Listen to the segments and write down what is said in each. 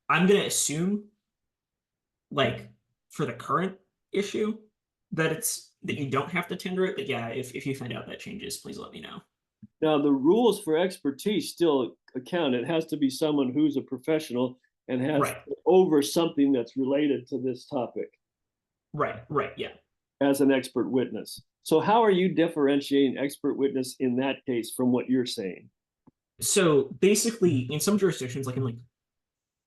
I'm gonna assume, like, for the current issue, that you don't have to tender it. But yeah, if you find out that changes, please let me know. Now, the rules for expertise still account. It has to be someone who's a professional and has Right, over something that's related to this topic right, yeah. as an expert witness. So how are you differentiating expert witness in that case from what you're saying? So basically, in some jurisdictions, like in like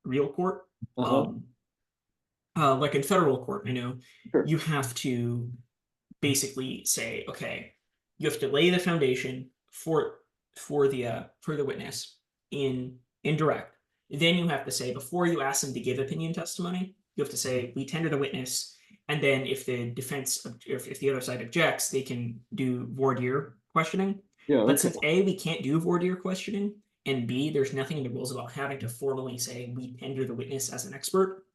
real court, Uh-huh. like in federal court, I know Sure. you have to basically say, okay, you have to lay the foundation for the witness in direct. Then you have to say, before you ask them to give opinion testimony, you have to say, we tender the witness, and then if the defense, if the other side objects, they can do voir dire questioning. Yeah, But okay. since A, we can't do voir dire questioning, and B, there's nothing in the rules about having to formally say we tender the witness as an expert,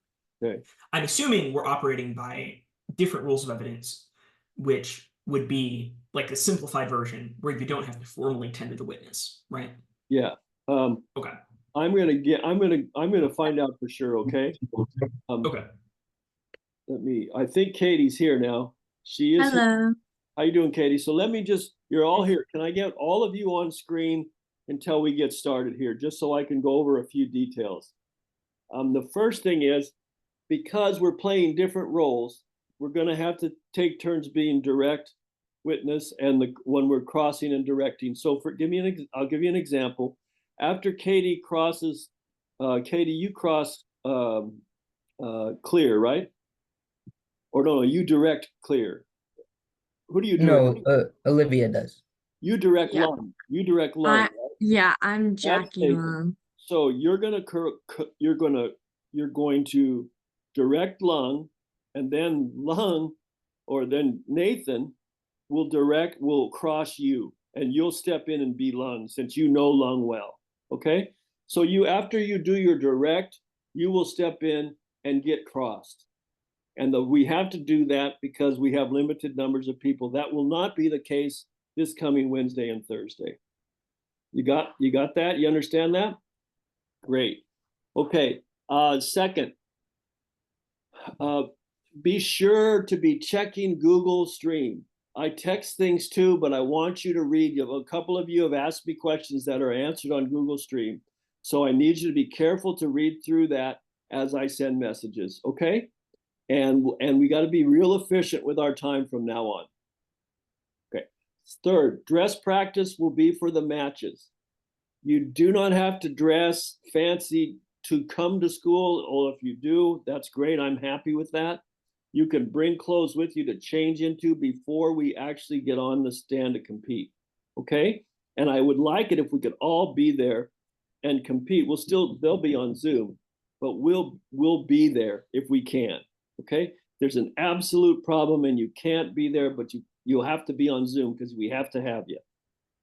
Okay. I'm assuming we're operating by different rules of evidence, which would be like the simplified version where you don't have to formally tender the witness, right? Yeah. Um, Okay. I'm gonna find out for sure, okay? Um, Okay. I think Katie's here now. She is here. Hello. How you doing, Katie? So let me just, you're all here. Can I get all of you on screen until we get started here, just so I can go over a few details? The first thing is, because we're playing different roles, we're going to have to take turns being direct witness and when we're crossing and directing. So I'll give you an example. After Katie crosses, Katie, you cross clear, right? Or no, you direct clear. Who do you direct? No, Olivia does. You direct Yeah. lung. You direct lung, right? Yeah, I'm That's Jackie Nathan. Lung. So you're going to direct lung, and then lung, or then Nathan will cross you, and you'll step in and be lung since you know lung well. Okay. So after you do your direct, you will step in and get crossed. And we have to do that because we have limited numbers of people. That will not be the case this coming Wednesday and Thursday. You got that? You understand that? Great. Okay. Second, be sure to be checking Google Stream. I text things too, but I want you to read. A couple of you have asked me questions that are answered on Google Stream. So I need you to be careful to read through that as I send messages, okay? And we got to be real efficient with our time from now on. Okay. Third, dress practice will be for the matches. You do not have to dress fancy to come to school, or if you do, that's great. I'm happy with that. You can bring clothes with you to change into before we actually get on the stand to compete. Okay? And I would like it if we could all be there and compete. They'll be on Zoom, but we'll be there if we can. Okay? There's an absolute problem and you can't be there, but you'll have to be on Zoom because we have to have you.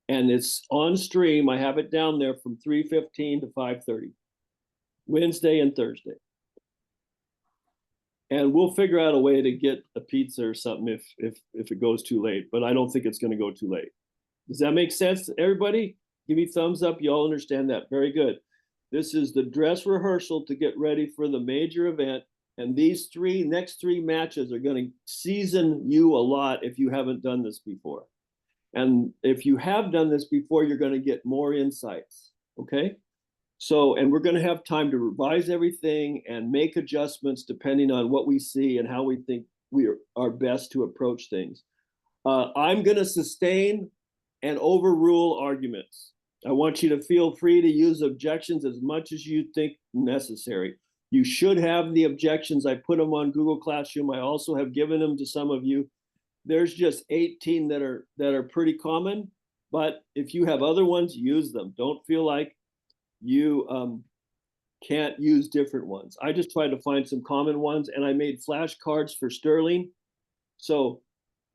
And it's on stream. I have it down there from 3:15 to 5:30, Wednesday and Thursday. And we'll figure out a way to get a pizza or something if it goes too late, but I don't think it's going to go too late. Does that make sense, everybody? Give me thumbs up. You all understand that. Very good. This is the dress rehearsal to get ready for the major event. And these next three matches are going to season you a lot if you haven't done this before. And if you have done this before, you're going to get more insights. Okay. So, and we're going to have time to revise everything and make adjustments depending on what we see and how we think we are best to approach things. I'm going to sustain and overrule arguments. I want you to feel free to use objections as much as you think necessary. You should have the objections. I put them on Google Classroom. I also have given them to some of you. There's just 18 that are pretty common, but if you have other ones, use them. Don't feel like you can't use different ones. I just tried to find some common ones, and I made flashcards for Sterling. So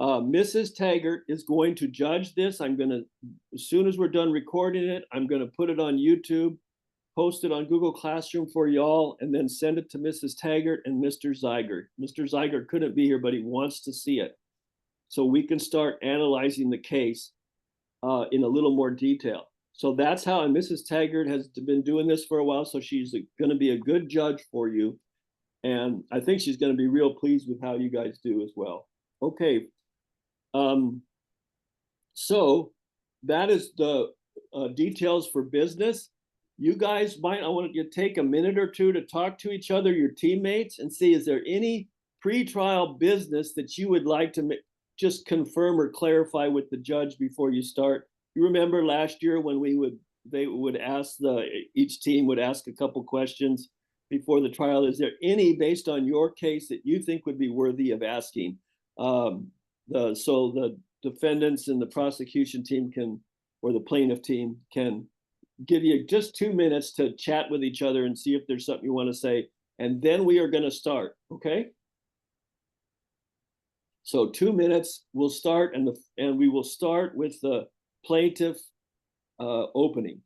Mrs. Taggart is going to judge this. I'm going to, as soon as we're done recording it, I'm going to put it on YouTube, post it on Google Classroom for y'all, and then send it to Mrs. Taggart and Mr. Zeiger. Mr. Zeiger couldn't be here, but he wants to see it. So we can start analyzing the case in a little more detail. So that's how, and Mrs. Taggart has been doing this for a while, so she's going to be a good judge for you. And I think she's going to be real pleased with how you guys do as well. Okay. So that is the details for business. You guys might, I want you to take a minute or two to talk to each other, your teammates, and see, is there any pre-trial business that you would like to just confirm or clarify with the judge before you start? You remember last year when they would ask each team would ask a couple questions before the trial. Is there any based on your case that you think would be worthy of asking? So the defendants and the prosecution team can, or the plaintiff team can give you just 2 minutes to chat with each other and see if there's something you want to say. And then we are going to start, okay? So 2 minutes, we'll start, and we will start with the plaintiff opening.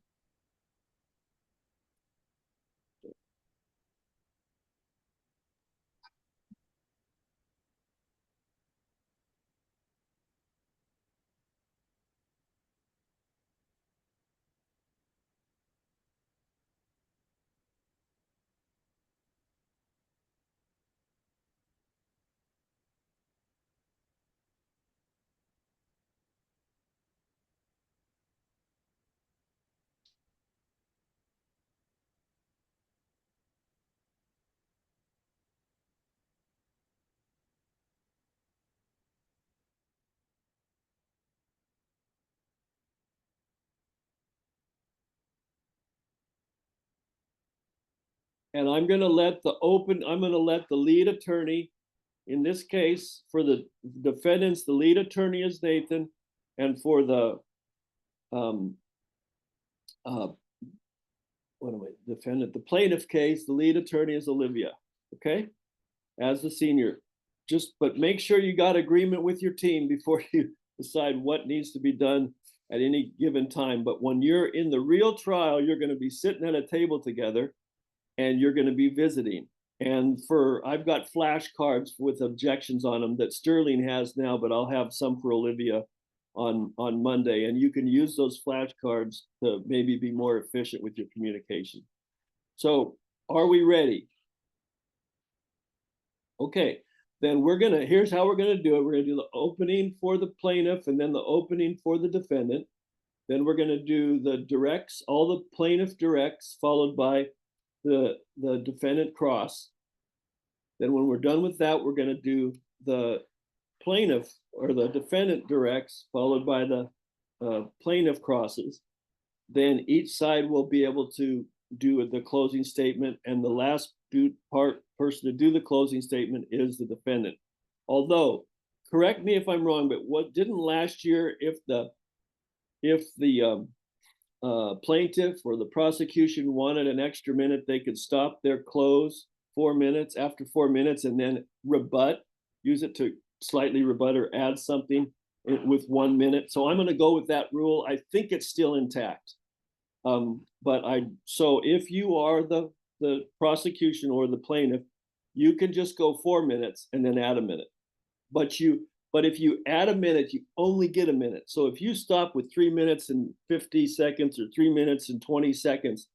And I'm going to let the lead attorney, in this case, for the defendants, the lead attorney is Nathan, and for the defendant, the plaintiff case, the lead attorney is Olivia, okay? As the senior. But make sure you got agreement with your team before you decide what needs to be done at any given time. But when you're in the real trial, you're going to be sitting at a table together and you're going to be visiting. And I've got flashcards with objections on them that Sterling has now, but I'll have some for Olivia on Monday. And you can use those flashcards to maybe be more efficient with your communication. So are we ready? Okay, then here's how we're gonna do it. We're gonna do the opening for the plaintiff and then the opening for the defendant. Then we're gonna do the directs, all the plaintiff directs, followed by the defendant cross. Then when we're done with that, we're gonna do the plaintiff or the defendant directs, followed by the plaintiff crosses. Then each side will be able to do the closing statement, and the last person to do the closing statement is the defendant. Although, correct me if I'm wrong, but what didn't last year, if the plaintiff or the prosecution wanted an extra minute, they could stop their close 4 minutes after 4 minutes and then use it to slightly rebut or add something with 1 minute. So I'm going to go with that rule. I think it's still intact. So if you are the prosecution or the plaintiff, you can just go 4 minutes and then add a minute. But if you add a minute, you only get a minute. So if you stop with 3 minutes and 50 seconds or 3 minutes and 20 seconds,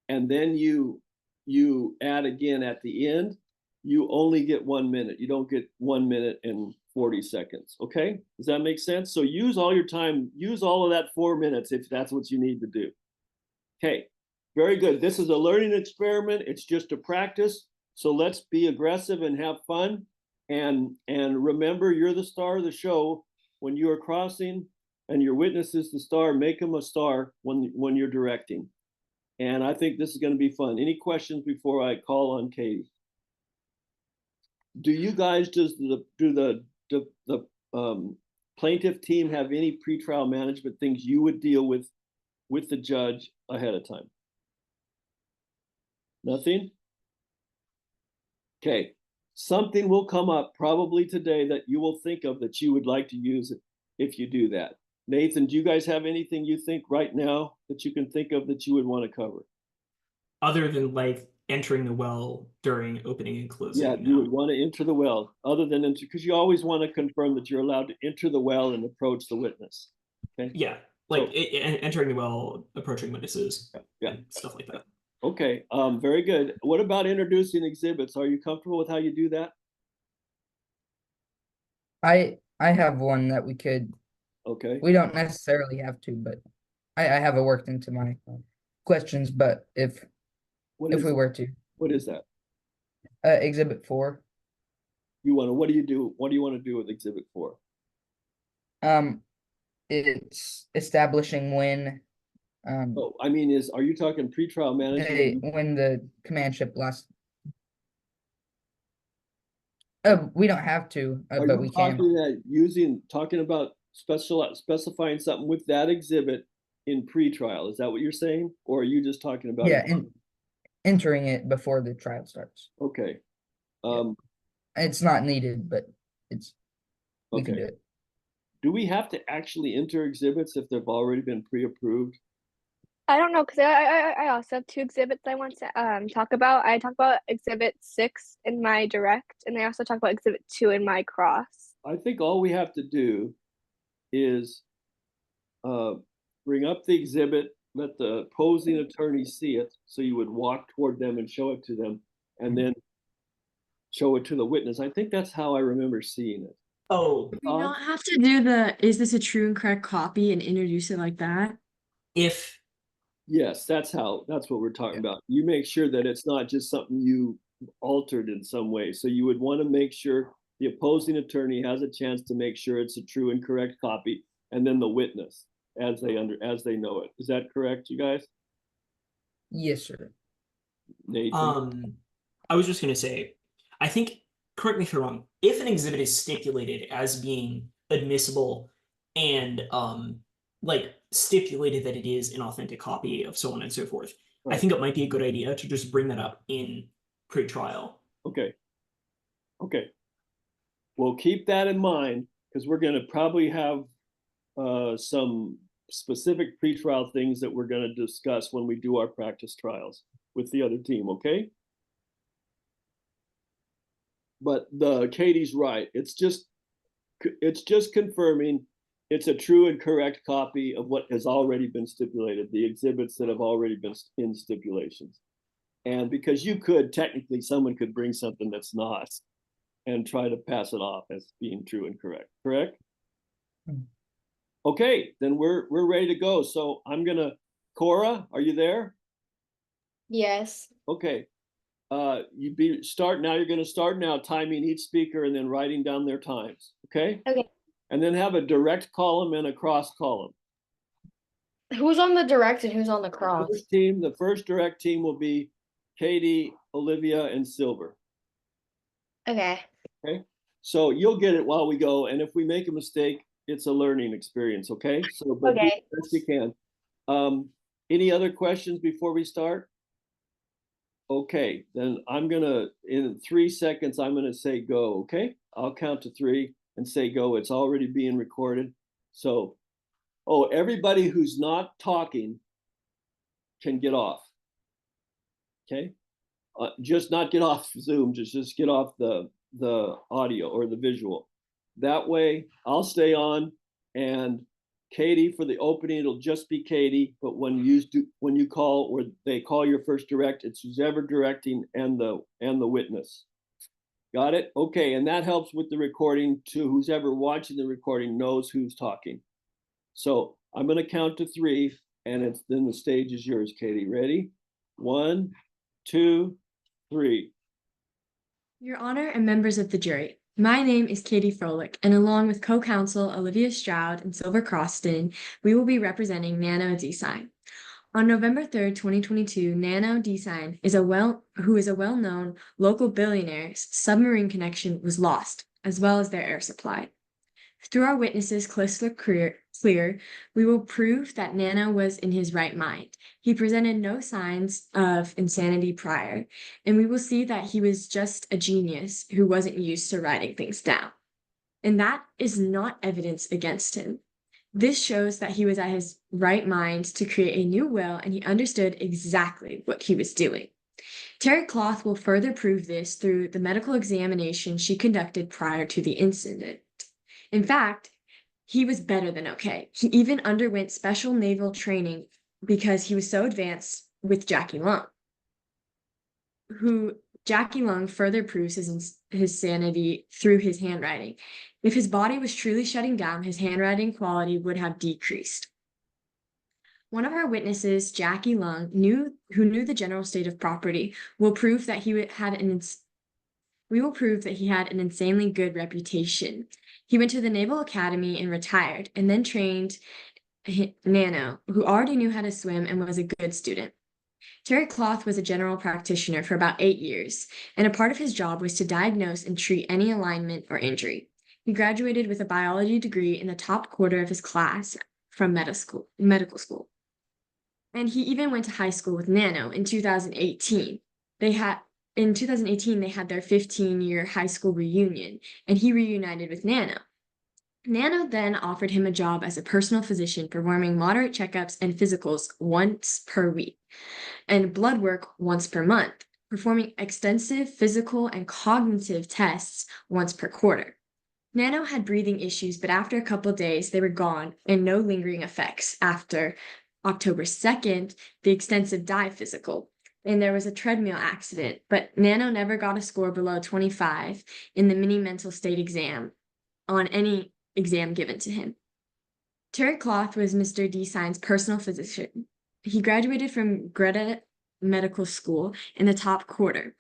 and then you add again at the end, you only get 1 minute. You don't get 1 minute and 40 seconds. Okay? Does that make sense? So use all your time, use all of that 4 minutes if that's what you need to do. Okay, very good. This is a learning experiment. It's just a practice. So let's be aggressive and have fun. And remember, you're the star of the show. When you are crossing and your witness is the star, make them a star when you're directing. And I think this is going to be fun. Any questions before I call on Katie? Do you guys, do the plaintiff team have any pretrial management things you would deal with the judge ahead of time? Nothing? Okay, something will come up probably today that you will think of that you would like to use it if you do that. Nathan, do you guys have anything you think right now that you can think of that you would want to cover? Other than like entering the well during opening and closing. Yeah, you would want to enter the well, other than because you always want to confirm that you're allowed to enter the well and approach the witness. Okay. Yeah. like entering the will, approaching witnesses, Yeah. and stuff like that. Okay, very good. What about introducing exhibits? Are you comfortable with how you do that? I have one that we could. Okay, We don't necessarily have to, but I have it worked into my questions. But if what if is we it? were to, What is that? Exhibit 4, What do you do? What do you want to do with exhibit 4? it's establishing when Oh, I mean, are you talking pretrial management? when the command ship last. We don't have to, Are but you we can. talking about specifying something with that exhibit in pretrial? Is that what you're saying? Or are you just talking about Yeah, it? and entering it before the trial starts. Okay. It's not needed, but we can Okay. do it. Do we have to actually enter exhibits if they've already been pre-approved? I don't know, because I also have 2 exhibits I want to talk about. I talk about exhibit 6 in my direct, and I also talk about exhibit 2 in my cross. I think all we have to do is bring up the exhibit, let the opposing attorney see it. So you would walk toward them and show it to them, and then show it to the witness. I think that's how I remember seeing it. Oh, We don't have to do the is this a true and correct copy and introduce it like that. if Yes, that's what we're talking about. You make sure that it's not just something you altered in some way. So you would want to make sure the opposing attorney has a chance to make sure it's a true and correct copy, and then the witness as they know it. Is that correct, you guys? Yes, sir. Nathan? I was just gonna say, I think, correct me if I'm wrong, if an exhibit is stipulated as being admissible and like stipulated that it is an authentic copy of so on and so forth, I think it might be a good idea to just bring that up in pre-trial. Okay. Okay. We'll keep that in mind because we're going to probably have some specific pretrial things that we're going to discuss when we do our practice trials with the other team, okay? But Katie's right. It's just confirming it's a true and correct copy of what has already been stipulated, the exhibits that have already been in stipulations. And because technically someone could bring something that's not and try to pass it off as being true and correct. Okay, then we're ready to go. So Cora, are you there? Yes. Okay. You're going to start now timing each speaker and then writing down their times. Okay. Okay. And then have a direct column and a cross column. Who's on the direct and who's on the cross? The first direct team will be Katie, Olivia, and Silver. Okay. Okay. So you'll get it while we go. And if we make a mistake, it's a learning experience. Okay. So, but Okay. do the best you can. Any other questions before we start? Okay, then in 3 seconds, I'm gonna say go, okay? I'll count to 3 and say go. It's already being recorded. So, everybody who's not talking can get off. Okay? Just not get off Zoom, just get off the audio or the visual. That way, I'll stay on, and Katie, for the opening, it'll just be Katie. But when you call or they call your first direct, it's who's ever directing and the witness. Got it? Okay, and that helps with the recording too. Who's ever watching the recording knows who's talking. So I'm going to count to 3, and then the stage is yours, Katie. Ready? 1, 2, 3. Your Honor and members of the jury, my name is Katie Froelich, and along with co-counsel Olivia Stroud and Silver Croston, we will be representing Nano Design. On November 3rd, 2022, Nano Design who is a well-known local billionaire's submarine connection was lost, as well as their air supply. Through our witnesses crystal clear, we will prove that Nano was in his right mind. He presented no signs of insanity prior, and we will see that he was just a genius who wasn't used to writing things down. And that is not evidence against him. This shows that he was at his right mind to create a new will, and he understood exactly what he was doing. Terry Cloth will further prove this through the medical examination she conducted prior to the incident. In fact, He was better than okay. He even underwent special naval training because he was so advanced with Jackie Lung, who Jackie Lung further proves his sanity through his handwriting. If his body was truly shutting down, his handwriting quality would have decreased. One of our witnesses, Jackie Lung, who knew the general state of property, will prove that he had an insanely good reputation. He went to the Naval Academy and retired, and then trained Nano, who already knew how to swim and was a good student. Terry Cloth was a general practitioner for about 8 years, and a part of his job was to diagnose and treat any alignment or injury. He graduated with a biology degree in the top quarter of his class from medical school. And he even went to high school with Nano in 2018. In 2018, they had their 15-year high school reunion, and he reunited with Nano. Nano then offered him a job as a personal physician, performing moderate checkups and physicals once per week, and blood work once per month, performing extensive physical and cognitive tests once per quarter. Nano had breathing issues, but after a couple days, they were gone and no lingering effects. After October 2nd, the extensive dive physical, and there was a treadmill accident, but Nano never got a score below 25 in the mini mental state exam on any exam given to him. Terry Cloth was Mr. Design's personal physician. He graduated from Greta Medical School in the top quarter.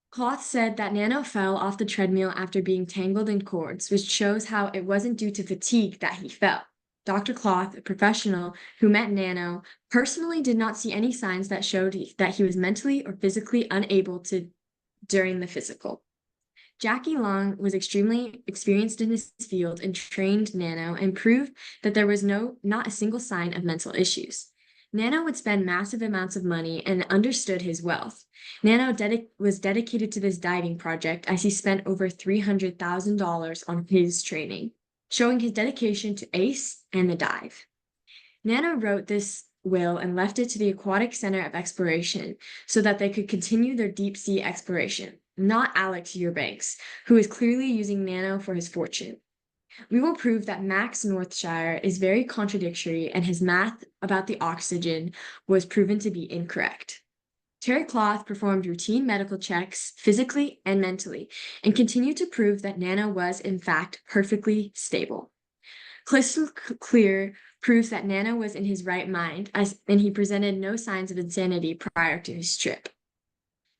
Cloth said that Nano fell off the treadmill after being tangled in cords, which shows how it wasn't due to fatigue that he fell. Dr. Cloth, a professional who met Nano, personally did not see any signs that showed that he was mentally or physically unable to during the physical. Jackie Lung was extremely experienced in his field and trained Nano and proved that there was not a single sign of mental issues. Nano would spend massive amounts of money and understood his wealth. Nano was dedicated to this diving project as he spent over $300,000 on his training, showing his dedication to ACE and the dive. Nano wrote this will and left it to the Aquatic Center of Exploration so that they could continue their deep sea exploration, not Alex Eubanks, who is clearly using Nano for his fortune. We will prove that Max Northshire is very contradictory and his math about the oxygen was proven to be incorrect. Terry Cloth performed routine medical checks physically and mentally and continued to prove that Nano was, in fact, perfectly stable. Crystal clear proves that Nano was in his right mind and he presented no signs of insanity prior to his trip.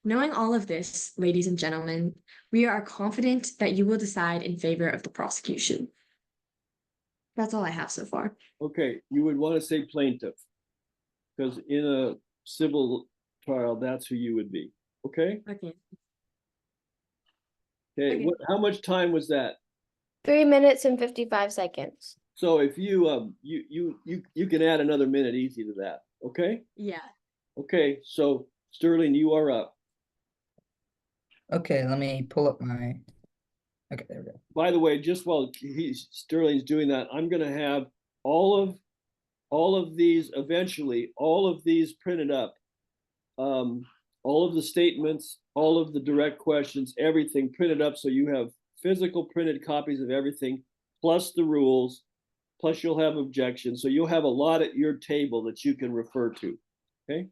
Knowing all of this, ladies and gentlemen, we are confident that you will decide in favor of the prosecution. That's all I have so far. Okay, you would want to say plaintiff, because in a civil trial, that's who you would be. Okay? Okay. Okay, how much time was that? 3 minutes and 55 seconds. So if you can add another minute easy to that, okay? Yeah. Okay, so Sterling, you are up. Okay, let me pull up my. Okay, there we go. By the way, just while Sterling's doing that, I'm gonna have all of these eventually, all of these printed up. All of the statements, all of the direct questions, everything printed up so you have physical printed copies of everything, plus the rules, plus you'll have objections. So you'll have a lot at your table that you can refer to, okay?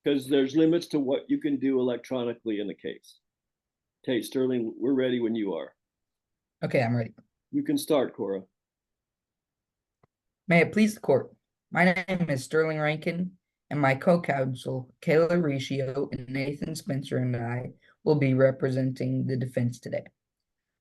Because there's limits to what you can do electronically in the case. Okay, Sterling, we're ready when you are. Okay, I'm ready. You can start, Cora. May it please the court. My name is Sterling Rankin, and my co-counsel, Kayla Riccio and Nathan Spencer, and I will be representing the defense today.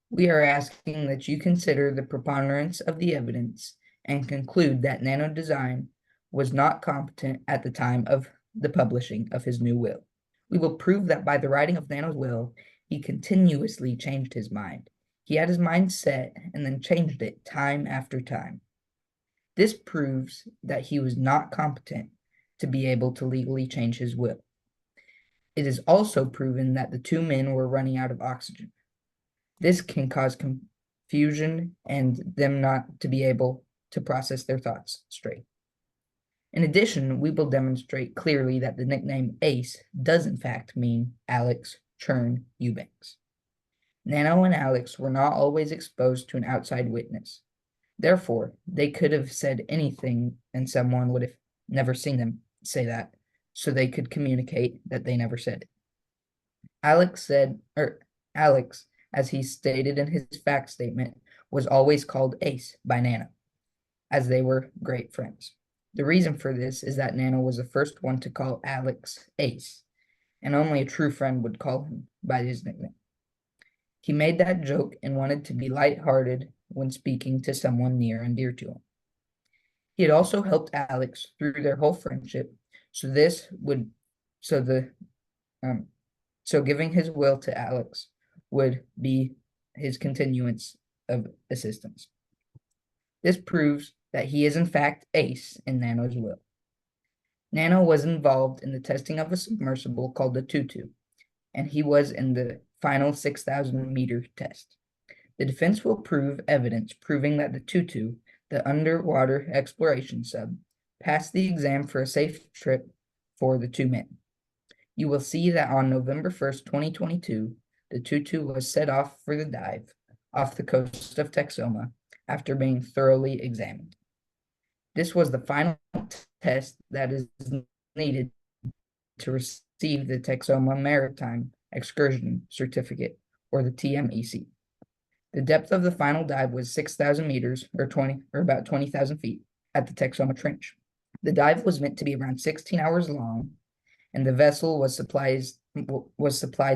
We are asking that you consider the preponderance of the evidence and conclude that Nano Design was not competent at the time of the publishing of his new will. We will prove that by the writing of Nano's will, he continuously changed his mind. He had his mind set and then changed it time after time. This proves that he was not competent to be able to legally change his will. It is also proven that the two men were running out of oxygen. This can cause confusion and them not to be able to process their thoughts straight. In addition, we will demonstrate clearly that the nickname Ace does in fact mean Alex Churn Eubanks. Nano and Alex were not always exposed to an outside witness. Therefore, they could have said anything and someone would have never seen them say that, so they could communicate that they never said it. Alex, as he stated in his fact statement, was always called Ace by Nano, as they were great friends. The reason for this is that Nano was the first one to call Alex Ace, and only a true friend would call him by his nickname. He made that joke and wanted to be lighthearted when speaking to someone near and dear to him. He had also helped Alex through their whole friendship, so giving his will to Alex would be his continuance of assistance. This proves that he is in fact Ace in Nano's will. Nano was involved in the testing of a submersible called the Tutu, and he was in the final 6,000-meter test. The defense will prove evidence proving that the Tutu, the underwater exploration sub, passed the exam for a safe trip for the two men. You will see that on November 1st, 2022, the Tutu was set off for the dive off the coast of Texoma after being thoroughly examined. This was the final test that is needed to receive the Texoma Maritime Excursion Certificate, or the TMEC. The depth of the final dive was 6,000 meters, or about 20,000 feet, at the Texoma Trench. The dive was meant to be around 16 hours long, and the vessel was supplied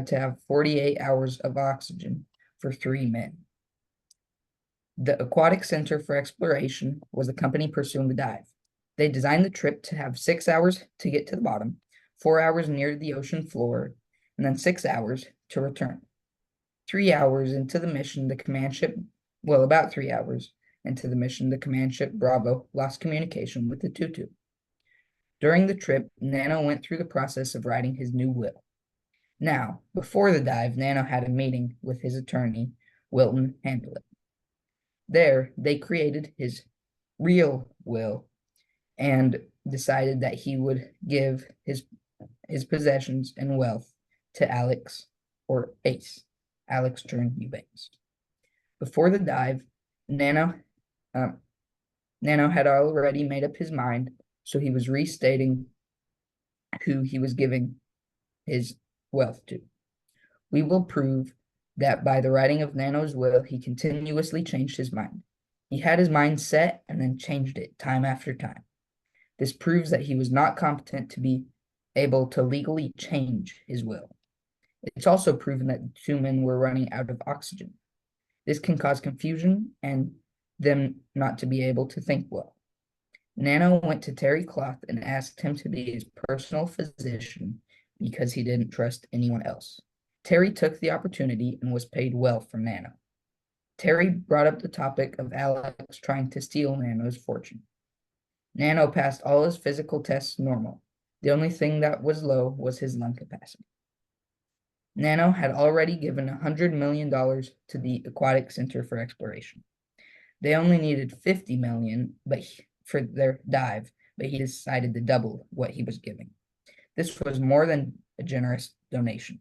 to have 48 hours of oxygen for 3 men. The Aquatic Center for Exploration was the company pursuing the dive. They designed the trip to have 6 hours to get to the bottom, 4 hours near the ocean floor, and then 6 hours to return. 3 hours into the mission, about 3 hours into the mission, the command ship Bravo lost communication with the Tutu. During the trip, Nano went through the process of writing his new will. Now, before the dive, Nano had a meeting with his attorney, Wilton Handlet. There, they created his real will and decided that he would give his possessions and wealth to Alex, or Ace, Alex Turn Eubanks. Before the dive, Nano had already made up his mind, so he was restating who he was giving his wealth to. We will prove that by the writing of Nano's will, he continuously changed his mind. He had his mind set and then changed it time after time. This proves that he was not competent to be able to legally change his will. It's also proven that the two men were running out of oxygen. This can cause confusion and them not to be able to think well. Nano went to Terry Cloth and asked him to be his personal physician because he didn't trust anyone else. Terry took the opportunity and was paid well from Nano. Terry brought up the topic of Alex trying to steal Nano's fortune. Nano passed all his physical tests normal. The only thing that was low was his lung capacity. Nano had already given $100 million to the Aquatic Center for Exploration. They only needed $50 million for their dive, but he decided to double what he was giving. This was more than a generous donation.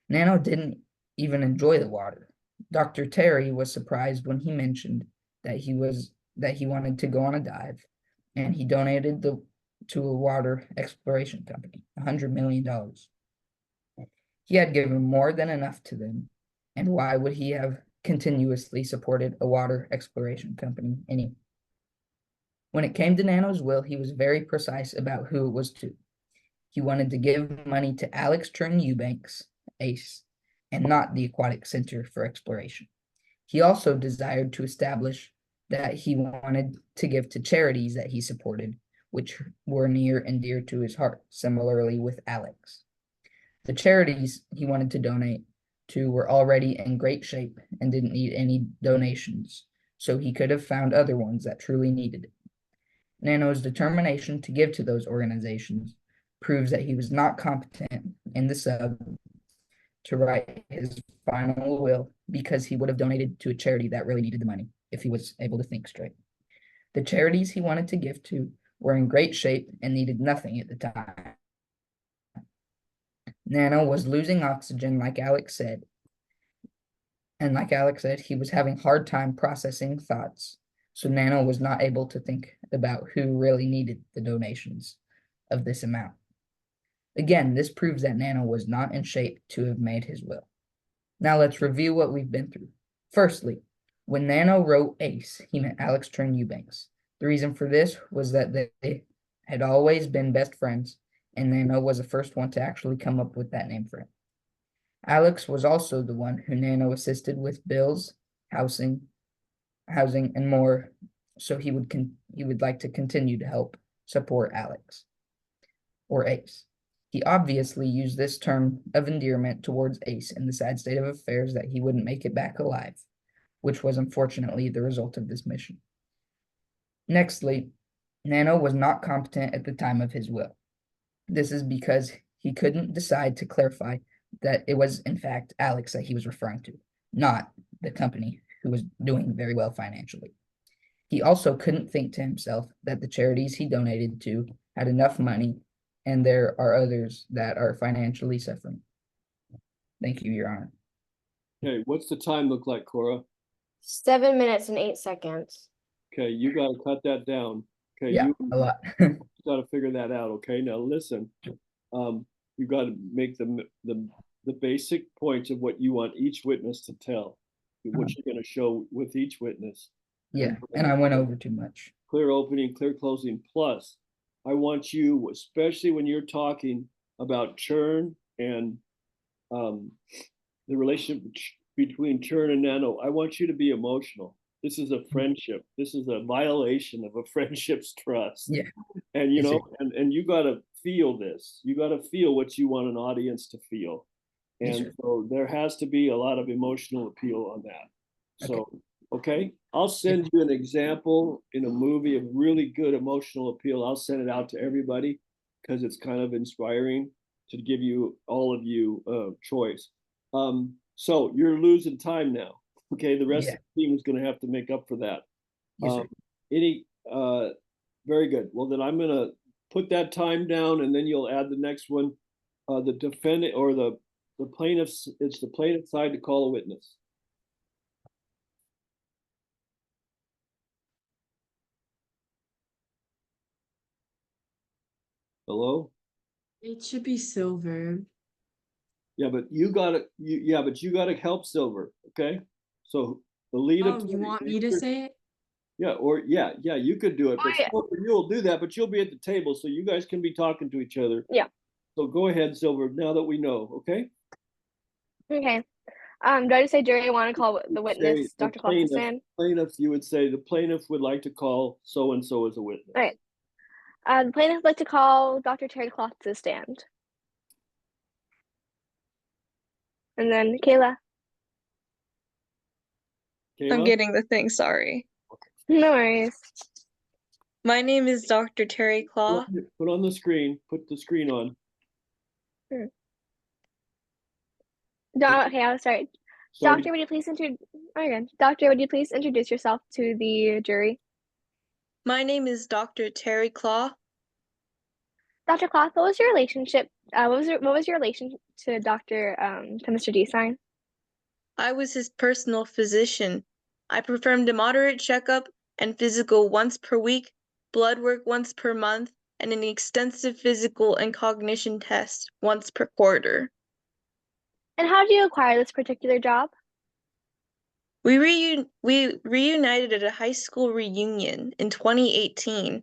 Nano didn't even enjoy the water. Dr. Terry was surprised when he mentioned that he wanted to go on a dive, and he donated to a water exploration company, $100 million. He had given more than enough to them, and why would he have continuously supported a water exploration company anyway? When it came to Nano's will, he was very precise about who it was to. He wanted to give money to Alex Turn Eubanks, Ace, and not the Aquatic Center for Exploration. He also desired to establish that he wanted to give to charities that he supported, which were near and dear to his heart, similarly with Alex. The charities he wanted to donate to were already in great shape and didn't need any donations, so he could have found other ones that truly needed it. Nano's determination to give to those organizations proves that he was not competent in the sub to write his final will because he would have donated to a charity that really needed the money if he was able to think straight. The charities he wanted to give to were in great shape and needed nothing at the time. Nano was losing oxygen, like Alex said, And like Alex said, he was having hard time processing thoughts. So Nano was not able to think about who really needed the donations of this amount. Again, this proves that Nano was not in shape to have made his will. Now let's review what we've been through. Firstly, when Nano wrote Ace, he meant Alex Trern Eubanks. The reason for this was that they had always been best friends, and Nano was the first one to actually come up with that name for him. Alex was also the one who Nano assisted with bills, housing, and more, so he would like to continue to help support Alex or Ace. He obviously used this term of endearment towards Ace in the sad state of affairs that he wouldn't make it back alive, which was unfortunately the result of this mission. Nextly, Nano was not competent at the time of his will. This is because he couldn't decide to clarify that it was in fact Alex that he was referring to, not the company who was doing very well financially. He also couldn't think to himself that the charities he donated to had enough money, and there are others that are financially suffering. Thank you, Your Honor. Okay, what's the time look like, Cora? 7 minutes and 8 seconds. Okay, you gotta cut that down. Okay, Yeah, you a lot. gotta figure that out, okay? Now listen, you gotta make the basic points of what you want each witness to tell, what you're gonna show with each witness. Yeah, and I went over too much. Clear opening, clear closing. Plus, I want you, especially when you're talking about churn and the relationship between churn and Nano, I want you to be emotional. This is a friendship. This is a violation of a friendship's trust. Yeah. And you Yes, know, and you gotta feel this. You gotta feel what you want an audience to feel. Yes, And sir. so there has to be a lot of emotional appeal on that. So, okay, I'll send you an example in a movie of really good emotional appeal. I'll send it out to everybody because it's kind of inspiring to give you, all of you, choice. So you're losing time now. Okay, the rest of the team is going to have to make up for that. Yes, sir. Very good. Well, then I'm going to put that time down, and then you'll add the next one. The defendant or the plaintiff's, it's the plaintiff side to call a witness. Hello? It should be Silver. Yeah, but you gotta help Silver, okay? So the lead Oh, attorney, you want me to say it? yeah, or yeah, you could do it, but yeah. Silver, you'll do that, but you'll be at the table, so you guys can be talking to each other. Yeah. So go ahead, Silver, now that we know, okay? Okay. Do I just say jury? I want to call the witness, Say Dr. Clark, to stand? Plaintiff, you would say the plaintiff would like to call so-and-so as a witness. All right. The plaintiff would like to call Dr. Terry Cloth to stand. And then Kayla. Kayla? I'm getting the thing, sorry. No worries. My name is Dr. Terry Claw. Put on the screen, put the screen on. Okay, I'll start. Doctor, would you please introduce yourself to the jury? My name is Dr. Terry Claw. Dr. Cloth, what was your relationship? What was your relation to Mr. Design? I was his personal physician. I performed a moderate checkup and physical once per week, blood work once per month, and an extensive physical and cognition test once per quarter. And how did you acquire this particular job? We reunited at a high school reunion in 2018.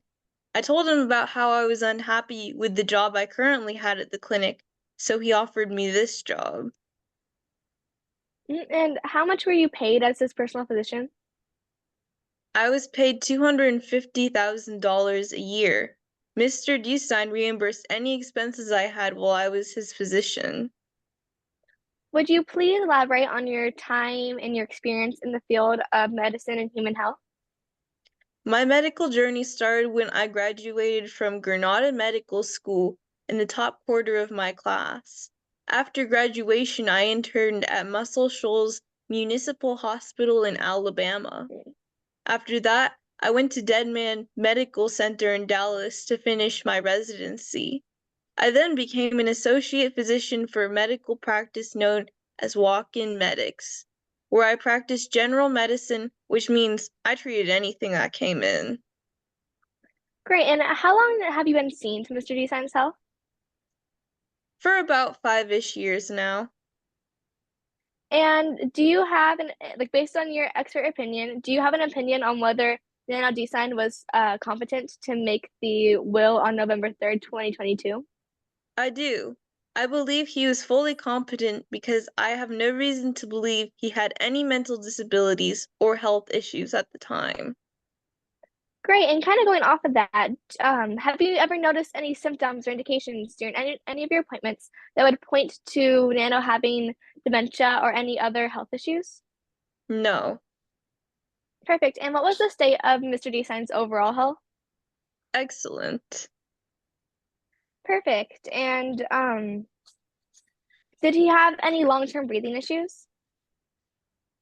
I told him about how I was unhappy with the job I currently had at the clinic, so he offered me this job. And how much were you paid as his personal physician? I was paid $250,000 a year. Mr. Destein reimbursed any expenses I had while I was his physician. Would you please elaborate on your time and your experience in the field of medicine and human health? My medical journey started when I graduated from Granada Medical School in the top quarter of my class. After graduation, I interned at Muscle Shoals Municipal Hospital in Alabama. After that, I went to Dead Man Medical Center in Dallas to finish my residency. I then became an associate physician for a medical practice known as Walk-In Medics. where I practiced general medicine, which means I treated anything that came in. Great. And how long have you been seen to Mr. Design's health? For about 5-ish years now. And do you have like based on your expert opinion, do you have an opinion on whether Nano Design was competent to make the will on November 3rd, 2022? I do. I believe he was fully competent because I have no reason to believe he had any mental disabilities or health issues at the time. Great. And kind of going off of that, have you ever noticed any symptoms or indications during any of your appointments that would point to Nano having dementia or any other health issues? No. Perfect. And what was the state of Mr. Design's overall health? Excellent. Perfect. And did he have any long-term breathing issues?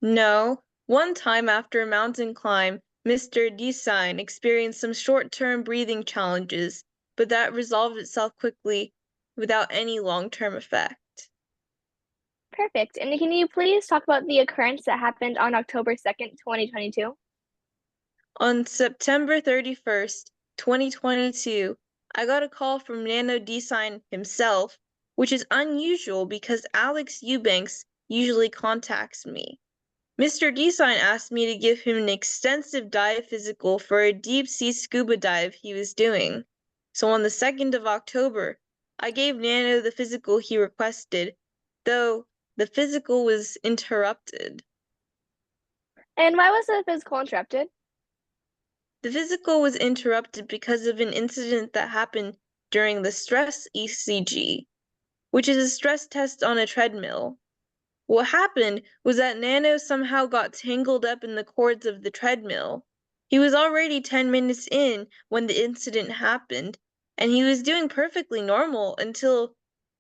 No. One time after a mountain climb, Mr. Design experienced some short-term breathing challenges, but that resolved itself quickly without any long-term effect. Perfect. And can you please talk about the occurrence that happened on October 2nd, 2022? On September 31st, 2022, I got a call from Nano Design himself, which is unusual because Alex Eubanks usually contacts me. Mr. Design asked me to give him an extensive dive physical for a deep-sea scuba dive he was doing. So on the 2nd of October, I gave Nano the physical he requested, though the physical was interrupted. And why was the physical interrupted? The physical was interrupted because of an incident that happened during the stress ECG, which is a stress test on a treadmill. What happened was that Nano somehow got tangled up in the cords of the treadmill. He was already 10 minutes in when the incident happened, and he was doing perfectly normal until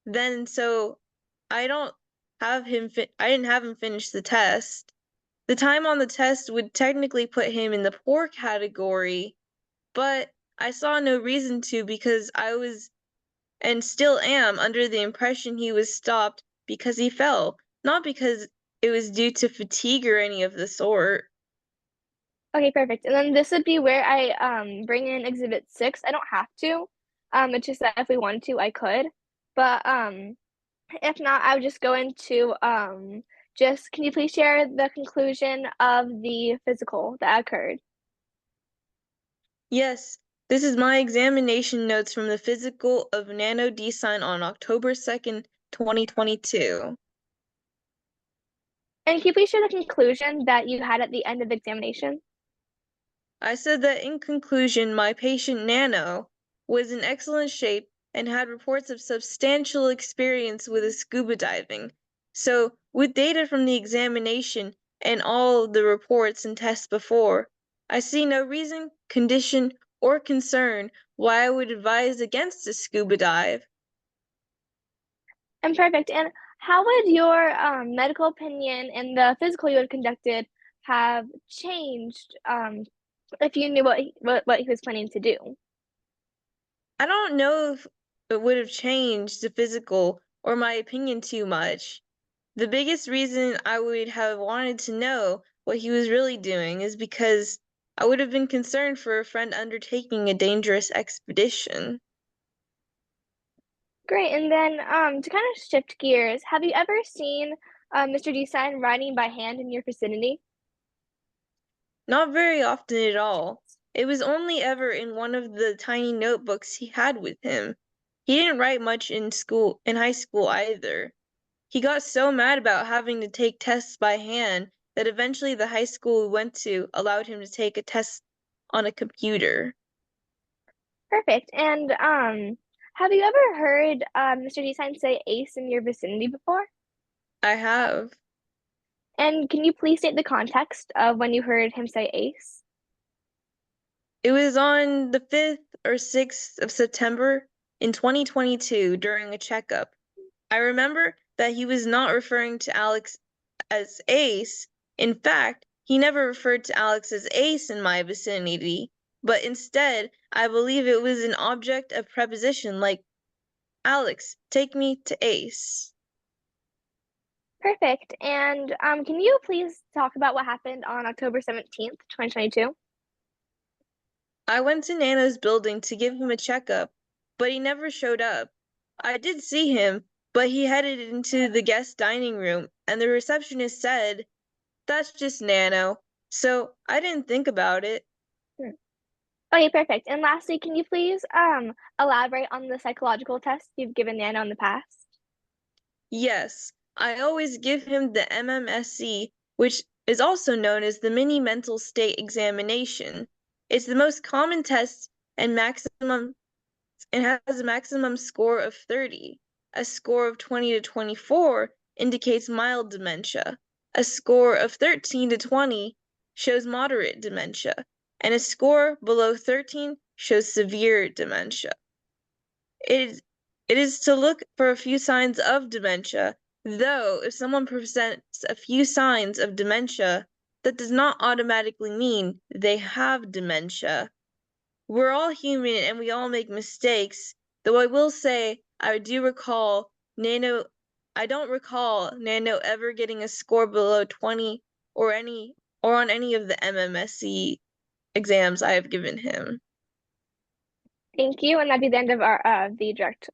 then, so I didn't have him finish the test. The time on the test would technically put him in the poor category, but I saw no reason to because I was and still am under the impression he was stopped because he fell, not because it was due to fatigue or any of the sort. Okay, perfect. And then this would be where I bring in Exhibit 6. I don't have to. It's just that if we wanted to, I could. But if not, I would just go into just can you please share the conclusion of the physical that occurred? Yes, this is my examination notes from the physical of Nano Design on October 2nd, 2022. And can you please share the conclusion that you had at the end of the examination? I said that in conclusion, my patient Nano was in excellent shape and had reports of substantial experience with scuba diving. So, with data from the examination and all the reports and tests before, I see no reason, condition, or concern why I would advise against a scuba dive. And perfect. And how would your medical opinion and the physical you had conducted have changed if you knew what he was planning to do? I don't know if it would have changed the physical or my opinion too much. The biggest reason I would have wanted to know what he was really doing is because I would have been concerned for a friend undertaking a dangerous expedition. Great. And then to kind of shift gears, have you ever seen Mr. Design writing by hand in your vicinity? Not very often at all. It was only ever in one of the tiny notebooks he had with him. He didn't write much in high school either. He got so mad about having to take tests by hand that eventually the high school we went to allowed him to take a test on a computer. Perfect. And have you ever heard Mr. Design say ace in your vicinity before? I have. And can you please state the context of when you heard him say ace? It was on the 5th or 6th of September in 2022 during a checkup. I remember that he was not referring to Alex as Ace. In fact, he never referred to Alex as Ace in my vicinity, but instead, I believe it was an object of preposition like, Alex, take me to Ace. Perfect. And can you please talk about what happened on October 17th, 2022? I went to Nano's building to give him a checkup, but he never showed up. I did see him, but he headed into the guest dining room, and the receptionist said, "That's just Nano." So I didn't think about it. Okay, perfect. And lastly, can you please elaborate on the psychological test you've given Nano in the past? Yes, I always give him the MMSE, which is also known as the Mini Mental State Examination. It's the most common test and has a maximum score of 30. A score of 20 to 24 indicates mild dementia. A score of 13 to 20 shows moderate dementia, and a score below 13 shows severe dementia. It is to look for a few signs of dementia, though if someone presents a few signs of dementia, that does not automatically mean they have dementia. We're all human and we all make mistakes, though I will say I don't recall Nano ever getting a score below 20 or on any of the MMSE exams I have given him. Thank you. And that'd be the end of our the direct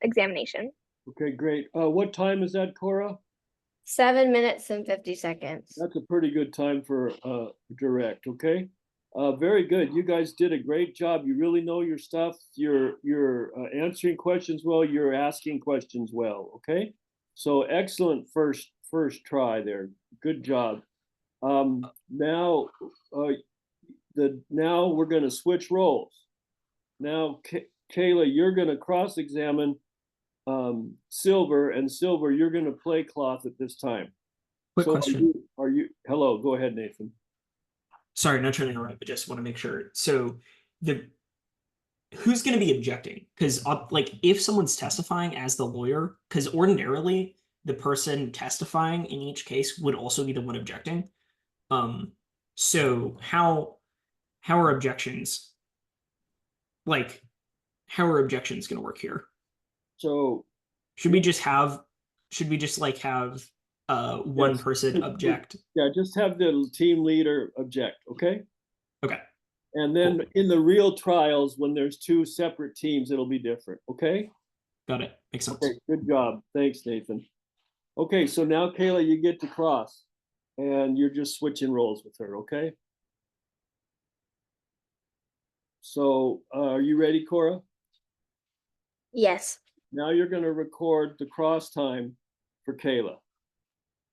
examination. Okay, great. What time is that, Cora? 7 minutes and 50 seconds. That's a pretty good time for direct, okay? Very good. You guys did a great job. You really know your stuff. You're answering questions well. You're asking questions well, okay? So excellent first try there. Good job. Now we're going to switch roles. Now, Kayla, you're going to cross-examine Silver, and Silver, you're going to play cloth at this time. Quick question. Are you? Hello, go ahead, Nathan. Sorry, not trying to interrupt, but just want to make sure. So who's going to be objecting? Because like if someone's testifying as the lawyer, because ordinarily the person testifying in each case would also be the one objecting. So how are objections going to work here? So should we just have one Yes. person object? Yeah, just have the team leader object, okay? Okay. And then in the real trials, when there's two separate teams, it'll be different, okay? Got it. Makes sense. Okay, good job. Thanks, Nathan. Okay, so now Kayla, you get to cross, and you're just switching roles with her, okay? So are you ready, Cora? Yes. Now you're going to record the cross time for Kayla,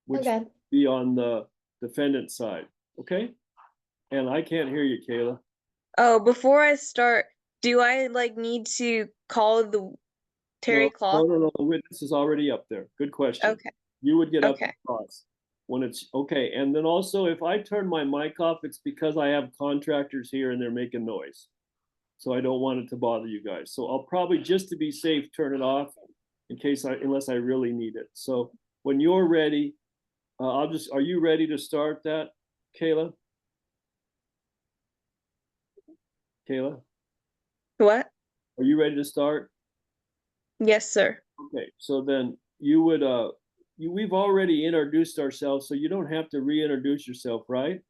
which Okay. will be on the defendant's side, okay? And I can't hear you, Kayla. Oh, before I start, do I need to call the Terry Cloth? No, the witness is already up there. Good question. Okay. You would get up Okay. and cross when it's okay. And then also, if I turn my mic off, it's because I have contractors here and they're making noise. So I don't want it to bother you guys. So I'll probably, just to be safe, turn it off unless I really need it. So when you're ready, are you ready to start that, Kayla? Kayla, What? are you ready to start? Yes, sir. Okay, so then you would, we've already introduced ourselves, so you don't have to reintroduce yourself, right?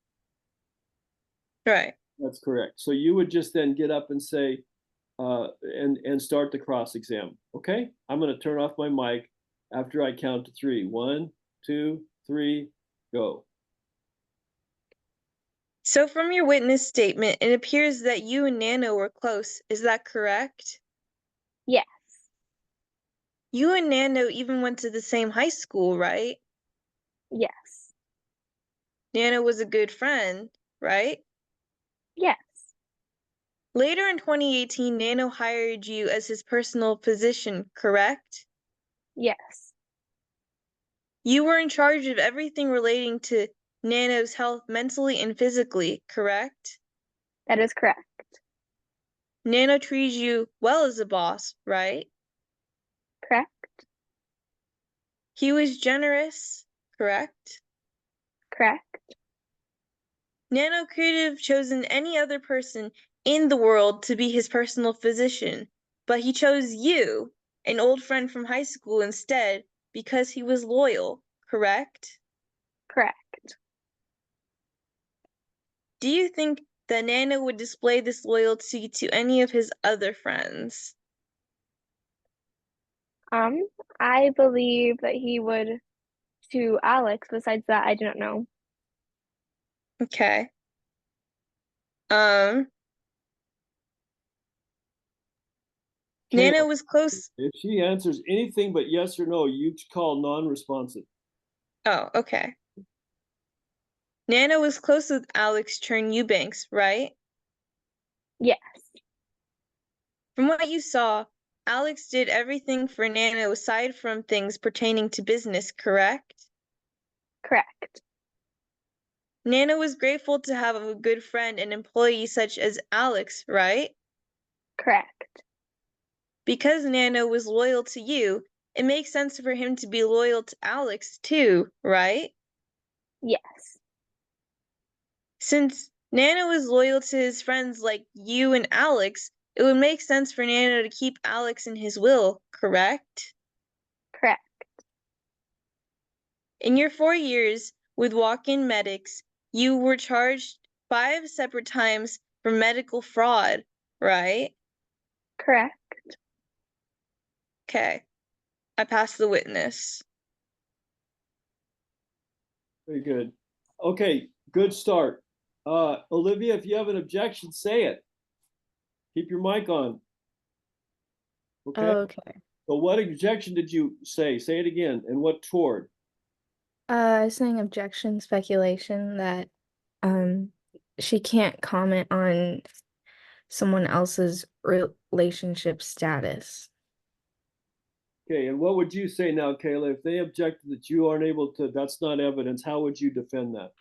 Right. That's correct. So you would just then get up and say, and start the cross exam. Okay, I'm going to turn off my mic after I count to 3. 1, 2, 3, go. So from your witness statement, it appears that you and Nano were close. Is that correct? Yes. You and Nano even went to the same high school, right? Yes. Nano was a good friend, right? Yes. Later in 2018, Nano hired you as his personal physician, correct? Yes. You were in charge of everything relating to Nano's health mentally and physically, correct? That is correct. Nano treated you well as a boss, right? Correct. He was generous, correct? Correct. Nano could have chosen any other person in the world to be his personal physician, but he chose you, an old friend from high school, instead because he was loyal. correct? Correct. Do you think that Nana would display this loyalty to any of his other friends? I believe that he would to Alex. Besides that, I don't know. Okay. Nana Kayla, was close. if she answers anything but yes or no, you call non-responsive. Oh, okay. Nana was close with Alex Chern Eubanks, right? Yes. From what you saw, Alex did everything for Nana aside from things pertaining to business, correct? Correct. Nana was grateful to have a good friend and employee such as Alex, right? Correct. Because Nana was loyal to you, it makes sense for him to be loyal to Alex too, right? Yes. Since Nana was loyal to his friends like you and Alex, it would make sense for Nana to keep Alex in his will, correct? Correct. In your 4 years with walk-in medics, you were charged 5 separate times for medical fraud, right? Correct. Okay. I pass the witness. Very good. Okay, good start. Olivia, if you have an objection, say it. Keep your mic on. Okay. Okay. So what objection did you say? Say it again. And what toward? Saying objection, speculation that she can't comment on someone else's relationship status. Okay, and what would you say now, Kayla? If they objected that you aren't able to, that's not evidence, how would you defend that?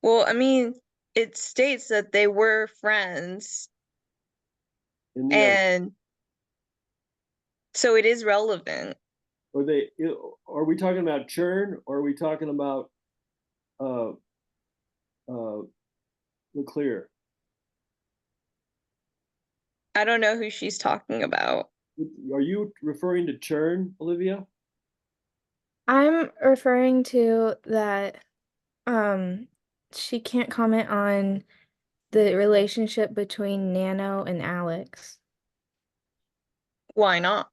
Well, I mean, it states that they were friends, In the and so it is relevant. are we talking about churn or are we talking about LeClaire? I don't know who she's talking about. Are you referring to churn, Olivia? I'm referring to that she can't comment on the relationship between Nano and Alex. Why not?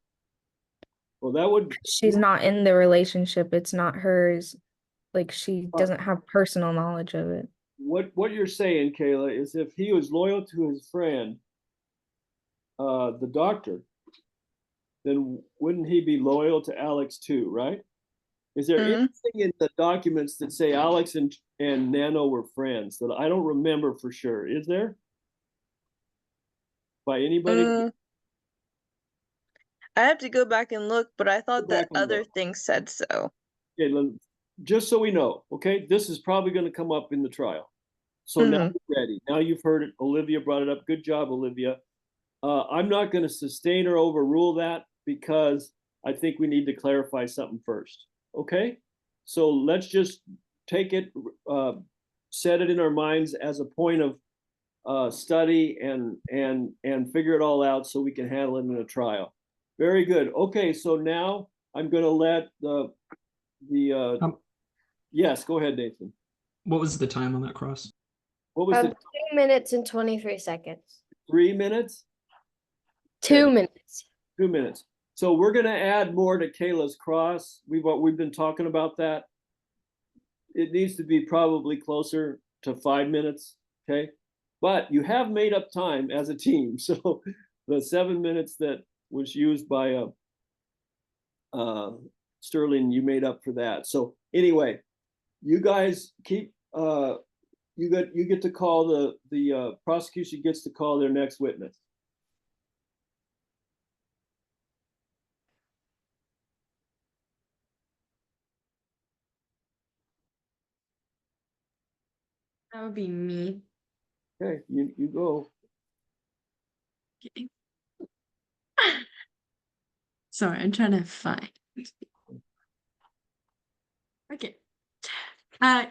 Well, that would. She's not in the relationship, it's not hers. Like she doesn't have personal knowledge of it. What you're saying, Kayla, is if he was loyal to his friend, the doctor, then wouldn't he be loyal to Alex too, right? Is there anything in the documents that say Alex and Nano were friends that I don't remember for sure? Is there? By anybody? I have to go back and look, but I thought that other look. things said so. Okay, just so we know, okay, this is probably going to come up in the trial. So now you're ready. Now you've heard it. Olivia brought it up. Good job, Olivia. I'm not going to sustain or overrule that because I think we need to clarify something first. Okay, so let's just take it, set it in our minds as a point of study and figure it all out so we can handle it in a trial. Very good. Okay, so now I'm going to let yes, go ahead, Nathan. What was the time on that cross? What was it? 2 minutes and 23 seconds. 3 minutes? 2 minutes. 2 minutes. So we're going to add more to Kayla's cross. We've been talking about that. It needs to be probably closer to 5 minutes, okay? But you have made up time as a team. So the 7 minutes that was used by Sterling, you made up for that. So anyway, you guys keep you get to call the prosecution gets to call their next witness. That would be me. Okay, you go. Okay. Sorry, I'm trying to find. Okay.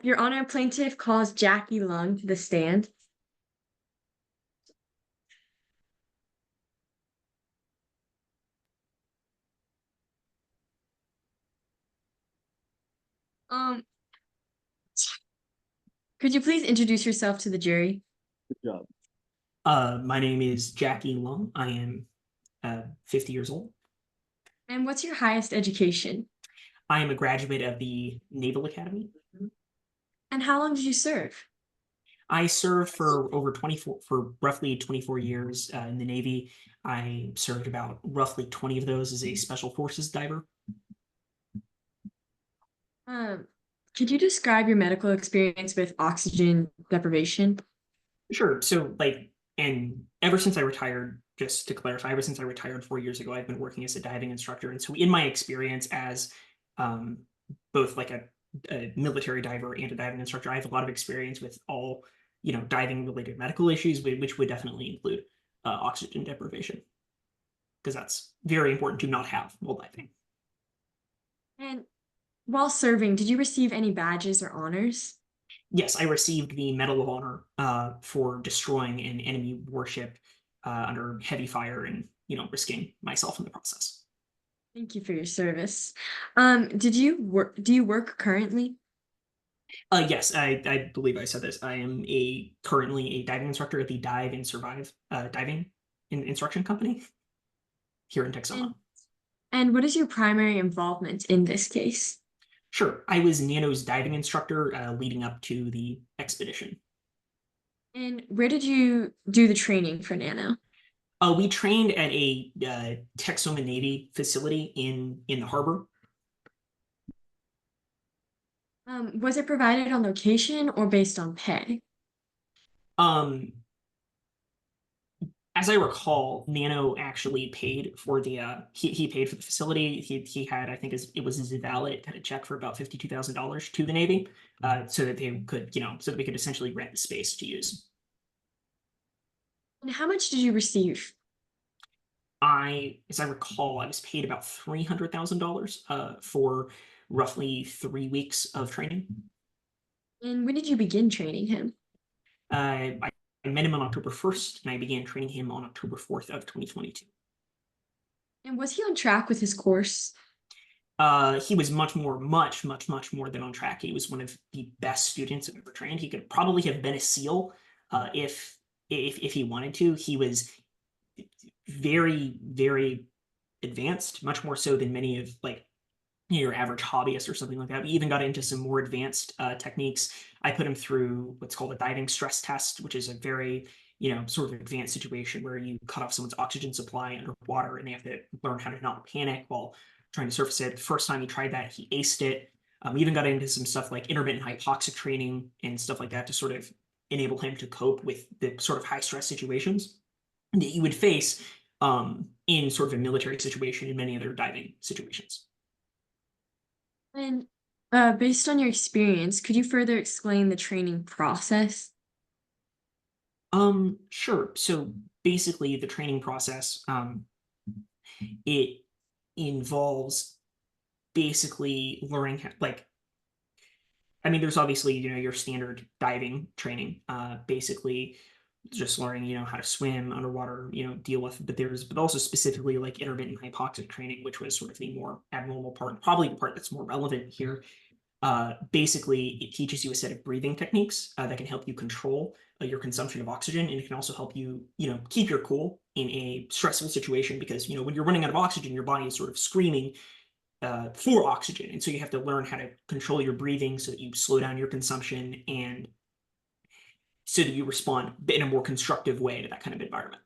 Your Honor, plaintiff calls Jackie Lung to the stand. Um, could you please introduce yourself to the jury? Good job. My name is Jackie Lung. I am 50 years old. And what's your highest education? I am a graduate of the Naval Academy. And how long did you serve? I served for roughly 24 years in the Navy. I served about roughly 20 of those as a Special Forces diver. Could you describe your medical experience with oxygen deprivation? Sure. So, and ever since I retired, just to clarify, ever since I retired 4 years ago, I've been working as a diving instructor. And so, in my experience as both like a military diver and a diving instructor, I have a lot of experience with all, diving related medical issues, which would definitely include oxygen deprivation, because that's very important to not have while diving. And while serving, did you receive any badges or honors? Yes, I received the Medal of Honor for destroying an enemy warship under heavy fire and, risking myself in the process. Thank you for your service. Do you work currently? Yes, I believe I said this. I am currently a diving instructor at the Dive and Survive diving instruction company here in Texoma. And what is your primary involvement in this case? Sure, I was Nano's diving instructor leading up to the expedition. And where did you do the training for Nano? We trained at a Texoma Navy facility in the harbor. Was it provided on location or based on pay? As I recall, Nano actually paid for the he paid for the facility. He had, I think it was his valet had a check for about $52,000 to the Navy, so that they could, so that we could essentially rent the space to use. And how much did you receive? As I recall, I was paid about $300,000 for roughly 3 weeks of training. And when did you begin training him? I met him on October 1st, and I began training him on October 4th of 2022. And was he on track with his course? He was much more than on track. He was one of the best students I've ever trained. He could probably have been a SEAL if he wanted to. He was very, very advanced, much more so than many of your average hobbyist or something like that. We even got into some more advanced techniques. I put him through what's called a diving stress test, which is a very, sort of advanced situation where you cut off someone's oxygen supply underwater and they have to learn how to not panic while trying to surface it. The first time he tried that, he aced it. We even got into some stuff like intermittent hypoxic training and stuff like that to sort of enable him to cope with the sort of high stress situations that you would face in sort of a military situation and many other diving situations. And based on your experience, could you further explain the training process? Sure. So basically the training process, it involves basically learning there's obviously, your standard diving training, basically just learning, how to swim underwater, deal with, but also specifically like intermittent hypoxic training, which was sort of the more abnormal part, probably the part that's more relevant here. Basically, it teaches you a set of breathing techniques that can help you control your consumption of oxygen, and it can also help you, keep your cool in a stressful situation because, when you're running out of oxygen, your body is sort of screaming for oxygen, and so you have to learn how to control your breathing so that you slow down your consumption and so that you respond in a more constructive way to that kind of environment.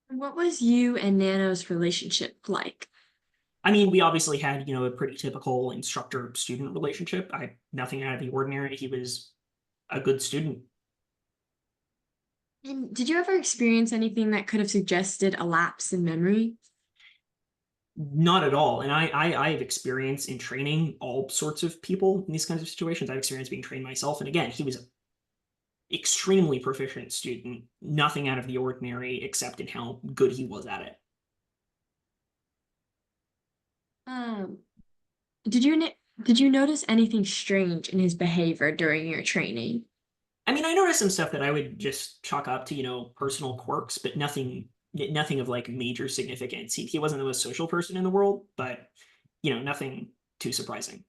What was you and Nano's relationship like? We obviously had, a pretty typical instructor-student relationship. Nothing out of the ordinary. He was a good student. And did you ever experience anything that could have suggested a lapse in memory? Not at all. And I have experience in training all sorts of people in these kinds of situations. I've experienced being trained myself. And again, he was extremely proficient student, nothing out of the ordinary except in how good he was at it. Did you notice anything strange in his behavior during your training? I noticed some stuff that I would just chalk up to, personal quirks, but nothing of like major significance. He wasn't the most social person in the world, but nothing too surprising.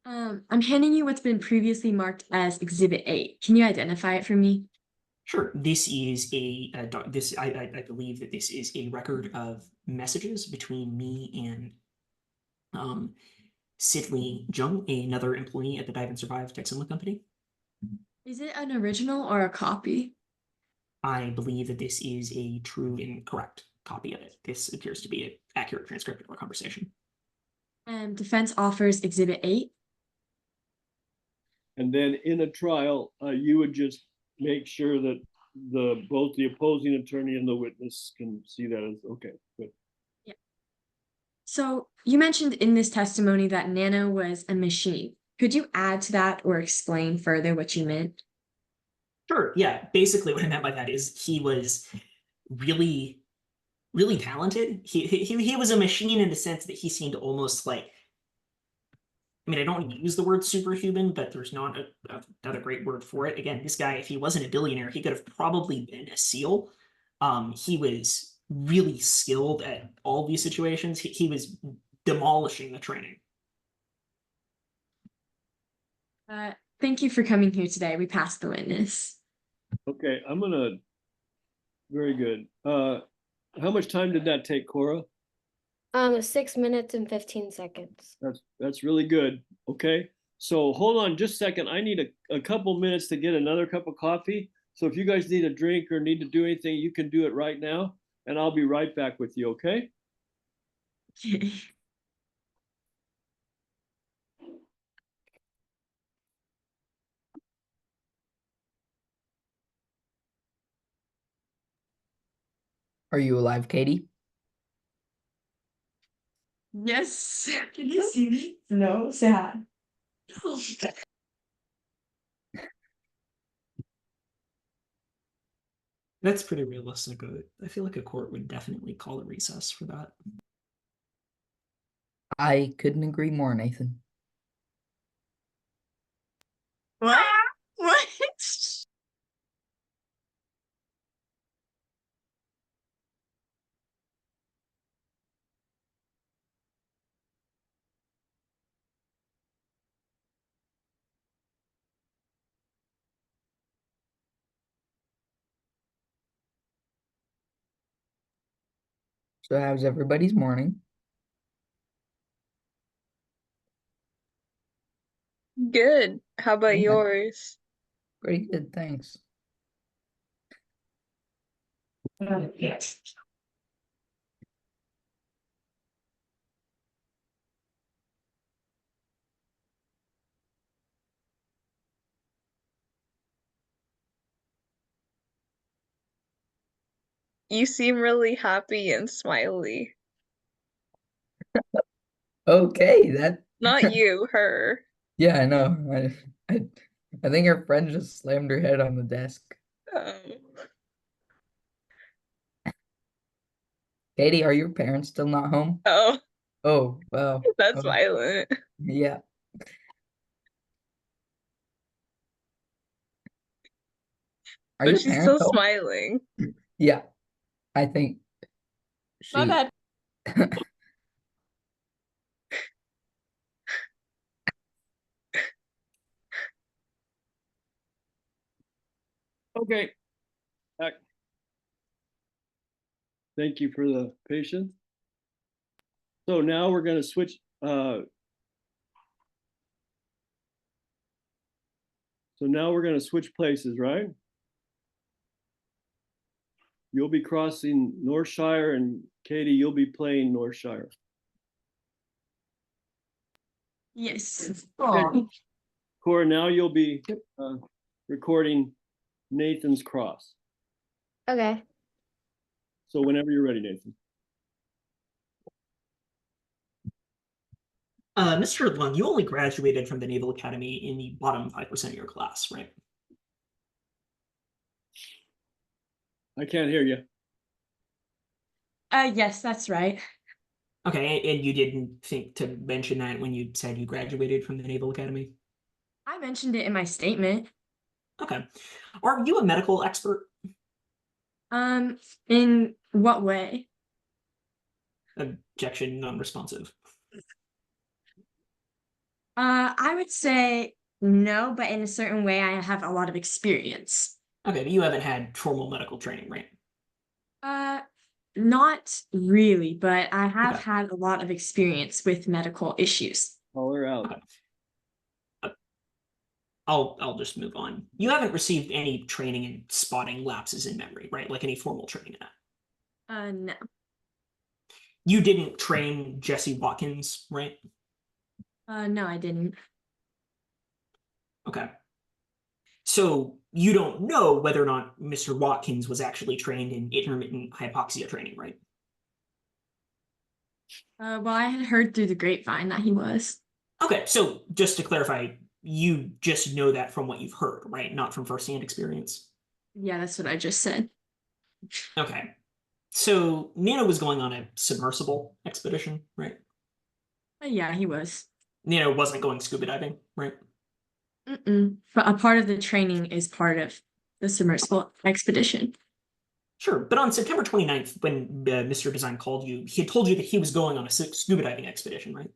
I'm handing you what's been previously marked as Exhibit 8. Can you identify it for me? Sure. This is I believe that this is a record of messages between me and Sidley Jung, another employee at the Dive and Survive Tech Assembly Company. Is it an original or a copy? I believe that this is a true and correct copy of it. This appears to be an accurate transcript of our conversation. And defense offers Exhibit 8. And then in a trial, you would just make sure that both the opposing attorney and the witness can see that as, okay, good. So you mentioned in this testimony that Nano was a machine. Could you add to that or explain further what you meant? Sure. Yeah. Basically, what I meant by that is he was really, really talented. He was a machine in the sense that he seemed almost like. I mean, I don't use the word superhuman, but there's not another great word for it. Again, this guy, if he wasn't a billionaire, he could have probably been a SEAL. He was really skilled at all these situations. He was demolishing the training. Thank you for coming here today. We passed the witness. Okay, very good. How much time did that take, Cora? 6 minutes and 15 seconds. That's really good. Okay, so hold on just a second. I need a couple minutes to get another cup of coffee. So if you guys need a drink or need to do anything, you can do it right now, and I'll be right back with you, okay? Are you alive, Katie? Yes. Can you see me? No, say hi. That's pretty realistic. I feel like a court would definitely call a recess for that. I couldn't agree more, Nathan. What? What? So how's everybody's morning? Good. How about Yeah. yours? Pretty good, thanks. Yes. You seem really happy and smiley. Okay, that Not you, her. yeah, I know. I think her friend just slammed her head on the desk. Um, Katie, are your parents still not home? oh, Oh, wow. that's Oh, violent. yeah. Are But your she's parents still home? smiling. Yeah, I think My she bad. Okay. Back. Thank you for the patience. So now we're going to switch. So now we're going to switch places, right? You'll be crossing Northshire, and Katie, you'll be playing Northshire. Yes. Okay. Cora, now you'll be recording Nathan's cross. Okay. So whenever you're ready, Nathan. Mr. Lung, you only graduated from the Naval Academy in the bottom 5% of your class, right? I can't hear you. Yes, that's right. Okay, and you didn't think to mention that when you said you graduated from the Naval Academy? I mentioned it in my statement. Okay. Are you a medical expert? In what way? Objection, non-responsive. I would say no, but in a certain way, I have a lot of experience. Okay, but you haven't had formal medical training, right? Uh, Not really, but I have Okay. had a lot of experience with medical issues. Call her out. Okay. I'll just move on. You haven't received any training in spotting lapses in memory, right? Like any formal training in that. No. You didn't train Jesse Watkins, right? No, I didn't. Okay. So you don't know whether or not Mr. Watkins was actually trained in intermittent hypoxia training, right? Well, I had heard through the grapevine that he was. Okay, so just to clarify, you just know that from what you've heard, right? Not from firsthand experience. Yeah, that's what I just said. Okay. So Nano was going on a submersible expedition, right? Yeah, he was. Nano wasn't going scuba diving, right? But a part of the training is part of the submersible expedition. Sure, but on September 29th, when Mr. Design called you, he had told you that he was going on a scuba diving expedition, right?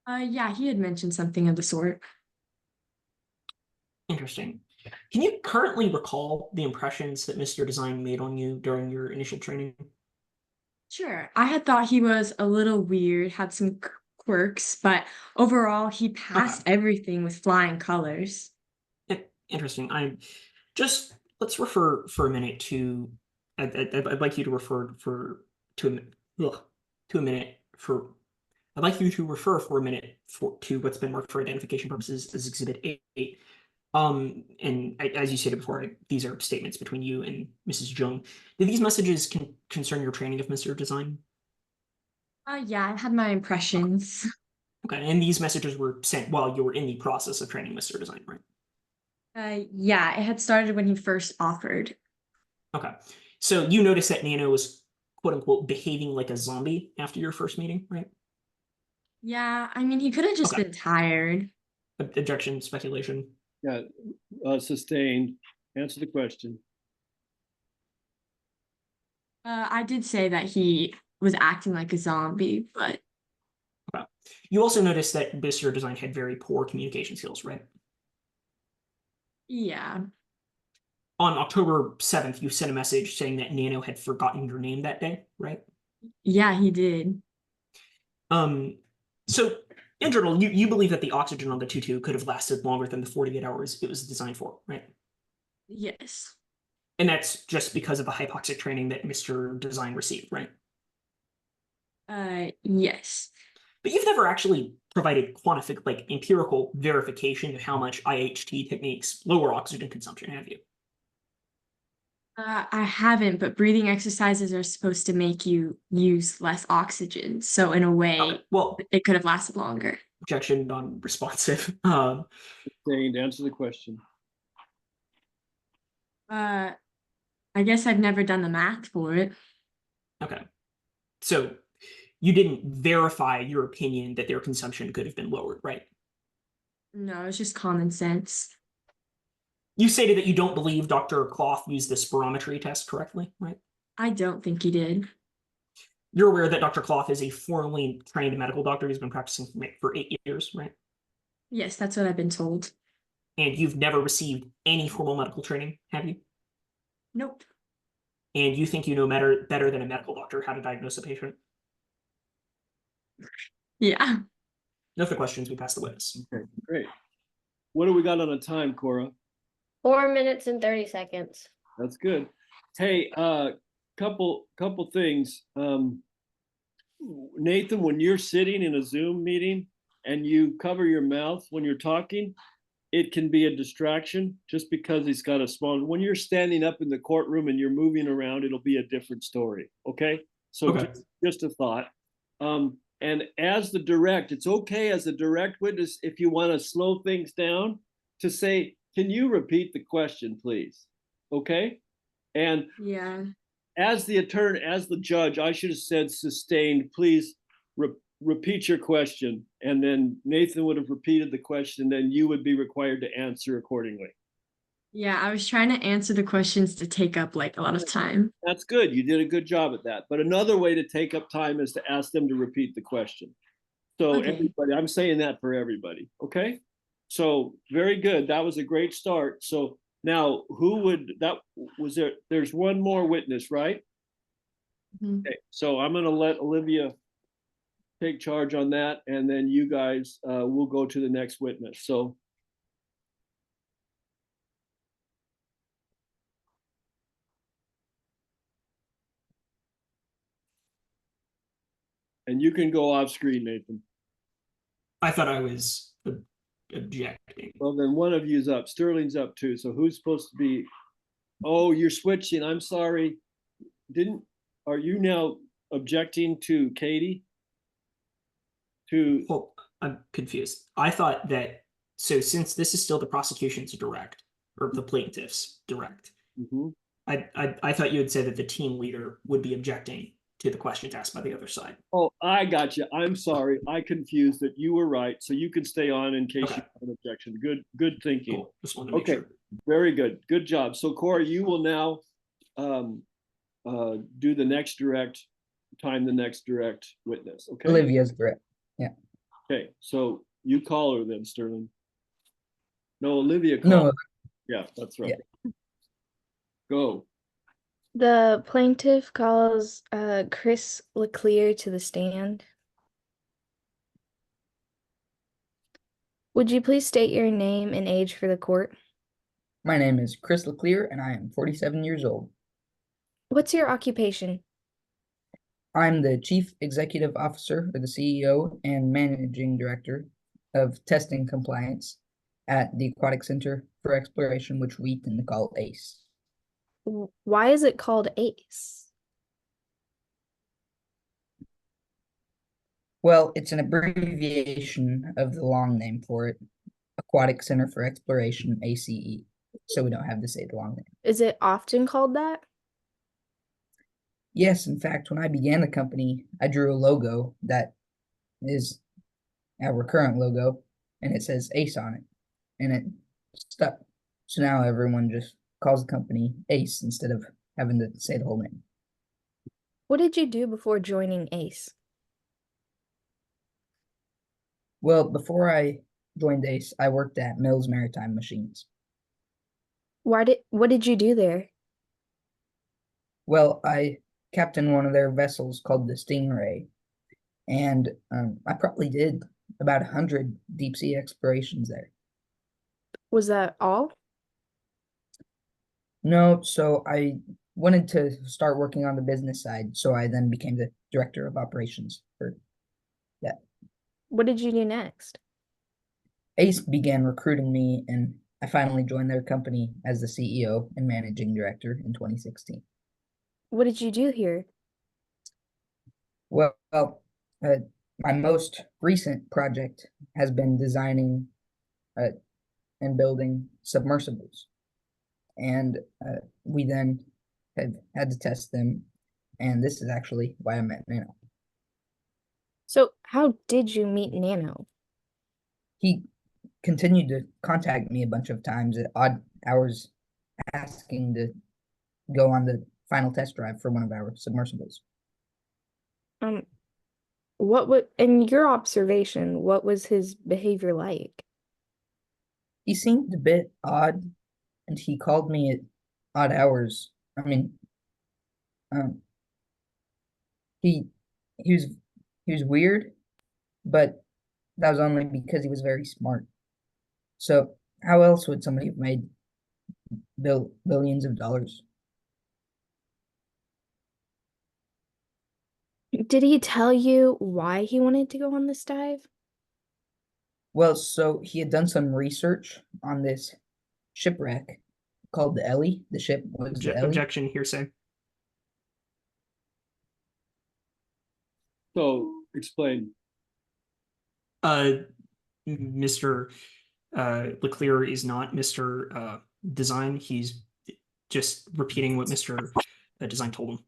Yeah, he had mentioned something of the sort. Interesting. Can you currently recall the impressions that Mr. Design made on you during your initial training? Sure. I had thought he was a little weird, had some quirks, but overall, he passed everything with flying colors. Interesting. Let's refer for a minute to. I'd like you to refer to a minute for. I'd like you to refer for a minute to what's been marked for identification purposes as Exhibit 8. And as you stated before, these are statements between you and Mrs. Jung. Do these messages concern your training of Mr. Design? Yeah, I had my impressions. Okay, and these messages were sent while you were in the process of training Mr. Design, right? Yeah, it had started when he first offered. Okay, so you noticed that Nano was quote unquote behaving like a zombie after your first meeting, right? Yeah, I mean, he could have just Okay. been tired. Objection, speculation. Yeah, sustained. Answer the question. I did say that he was acting like a zombie, but Okay. You also noticed that Mr. Design had very poor communication skills, right? yeah. On October 7th, you sent a message saying that Nano had forgotten your name that day, right? Yeah, he did. So in general, you believe that the oxygen on the tutu could have lasted longer than the 48 hours it was designed for, right? Yes. And that's just because of the hypoxic training that Mr. Design received, right? Yes. But you've never actually provided empirical verification of how much IHT techniques lower oxygen consumption, have you? I haven't, but breathing exercises are supposed to make you use less oxygen. So in a way, Okay, well, it could have lasted longer. objection, non-responsive. Sustained. Answer the question. I guess I've never done the math for it. Okay. So you didn't verify your opinion that their consumption could have been lowered, right? No, it's just common sense. You stated that you don't believe Dr. Cloth used the spirometry test correctly, right? I don't think he did. You're aware that Dr. Cloth is a formally trained medical doctor who's been practicing for 8 years, right? Yes, that's what I've been told. And you've never received any formal medical training, have you? Nope. And you think you know better than a medical doctor how to diagnose a patient? Yeah. No further questions. We pass the witness. Okay, great. What do we got on a time, Cora? 4 minutes and 30 seconds. That's good. Hey, couple things. Nathan, when you're sitting in a Zoom meeting and you cover your mouth when you're talking, it can be a distraction just because he's got a small. When you're standing up in the courtroom and you're moving around, it'll be a different story. Okay. So Okay. just a thought. And as the direct, it's okay as a direct witness if you want to slow things down to say, can you repeat the question, please? Okay. And Yeah. as the attorney, as the judge, I should have said sustained, please repeat your question. And then Nathan would have repeated the question, then you would be required to answer accordingly. Yeah, I was trying to answer the questions to take up like a lot of time. That's good. You did a good job at that. But another way to take up time is to ask them to repeat the question. So Okay. everybody, I'm saying that for everybody, okay? So very good. That was a great start. So now who would that was there? There's one more witness, right? Mhm. Okay, so I'm gonna let Olivia take charge on that, and then you guys will go to the next witness. So and you can go off screen, Nathan. I thought I was objecting. Well, then one of you's up. Sterling's up too. So who's supposed to be? Oh, you're switching. I'm sorry. Didn't are you now objecting to Katie? To Well, I'm confused. I thought that so since this is still the prosecution's direct or the plaintiff's direct, mhm. I thought you had said that the team leader would be objecting to the questions asked by the other side. Oh, I got you. I'm sorry. I confused it. You were right. So you can stay on in case Okay. you have an objection. Good thinking. Cool. Just wanted to make Okay. sure. Very good. Good job. So Corey, you will now do the next direct witness. Okay. Olivia's direct. Okay. So you call her then, Sterling. No, Olivia called. No, Yeah, that's right. Go. The plaintiff calls Chris Leclerc to the stand. Would you please state your name and age for the court? my name is Chris Leclerc and I am 47 years old. What's your occupation? I'm the Chief Executive Officer, or the CEO, and Managing Director of Testing Compliance at the Aquatic Center for Exploration, which we tend to call ACE. Why is it called ACE? Well, it's an abbreviation of the long name for it, Aquatic Center for Exploration, ACE, so we don't have to say the long name. Is it often called that? Yes, in fact, when I began the company, I drew a logo that is our current logo, and it says ACE on it, and it stuck. So now everyone just calls the company ACE instead of having to say the whole name. What did you do before joining ACE? Well, before I joined ACE, I worked at Mills Maritime Machines. What did you do there? Well, I captained one of their vessels called the Stingray, and I probably did about 100 deep sea explorations there. Was that all? No, so I wanted to start working on the business side, so I then became the director of operations for that. What did you do next? ACE began recruiting me, and I finally joined their company as the CEO and managing director in 2016. What did you do here? Well, my most recent project has been designing and building submersibles. And we then have had to test them. And this is actually why I met Nano. So, how did you meet Nano? He continued to contact me a bunch of times at odd hours, asking to go on the final test drive for one of our submersibles. What would, in your observation, what was his behavior like? He seemed a bit odd, and he called me at odd hours. I mean, he he was he was weird, but that was only because he was very smart. So how else would somebody have made billions of dollars? Did he tell you why he wanted to go on this dive? Well, so he had done some research on this shipwreck called the Ellie. The ship was the Ellie. Objection, hearsay. So explain. Mr. Leclerc is not Mr. Design. He's just repeating what Mr. Design told him.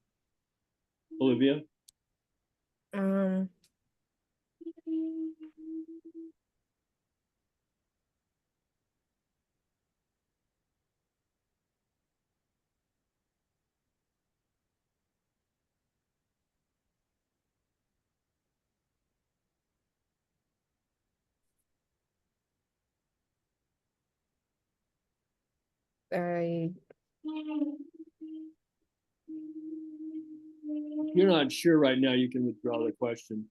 Olivia. Um, I If you're not sure right now, you can withdraw the question.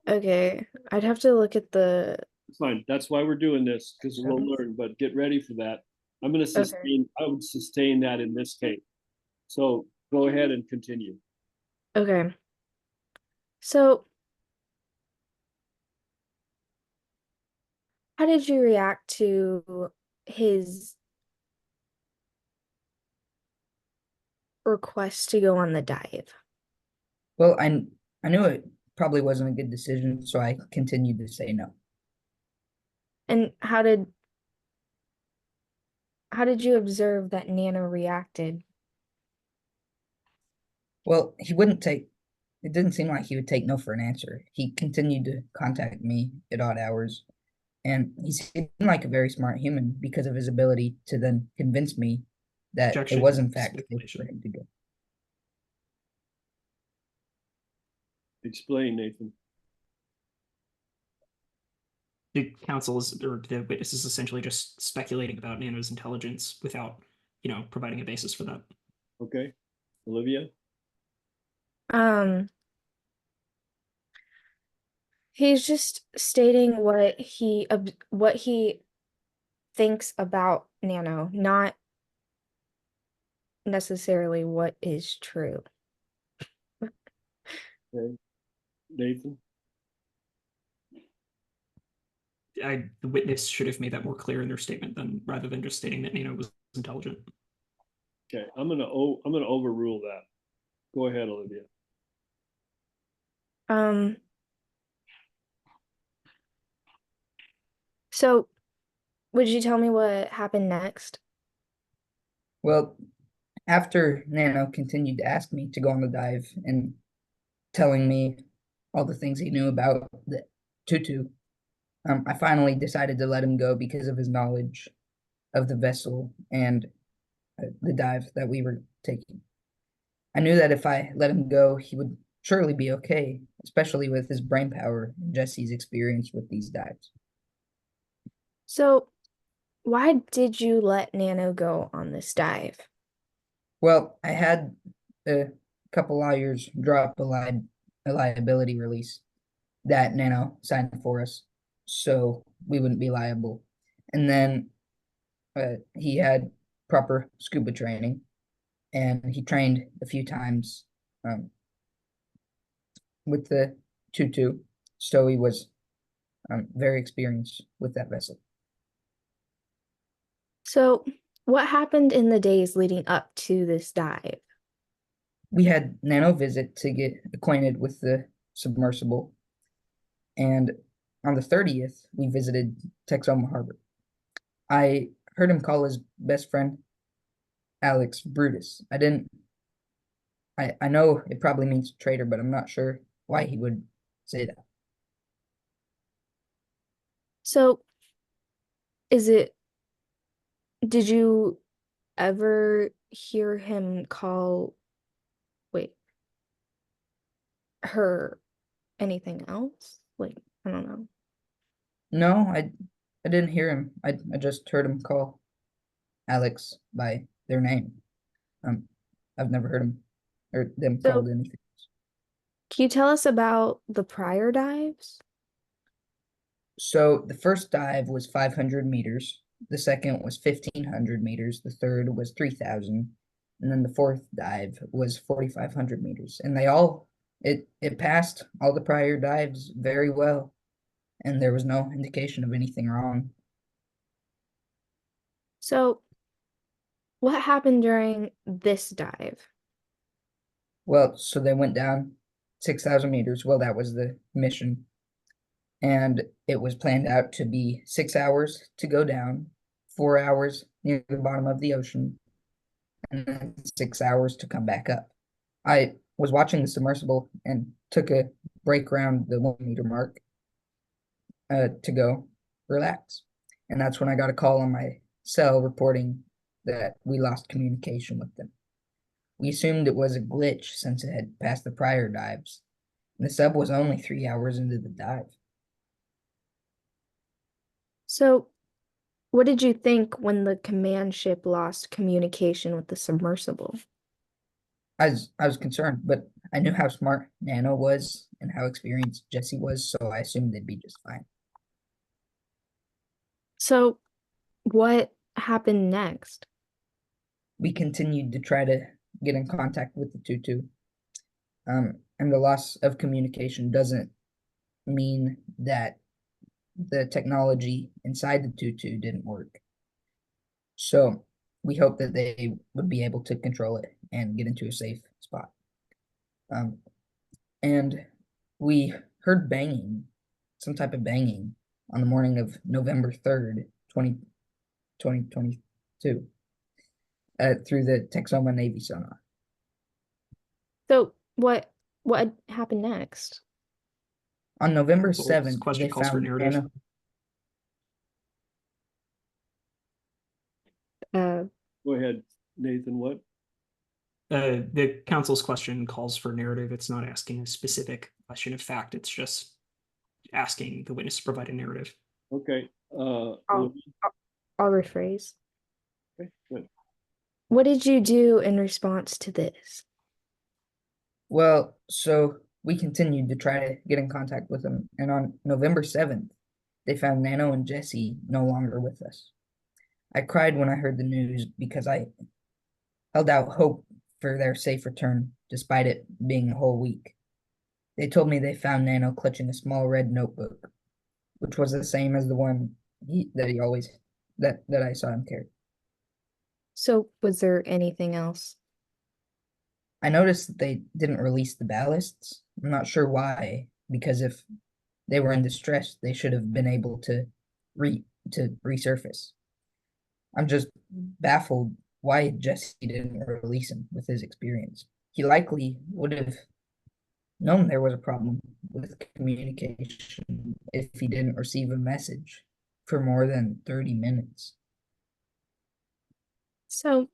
okay. I'd have to look at the It's fine. That's why we're doing this, because we'll Seventh. learn, but get ready for that. I'm gonna sustain, I would sustain that in this case. So go ahead and continue. Okay. So how did you react to his request to go on the dive? Well, I knew it probably wasn't a good decision, so I continued to say no. And how did you observe that Nano reacted? Well, it didn't seem like he would take no for an answer. He continued to contact me at odd hours, and he seemed like a very smart human because of his ability to then convince me that it was in fact safe for Speculation. him to go. Explain, Nathan. The counsel is, or the witness is essentially just speculating about Nano's intelligence without, providing a basis for that. Okay, Olivia? He's just stating what he thinks about Nano, not necessarily what is true. Okay, Nathan? The witness should have made that more clear in their statement rather than just stating that Nano was intelligent. Okay, I'm gonna overrule that. Go ahead, Olivia. So would you tell me what happened next? Well, after Nano continued to ask me to go on the dive and telling me all the things he knew about the tutu, I finally decided to let him go because of his knowledge of the vessel and the dive that we were taking. I knew that if I let him go, he would surely be okay, especially with his brain power and Jesse's experience with these dives. So why did you let Nano go on this dive? Well, I had a couple lawyers draw up a liability release that Nano signed for us, so we wouldn't be liable. And then he had proper scuba training, and he trained a few times with the tutu, so he was very experienced with that vessel. So what happened in the days leading up to this dive? We had Nano visit to get acquainted with the submersible, and on the 30th, we visited Texoma Harbor. I heard him call his best friend Alex Brutus. I know it probably means traitor, but I'm not sure why he would say that. So did you ever hear him call, her anything else? Like, I don't know. No, I didn't hear him. I just heard him call Alex by their name. I've never heard him or them So- called anything else. Can you tell us about the prior dives? So the first dive was 500 meters, the second was 1,500 meters, the third was 3,000, and then the fourth dive was 4,500 meters. And it passed all the prior dives very well, and there was no indication of anything wrong. So what happened during this dive? Well, so they went down 6,000 meters. Well, that was the mission. And it was planned out to be 6 hours to go down, 4 hours near the bottom of the ocean, and then 6 hours to come back up. I was watching the submersible and took a break around the 1 meter mark to go relax. And that's when I got a call on my cell reporting that we lost communication with them. We assumed it was a glitch since it had passed the prior dives. And the sub was only 3 hours into the dive. So What did you think when the command ship lost communication with the submersible? I was concerned, but I knew how smart Nano was and how experienced Jesse was, so I assumed they'd be just fine. So, what happened next? We continued to try to get in contact with the Tutu. And the loss of communication doesn't mean that the technology inside the Tutu didn't work. So we hope that they would be able to control it and get into a safe spot. And we heard banging, some type of banging, on the morning of November 3rd, 2022, through the Texoma Navy sonar. So, what happened next? On November Well, this 7th, question they calls for found narrative. Nano. Go ahead, Nathan, what? The council's question calls for narrative. It's not asking a specific question of fact. It's just asking the witness to provide a narrative. Okay, I'll rephrase. okay, good. What did you do in response to this? Well, so we continued to try to get in contact with them, and on November 7th, they found Nano and Jesse no longer with us. I cried when I heard the news because I held out hope for their safe return, despite it being a whole week. They told me they found Nano clutching a small red notebook, which was the same as the one that I saw him carry. So, was there anything else? I noticed that they didn't release the ballasts. I'm not sure why, because if they were in distress, they should have been able to resurface. I'm just baffled why Jesse didn't release him with his experience. He likely would have known there was a problem with communication if he didn't receive a message for more than 30 minutes. So,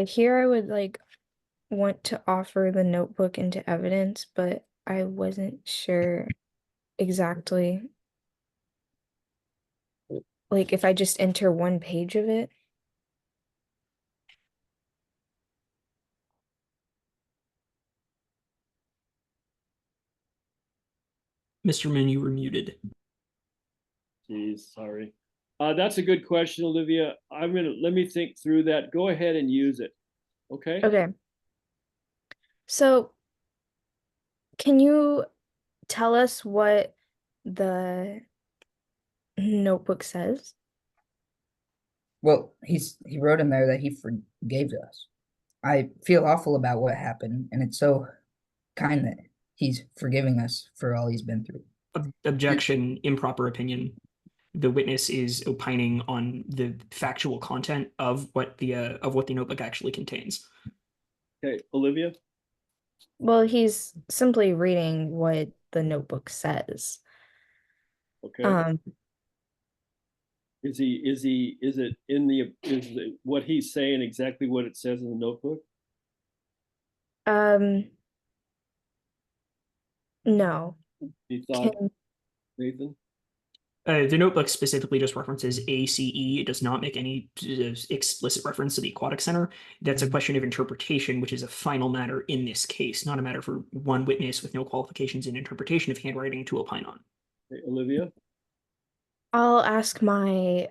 here I would want to offer the notebook into evidence, but I wasn't sure exactly if I just enter one page of it. Mr. Min, you were muted. Geez, sorry. That's a good question, Olivia. Let me think through that. Go ahead and use it. Okay? Okay. So, can you tell us what the notebook says? Well, he wrote in there that he forgave us. I feel awful about what happened, and it's so kind that he's forgiving us for all he's been through. Objection, improper opinion. The witness is opining on the factual content of what the notebook actually contains. Okay, Olivia? Well, he's simply reading what the notebook says. Okay. Is what he's saying exactly what it says in the notebook? No. You thought, Nathan? The notebook specifically just references ACE. It does not make any explicit reference to the Aquatic Center. That's a question of interpretation, which is a final matter in this case, not a matter for one witness with no qualifications in interpretation of handwriting to opine on. Okay, Olivia? I'll ask my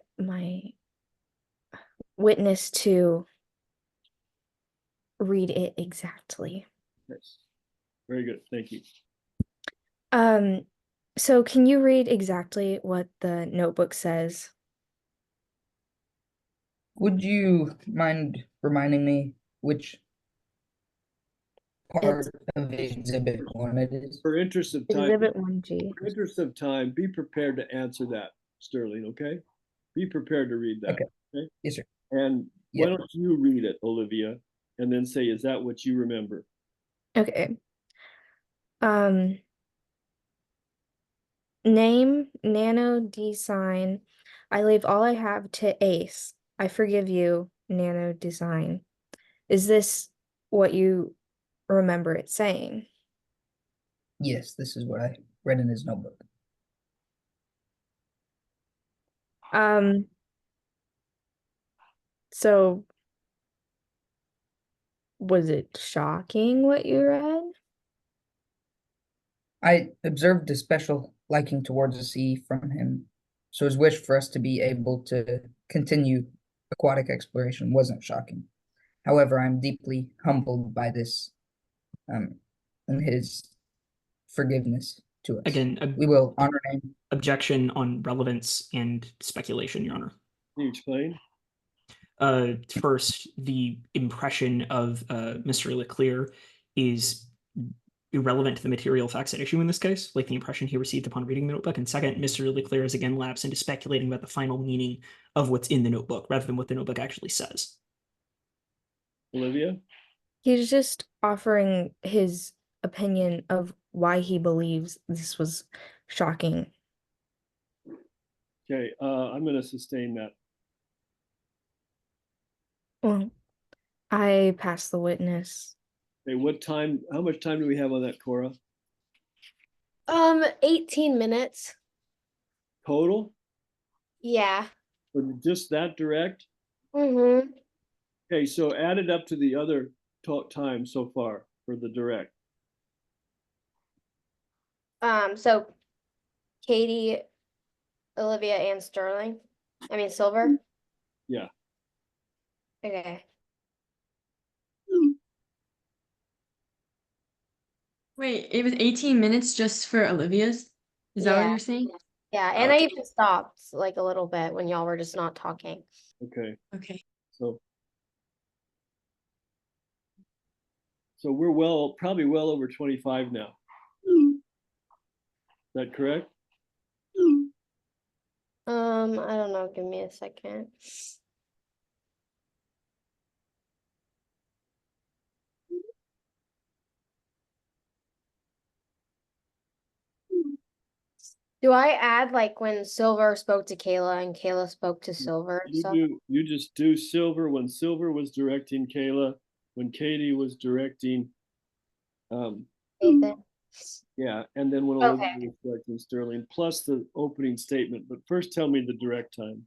witness to read it exactly. Yes. Very good. Thank you. So can you read exactly what the notebook says? Would you mind reminding me which part of Exhibit 1 it is? For interest of time, Exhibit 1G. for interest of time, be prepared to answer that, Sterling, okay? Be prepared to read that. Okay. Yes, sir. And why don't you read it, Olivia, and then say, is that what you remember? Okay. Name, Nano D sign. I leave all I have to Ace. I forgive you, nano design. Is this what you remember it saying? Yes, this is what I read in his notebook. So was it shocking what you read? I observed a special liking towards the sea from him, so his wish for us to be able to continue aquatic exploration wasn't shocking. However, I'm deeply humbled by this, and his forgiveness to us. Again, We will honor him. objection on relevance and speculation, Your Honor. Can you explain? First, the impression of Mr. Leclerc is irrelevant to the material facts at issue in this case, like the impression he received upon reading the notebook. And second, Mr. Leclerc is again lapsed into speculating about the final meaning of what's in the notebook rather than what the notebook actually says. Olivia? He's just offering his opinion of why he believes this was shocking. Okay, I'm going to sustain that. Well, I passed the witness. Okay, how much time do we have on that, Cora? 18 minutes. Total? Yeah. Or just that direct? Mm-hmm. Okay, so add it up to the other time so far for the direct. So Katie, Olivia, and Sterling. I mean Silver. Yeah. Okay. Wait, it was 18 minutes just for Olivia's? Is that what Yeah. you're saying? Yeah, and I even stopped like a little bit when y'all were just not talking. Okay, Okay. so we're probably well over 25 now. Is that correct? I don't know. Give me a second. Do I add like when Silver spoke to Kayla and Kayla spoke to Silver and stuff? You just do Silver when Silver was directing Kayla, when Katie was directing Nathan? yeah, and then when Okay. Olivia was directing Sterling, plus the opening statement. But first tell me the direct time.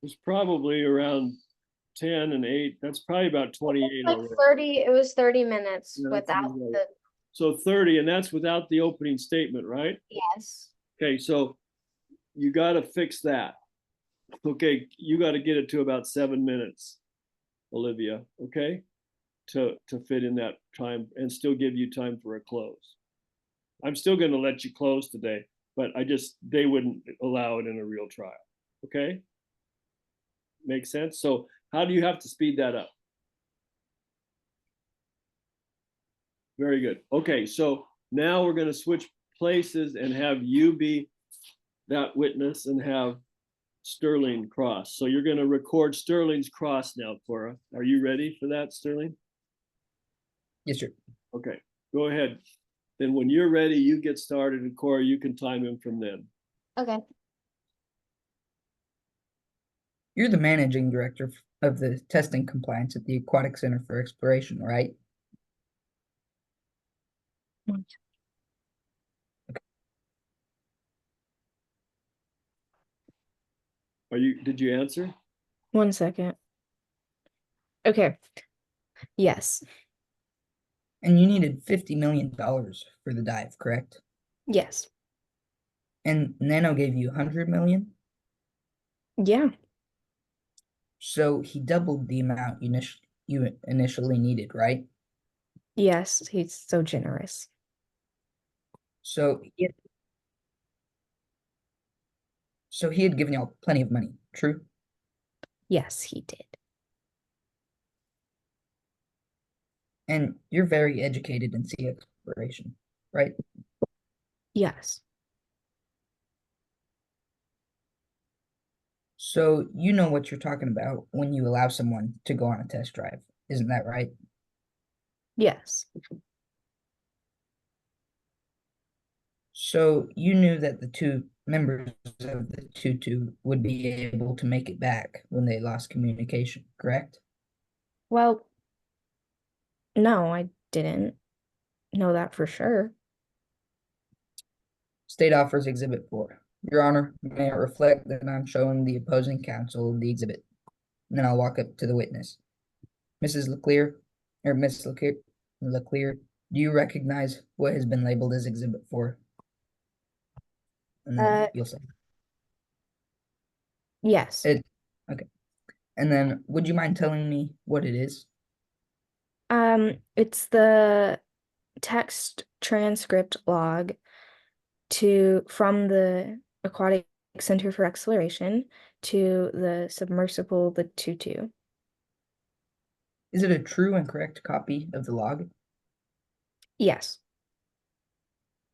It's probably around 10 and 8. That's probably about 28 Like already. 30, it was 30 minutes Yeah, that without sounds right. the So 30, and that's without the opening statement, right? yes. Okay, so you got to fix that. Okay, you got to get it to about 7 minutes, Olivia, okay? To fit in that time and still give you time for a close. I'm still going to let you close today, but they wouldn't allow it in a real trial, okay? Make sense? So how do you have to speed that up? Very good. Okay, so now we're going to switch places and have you be that witness and have Sterling cross. So you're going to record Sterling's cross now, Cora. Are you ready for that, Sterling? Yes, sir. Okay, go ahead. Then when you're ready, you get started, and Cora, you can time him from then. Okay. You're the managing director of the testing compliance at the Aquatic Center for Exploration, right? Did you answer? 1 second. Okay. Yes. And you needed $50 million for the dive, correct? Yes. And Nano gave you 100 million? Yeah. So he doubled the amount you initially needed, right? Yes. He's so generous. So he had given y'all plenty of money, true? Yes, he did. And you're very educated in sea exploration, right? Yes. So you know what you're talking about when you allow someone to go on a test drive, isn't that right? Yes. So you knew that the two members of the tutu would be able to make it back when they lost communication, correct? Well, no, I didn't know that for sure. State offers Exhibit 4. Your Honor, may it reflect that I'm showing the opposing counsel the exhibit. And then I'll walk up to the witness. Mrs. Leclerc, or Miss Leclerc, do you recognize what has been labeled as Exhibit 4? And then you'll say. Yes. Okay. And then would you mind telling me what it is? It's the text transcript log from the Aquatic Center for Exploration to the submersible, the Tutu. Is it a true and correct copy of the log? Yes.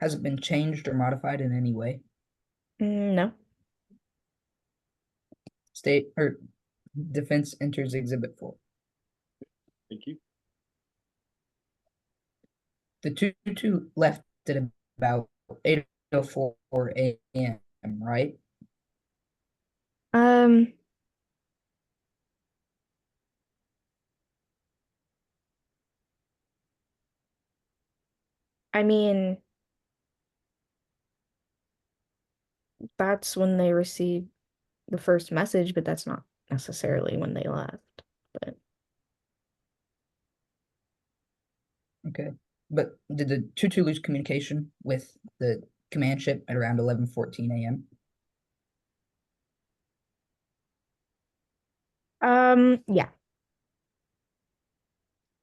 Has it been changed or modified in any way? No. State or defense enters Exhibit 4. Thank you. The Tutu left at about 8:04 a.m., right? I mean, that's when they received the first message, but that's not necessarily when they left. But Okay. But did the Tutu lose communication with the command ship at around 11:14 a.m.? yeah.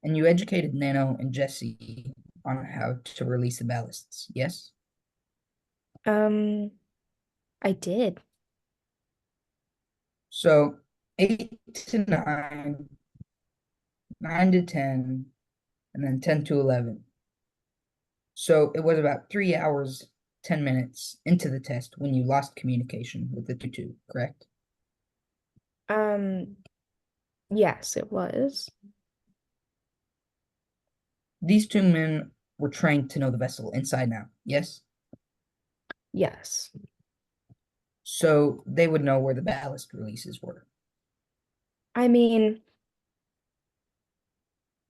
And you educated Nano and Jesse on how to release the ballasts, yes? I did. So 8 to 9, 9 to 10, and then 10 to 11. So it was about 3 hours, 10 minutes into the test when you lost communication with the Tutu, correct? Yes, it was. These two men were trained to know the vessel inside and out, yes? Yes. So they would know where the ballast releases were. I mean,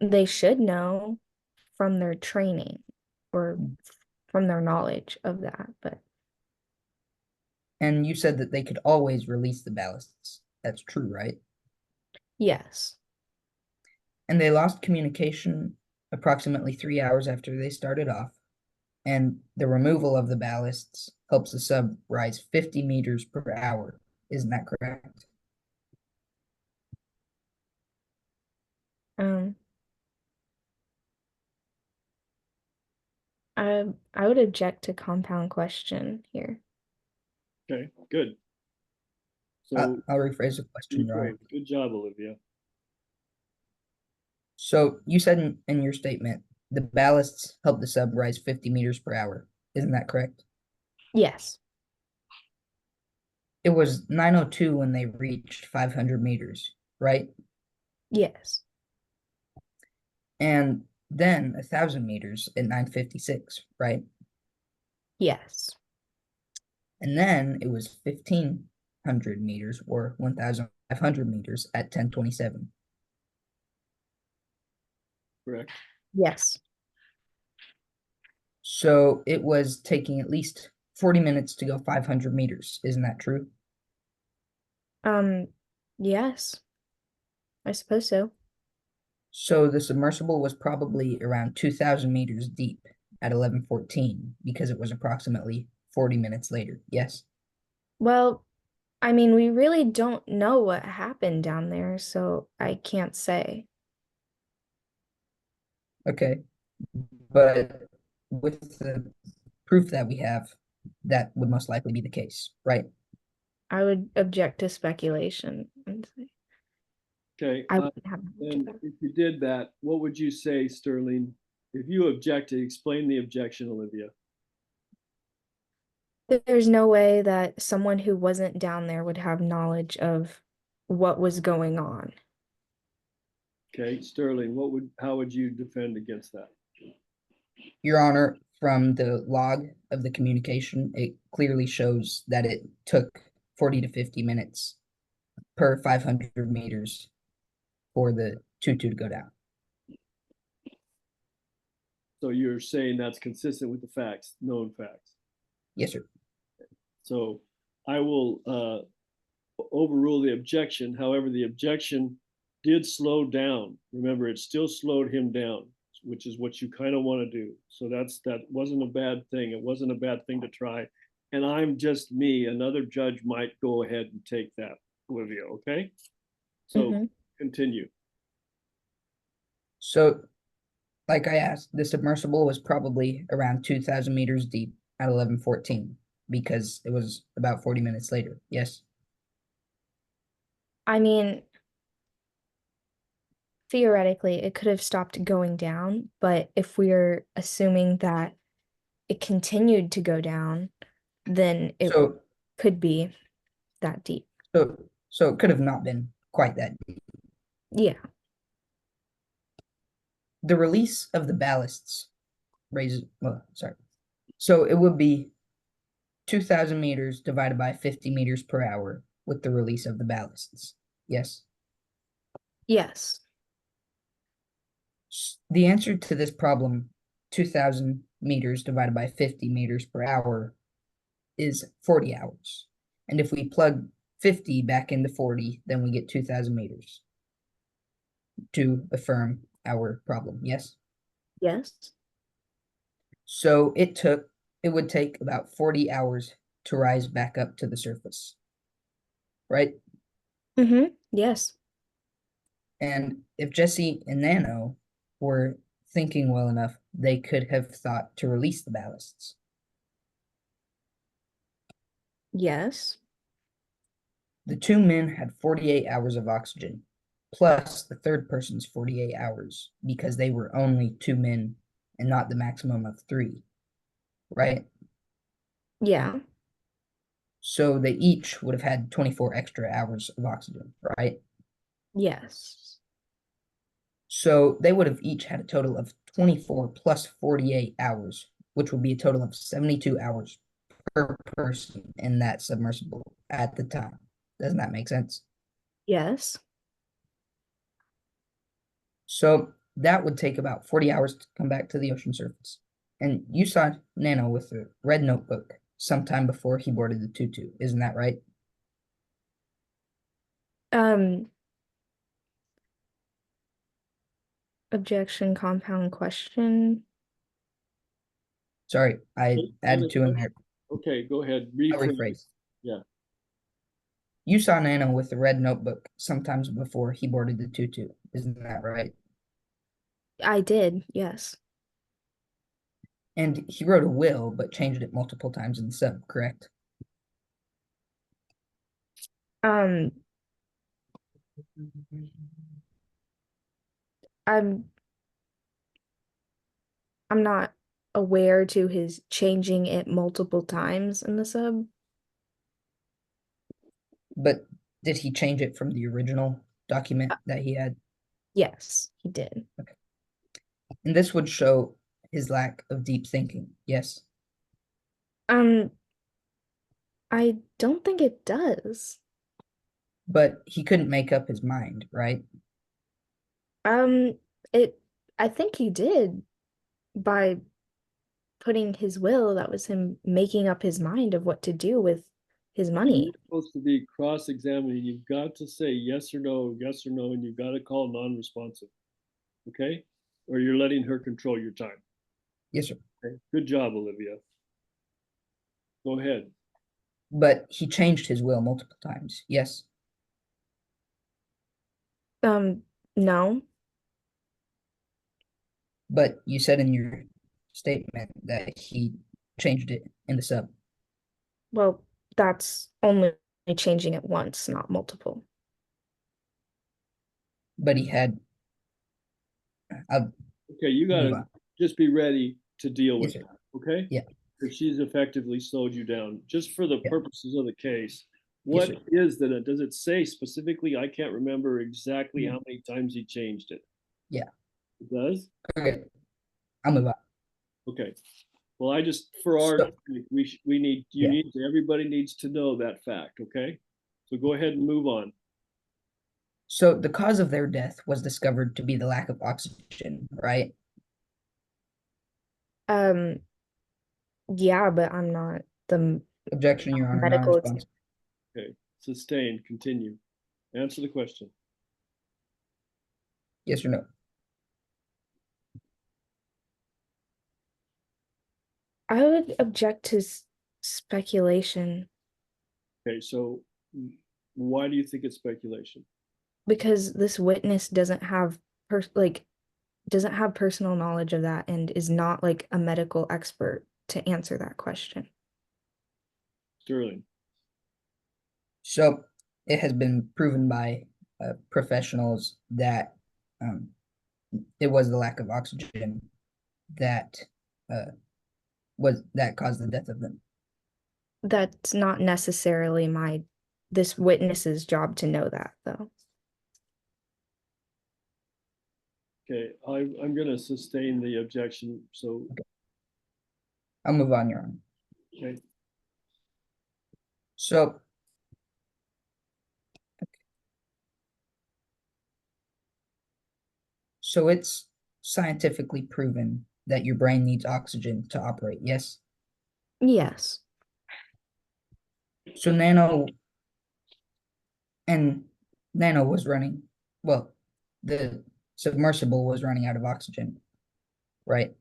they should know from their training or from their knowledge of that, but And you said that they could always release the ballasts. That's true, right? yes. And they lost communication approximately 3 hours after they started off. And the removal of the ballasts helps the sub rise 50 meters per hour. Isn't that correct? Um, I would object to compound question here. Okay, good. So I'll rephrase the question, Your Honor. great. Good job, Olivia. So you said in your statement, the ballasts help the sub rise 50 meters per hour. Isn't that correct? Yes. It was 9:02 when they reached 500 meters, right? Yes. And then 1,000 meters at 9:56, right? Yes. And then it was 1,500 meters or 1,500 meters at 10:27. Correct. Yes. So it was taking at least 40 minutes to go 500 meters. Isn't that true? Yes. I suppose so. So the submersible was probably around 2,000 meters deep at 11:14 because it was approximately 40 minutes later. Yes. Well, I mean, we really don't know what happened down there, so I can't say. Okay. But with the proof that we have, that would most likely be the case, right? I would object to speculation and say Okay. I wouldn't have And if you did that, what would you say, Sterling? If you objected, explain the objection, Olivia. There's no way that someone who wasn't down there would have knowledge of what was going on. Okay, Sterling, how would you defend against that? Your Honor, from the log of the communication, it clearly shows that it took 40 to 50 minutes per 500 meters for the tutu to go down. So you're saying that's consistent with the facts, known facts. Yes, sir. So I will overrule the objection. However, the objection did slow down. Remember, it still slowed him down, which is what you kind of want to do. So that wasn't a bad thing. It wasn't a bad thing to try. And I'm just me. Another judge might go ahead and take that, Olivia, okay? So continue. So, like I asked, the submersible was probably around 2,000 meters deep at 11:14 because it was about 40 minutes later. Yes? I mean, theoretically, it could have stopped going down, but if we're assuming that it continued to go down, then it So, could be that deep. so it could have not been quite that deep. Yeah. The release of the ballasts raises, well, sorry. So it would be 2,000 meters divided by 50 meters per hour with the release of the ballasts. Yes? Yes. The answer to this problem, 2,000 meters divided by 50 meters per hour, is 40 hours. And if we plug 50 back into 40, then we get 2,000 meters to affirm our problem. Yes? Yes. So it would take about 40 hours to rise back up to the surface. Right? Yes. And if Jesse and Nano were thinking well enough, they could have thought to release the ballasts. Yes. The two men had 48 hours of oxygen, plus the third person's 48 hours, because they were only two men and not the maximum of three. Right? Yeah. So they each would have had 24 extra hours of oxygen, right? Yes. So they would have each had a total of 24 plus 48 hours, which would be a total of 72 hours per person in that submersible at the time. Doesn't that make sense? Yes. So that would take about 40 hours to come back to the ocean surface. And you saw Nano with a red notebook sometime before he boarded the tutu, isn't that right? Objection, compound question. Sorry, I added two in there. Okay, go ahead. I'll rephrase. Yeah. You saw Nano with the red notebook sometimes before he boarded the tutu, isn't that right? I did, yes. And he wrote a will, but changed it multiple times in the sub, correct? I'm not aware to his changing it multiple times in the sub. But did he change it from the original document that he had? Yes, he did. Okay. And this would show his lack of deep thinking, yes? I don't think it does. But he couldn't make up his mind, right? I think he did by putting his will. That was him making up his mind of what to do with his money. You're supposed to be cross-examining. You've got to say yes or no, and you've got to call non-responsive. Okay? Or you're letting her control your time. Yes, sir. Okay. Good job, Olivia. Go ahead. But he changed his will multiple times, yes? No. But you said in your statement that he changed it in the sub. Well, that's only changing it once, not multiple. But he had. Okay, you gotta just be ready to deal with Yes, sir. that. Okay? Yeah. She's effectively slowed you down. Just for the Yeah. purposes of the case, Yes, what sir. is that? Does it say specifically? I can't remember exactly Yeah. how many times he changed it. Yeah. It does? Okay, I'll move on. Okay. Well, I just, for our, So- we need, you Yeah. need, everybody needs to know that fact, okay? So go ahead and move on. So the cause of their death was discovered to be the lack of oxygen, right? Yeah, but I'm not the Objection, Your Honor, medical non-responsive. Okay, sustained, continue. Answer the question. Yes or no? I would object to speculation Okay, so why do you think it's speculation? because this witness doesn't have doesn't have personal knowledge of that and is not like a medical expert to answer that question. Sterling, So it has been proven by professionals that it was the lack of oxygen that caused the death of them. That's not necessarily this witness's job to know that though. okay, I'm gonna sustain the objection, so, I'll move on, Your Honor. okay. So it's scientifically proven that your brain needs oxygen to operate, yes? Yes. So Nano was running, well, the submersible was running out of oxygen, right?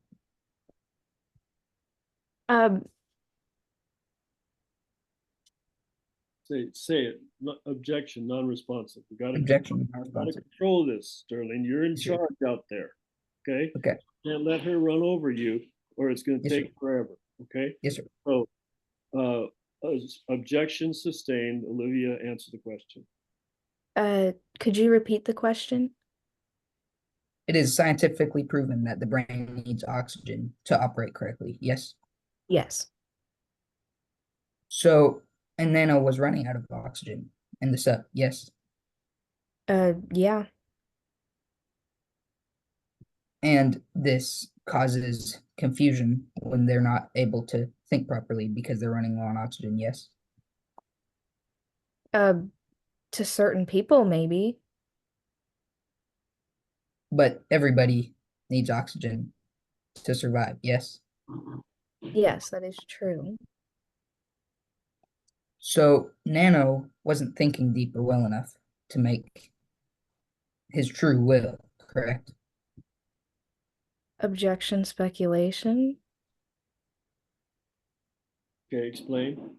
Say it, objection, non-responsive. We gotta, Objection, gotta non-responsive. control this, Sterling. You're in Yes, sir. charge out there, okay? Okay, Can't let her run over you or it's gonna Yes, sir. take forever, okay? yes, sir. So, objection sustained. Olivia, answer the question. Could you repeat the question? It is scientifically proven that the brain needs oxygen to operate correctly, yes? Yes. So, and Nano was running out of oxygen in the sub, yes? Yeah. And this causes confusion when they're not able to think properly because they're running low on oxygen, yes? To certain people, maybe. But everybody needs oxygen to survive, yes? Yes, that is true. So Nano wasn't thinking deep or well enough to make his true will, correct? Objection, speculation. Okay, explain.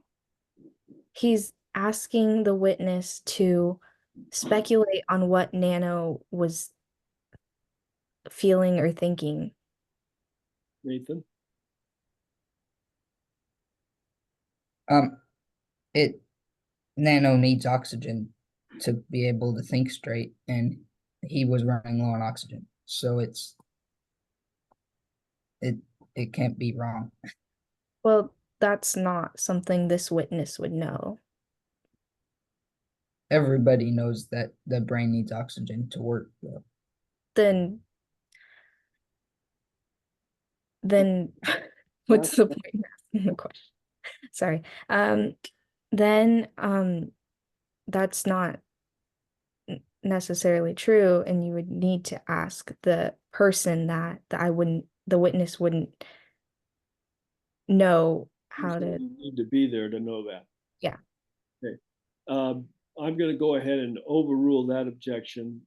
He's asking the witness to speculate on what Nano was feeling or thinking. Nathan? Nano needs oxygen to be able to think straight, and he was running low on oxygen. So it can't be wrong. Well, that's not something this witness would know. Everybody knows that the brain needs oxygen to work, though. Then what's the point of asking the question? Sorry. Then that's not necessarily true, and you would need to ask the person that the witness wouldn't know how to. You need to be there to know that. Yeah. Okay. I'm gonna go ahead and overrule that objection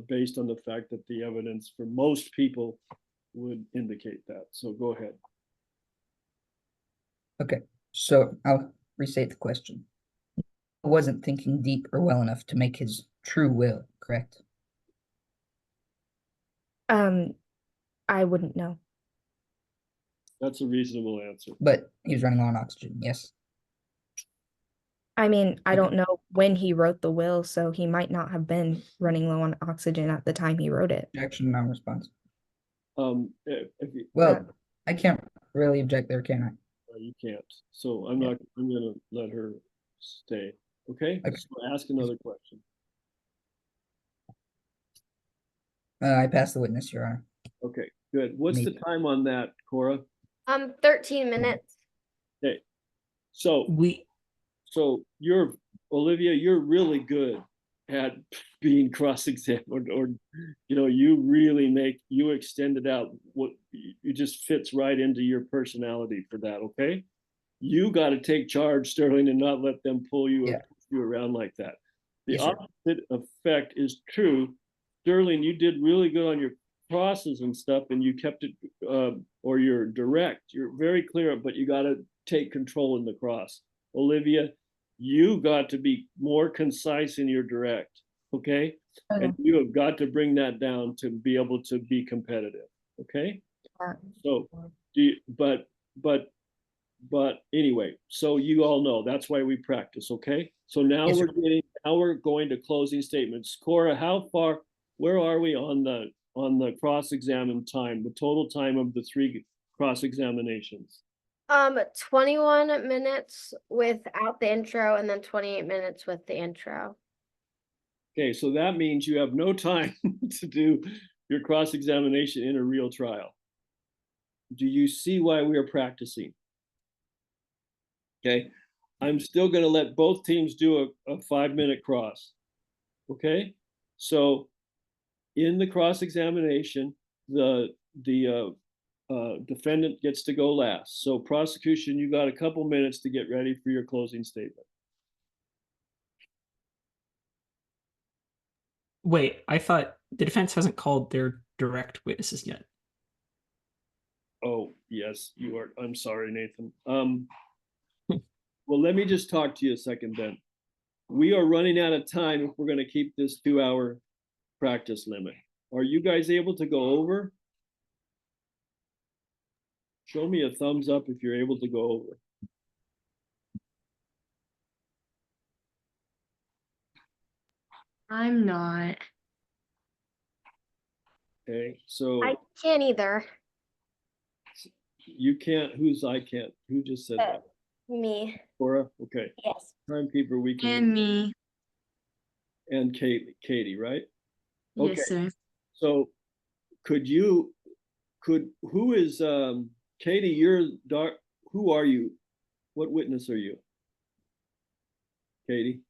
based on the fact that the evidence for most people would indicate that. So go ahead. Okay, so I'll restate the question. He wasn't thinking deep or well enough to make his true will, correct? I wouldn't know. That's a reasonable answer. But he was running low on oxygen, yes? I mean, I Okay. don't know when he wrote the will, so he might not have been running low on oxygen at the time he wrote it. Objection, non-responsive. If you, Well, I can't really object there, can You can't. So I'm gonna let her stay. Okay? Okay. So ask another question. I pass the witness, Your Honor. Okay, good. What's the Me. time on that, Cora? 13 minutes. Okay. So We Olivia, you're really good at being cross-examined, or you really you extended out what you just fits right into your personality for that. Okay, you got to take charge, Sterling, and not let them pull you Yeah. or push you around like that. The Yes, sir. opposite effect is true. Sterling, you did really good on your crosses and stuff, and you kept it, or you're direct. You're very clear, but you got to take control in the cross. Olivia, you got to be more concise in your direct, okay? Okay. And you have got to bring that down to be able to be competitive, okay? So, but anyway, so you all know that's why we practice, okay? So now Yes, sir. we're going to closing statements. Cora, where are we on the cross-examine time, the total time of the 3 cross-examinations? 21 minutes without the intro and then 28 minutes with the intro. Okay, so that means you have no time to do your cross-examination in a real trial. Do you see why we are practicing? Okay, I'm still going to let both teams do a 5-minute cross. Okay, so in the cross-examination, the defendant gets to go last. So prosecution, you got a couple minutes to get ready for your closing statement. wait. I thought the defense hasn't called their direct witnesses yet. Oh, yes, you are. I'm sorry, Nathan. Well, let me just talk to you a second then. We are running out of time if we're going to keep this 2-hour practice limit. Are you guys able to go over? Show me a thumbs up if you're able to go over. I'm not. Okay, so I can't either. you can't. I can't? Who just said that? Me. Cora? Okay. Yes. Timekeeper, we can. And me. And Katie, right? Yes, Okay. sir. So who is Katie, you're dark, who are you? What witness are you? Katie,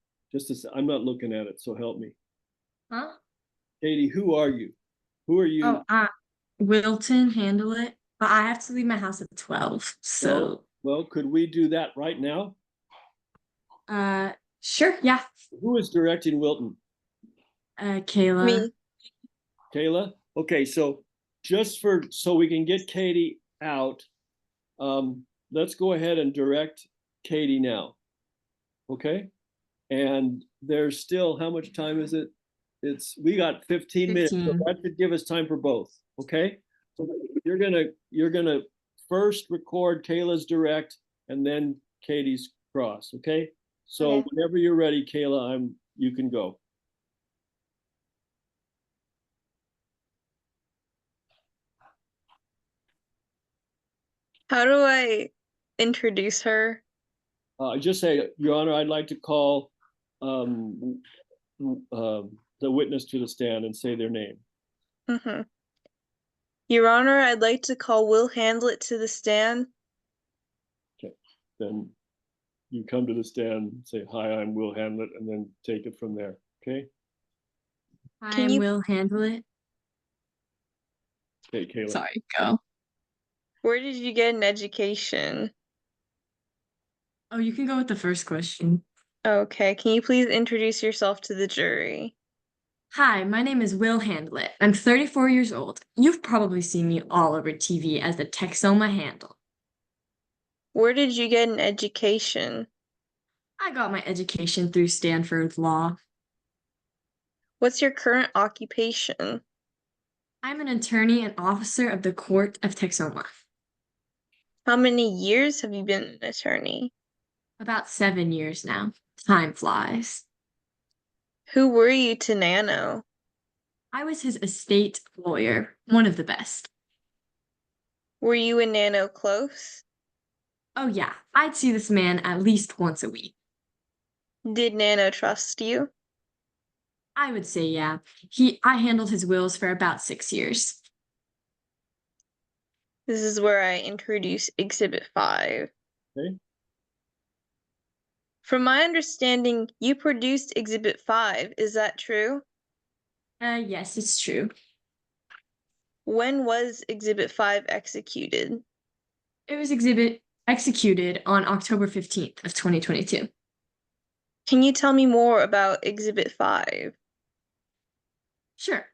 I'm not looking at it, so help me. Huh? Katie, who are you? Who are you? Oh, Wilton handle it, but I have to leave my house at 12. So, Well, could we do that right now? sure, yeah. Who is directing Wilton? Kayla. Me. Kayla? Okay, so so we can get Katie out, let's go ahead and direct Katie now. Okay? And there's still, how much time is it? We got 15 minutes, so 15. that should give us time for both. Okay? So you're gonna first record Kayla's direct and then Katie's cross. Okay? So Okay. whenever you're ready, Kayla, you can go. How do I introduce her? Just say, Your Honor, I'd like to call the witness to the stand and say their name. Mm-hmm. Your Honor, I'd like to call Will Handlet to the stand. Okay, then you come to the stand, say, hi, I'm Will Handlet, and then take it from there, okay? I will handle it. Okay, Kayla. Sorry, go. Where did you get an education? Oh, you can go with the first question. Okay, can you please introduce yourself to the jury? Hi, my name is Will Handlet. I'm 34 years old. You've probably seen me all over TV as the Texoma Handle. Where did you get an education? I got my education through Stanford Law. What's your current occupation? I'm an attorney and officer of the Court of Texoma. How many years have you been an attorney? About 7 years now. Time flies. Who were you to Nano? I was his estate lawyer, one of the best. Were you and Nano close? Oh yeah, I'd see this man at least once a week. Did Nano trust you? I would say yeah. I handled his wills for about 6 years. This is where I introduce Exhibit 5. Okay. From my understanding, you produced Exhibit 5. Is that true? Yes, it's true. When was Exhibit 5 executed? It was executed on October 15th of 2022. Can you tell me more about Exhibit 5? Sure.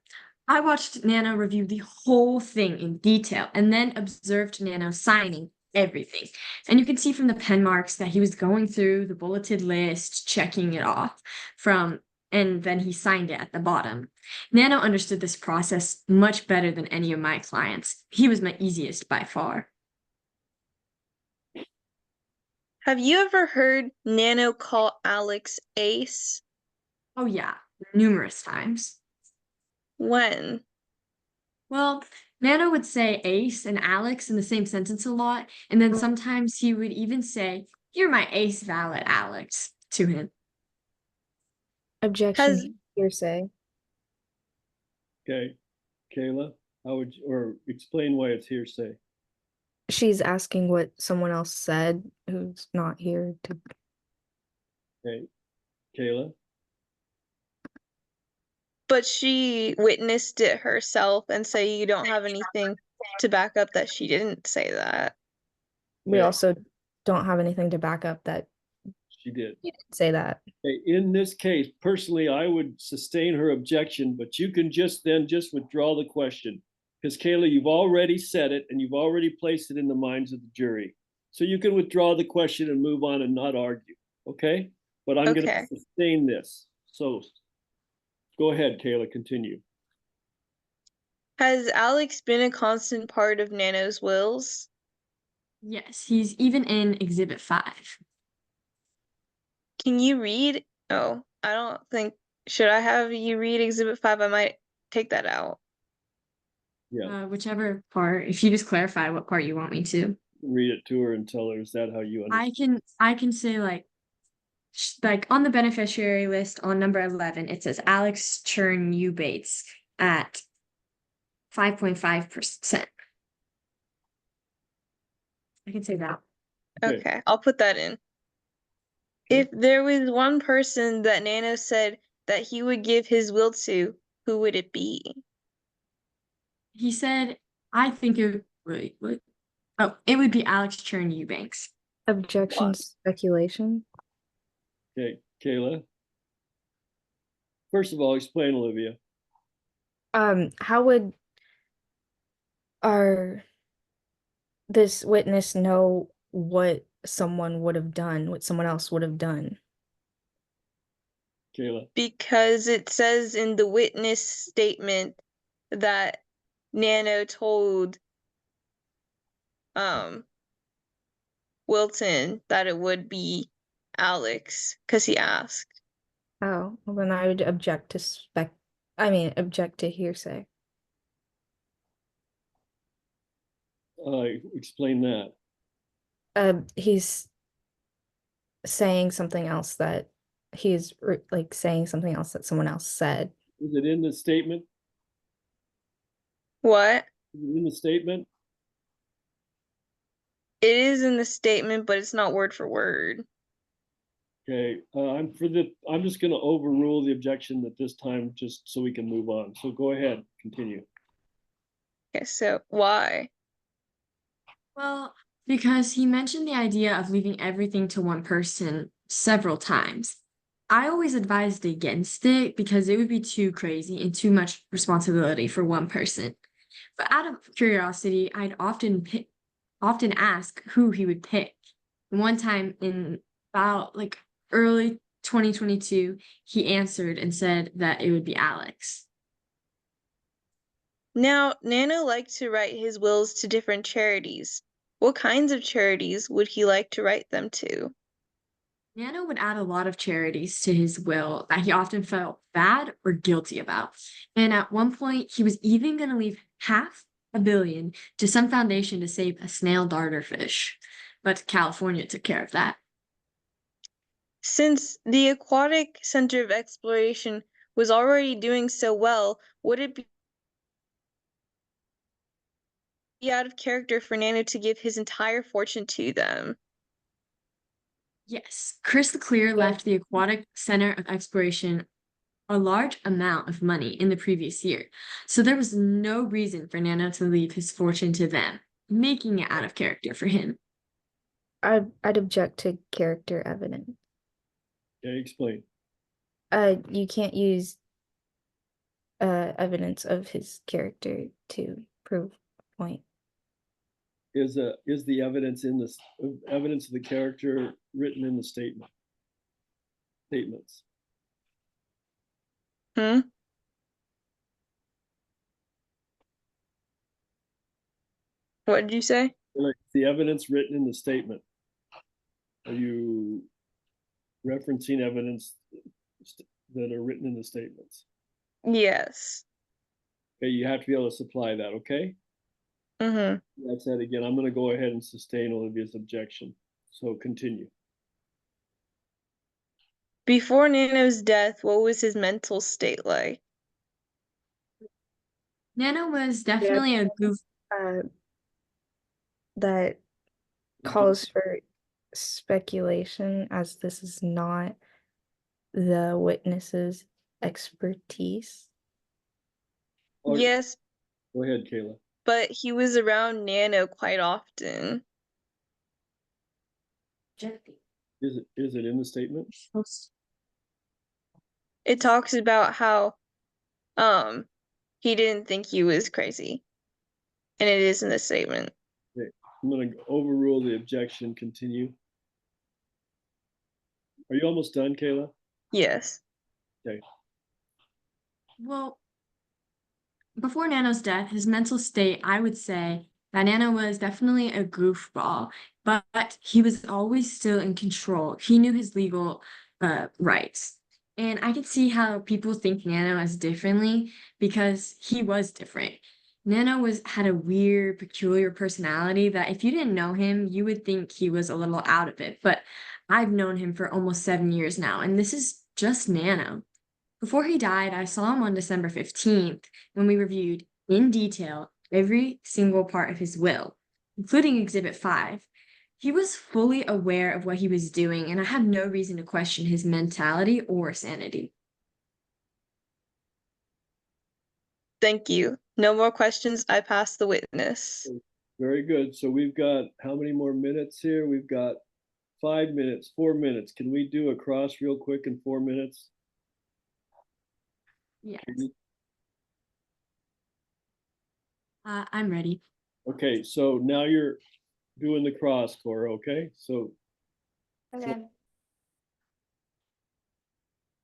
I watched Nano review the whole thing in detail and then observed Nano signing everything. And you can see from the pen marks that he was going through the bulleted list, checking it off and then he signed it at the bottom. Nano understood this process much better than any of my clients. He was my easiest by far. Have you ever heard Nano call Alex Ace? Oh yeah, numerous times. When? Well, Nano would say Ace and Alex in the same sentence a lot, and then sometimes he would even say, "You're my ace valet, Alex," to him. Objection, hearsay. Okay, Kayla, how would you, or explain why it's hearsay? She's asking what someone else said who's not here to. Okay, Kayla. But she witnessed it herself and say you don't have anything to back up that she didn't say that. We Okay. also don't have anything to back up that She did. you didn't say that. Okay, in this case, personally, I would sustain her objection, but you can just withdraw the question. Because Kayla, you've already said it and you've already placed it in the minds of the jury. So you can withdraw the question and move on and not argue, okay? But I'm going to sustain this. So go ahead, Kayla, continue. Has Alex been a constant part of Nano's wills? Yes, he's even in Exhibit 5. Can you read? Oh, I don't think. Should I have you read Exhibit 5? I might take that out. Yeah. Whichever part, if you just clarify what part you want me to. Read it to her and tell her, is that how you understand? I can say like on the beneficiary list on number 11, it says Alex Churn Eubates at 5.5%. I can say that. Okay, I'll put that in. If there was one person that Nano said that he would give his will to, who would it be? He said, I think it would, what? Oh, it would be Alex Churn Eubanks. Objection, speculation. Okay, Kayla. First of all, explain, Olivia. How would this witness know what someone would have done, what someone else would have done? Kayla. Because it says in the witness statement that Nano told Wilton that it would be Alex because he asked. Oh, well then I would object to object to hearsay. Explain that. He's saying something else that saying something else that someone else said. Is it in the statement? What? Is it in the statement? It is in the statement, but it's not word for word. Okay, I'm just going to overrule the objection at this time, just so we can move on. So go ahead, continue. Okay, so why? Well, because he mentioned the idea of leaving everything to one person several times. I always advised against it because it would be too crazy and too much responsibility for one person. But out of curiosity, I'd often ask who he would pick. One time in about early 2022, he answered and said that it would be Alex. Now, Nano liked to write his wills to different charities. What kinds of charities would he like to write them to? Nano would add a lot of charities to his will that he often felt bad or guilty about. And at one point, he was even going to leave $500 million to some foundation to save a snail darter fish. but California took care of that. Since the Aquatic Center of Exploration was already doing so well, would it be out of character for Nano to give his entire fortune to them? Yes, Chris Clear left the Aquatic Center of Exploration a large amount of money in the previous year, so there was no reason for Nano to leave his fortune to them, making it out of character for him. I'd object to character evidence. Okay, explain. You can't use evidence of his character to prove a point. Is the evidence in this evidence of the character written in the statements? Hmm? What did you say? Like the evidence written in the statement. Are you referencing evidence that are written in the statements? Yes. Okay, you have to be able to supply that, okay? Mm-hmm. That said, again, I'm going to go ahead and sustain Olivia's objection. So continue. Before Nano's death, what was his mental state like? Nano was definitely a goof. That calls for speculation, as this is not the witness's expertise. Oh, Yes, go ahead, Kayla. but he was around Nano quite often. Is it in the statement? It talks about how he didn't think he was crazy. And it is in the statement. Okay. I'm going to overrule the objection. Continue. Are you almost done, Kayla? Yes. Okay. Well, before Nano's death, his mental state, I would say that Nano was definitely a goofball, but he was always still in control. He knew his legal rights. And I could see how people think Nano as differently because he was different. Nano had a weird, peculiar personality that if you didn't know him, you would think he was a little out of it. But I've known him for almost 7 years now, and this is just Nano. Before he died, I saw him on December 15th when we reviewed in detail every single part of his will, including Exhibit 5. He was fully aware of what he was doing, and I had no reason to question his mentality or sanity. Thank you. No more questions. I pass the witness. Very good. So we've got how many more minutes here? We've got 5 minutes, 4 minutes. Can we do a cross real quick in 4 minutes? Yes. I'm ready. Okay, so now you're doing the cross, Cora, okay? So Okay.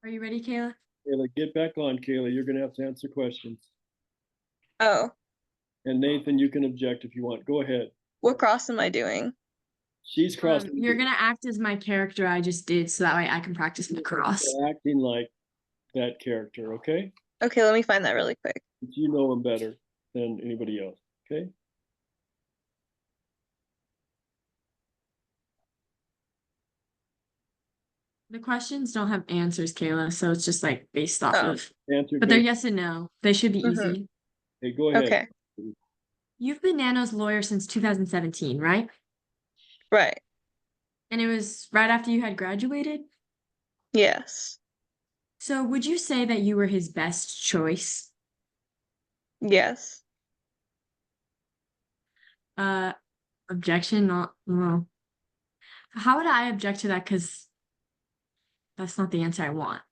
Are you ready, Kayla? Kayla, get back on, Kayla. You're gonna have to answer questions. Oh, And Nathan, you can object if you want. Go ahead. what cross am I doing? She's crossing. You're gonna act as my character I just did, so that way I can practice my cross. Acting like that character, okay? Okay, let me find that really quick. But you know him better than anybody else, okay? The questions don't have answers, Kayla, so it's just like based off Oh. of. Answer. But they're yes and no. They should be Mhm. easy. Okay, go ahead. Okay, You've been Nano's lawyer since 2017, right? right. And it was right after you had graduated? Yes. So would you say that you were his best choice? Yes. Objection, not well. How would I object to that? Because that's not the answer I want.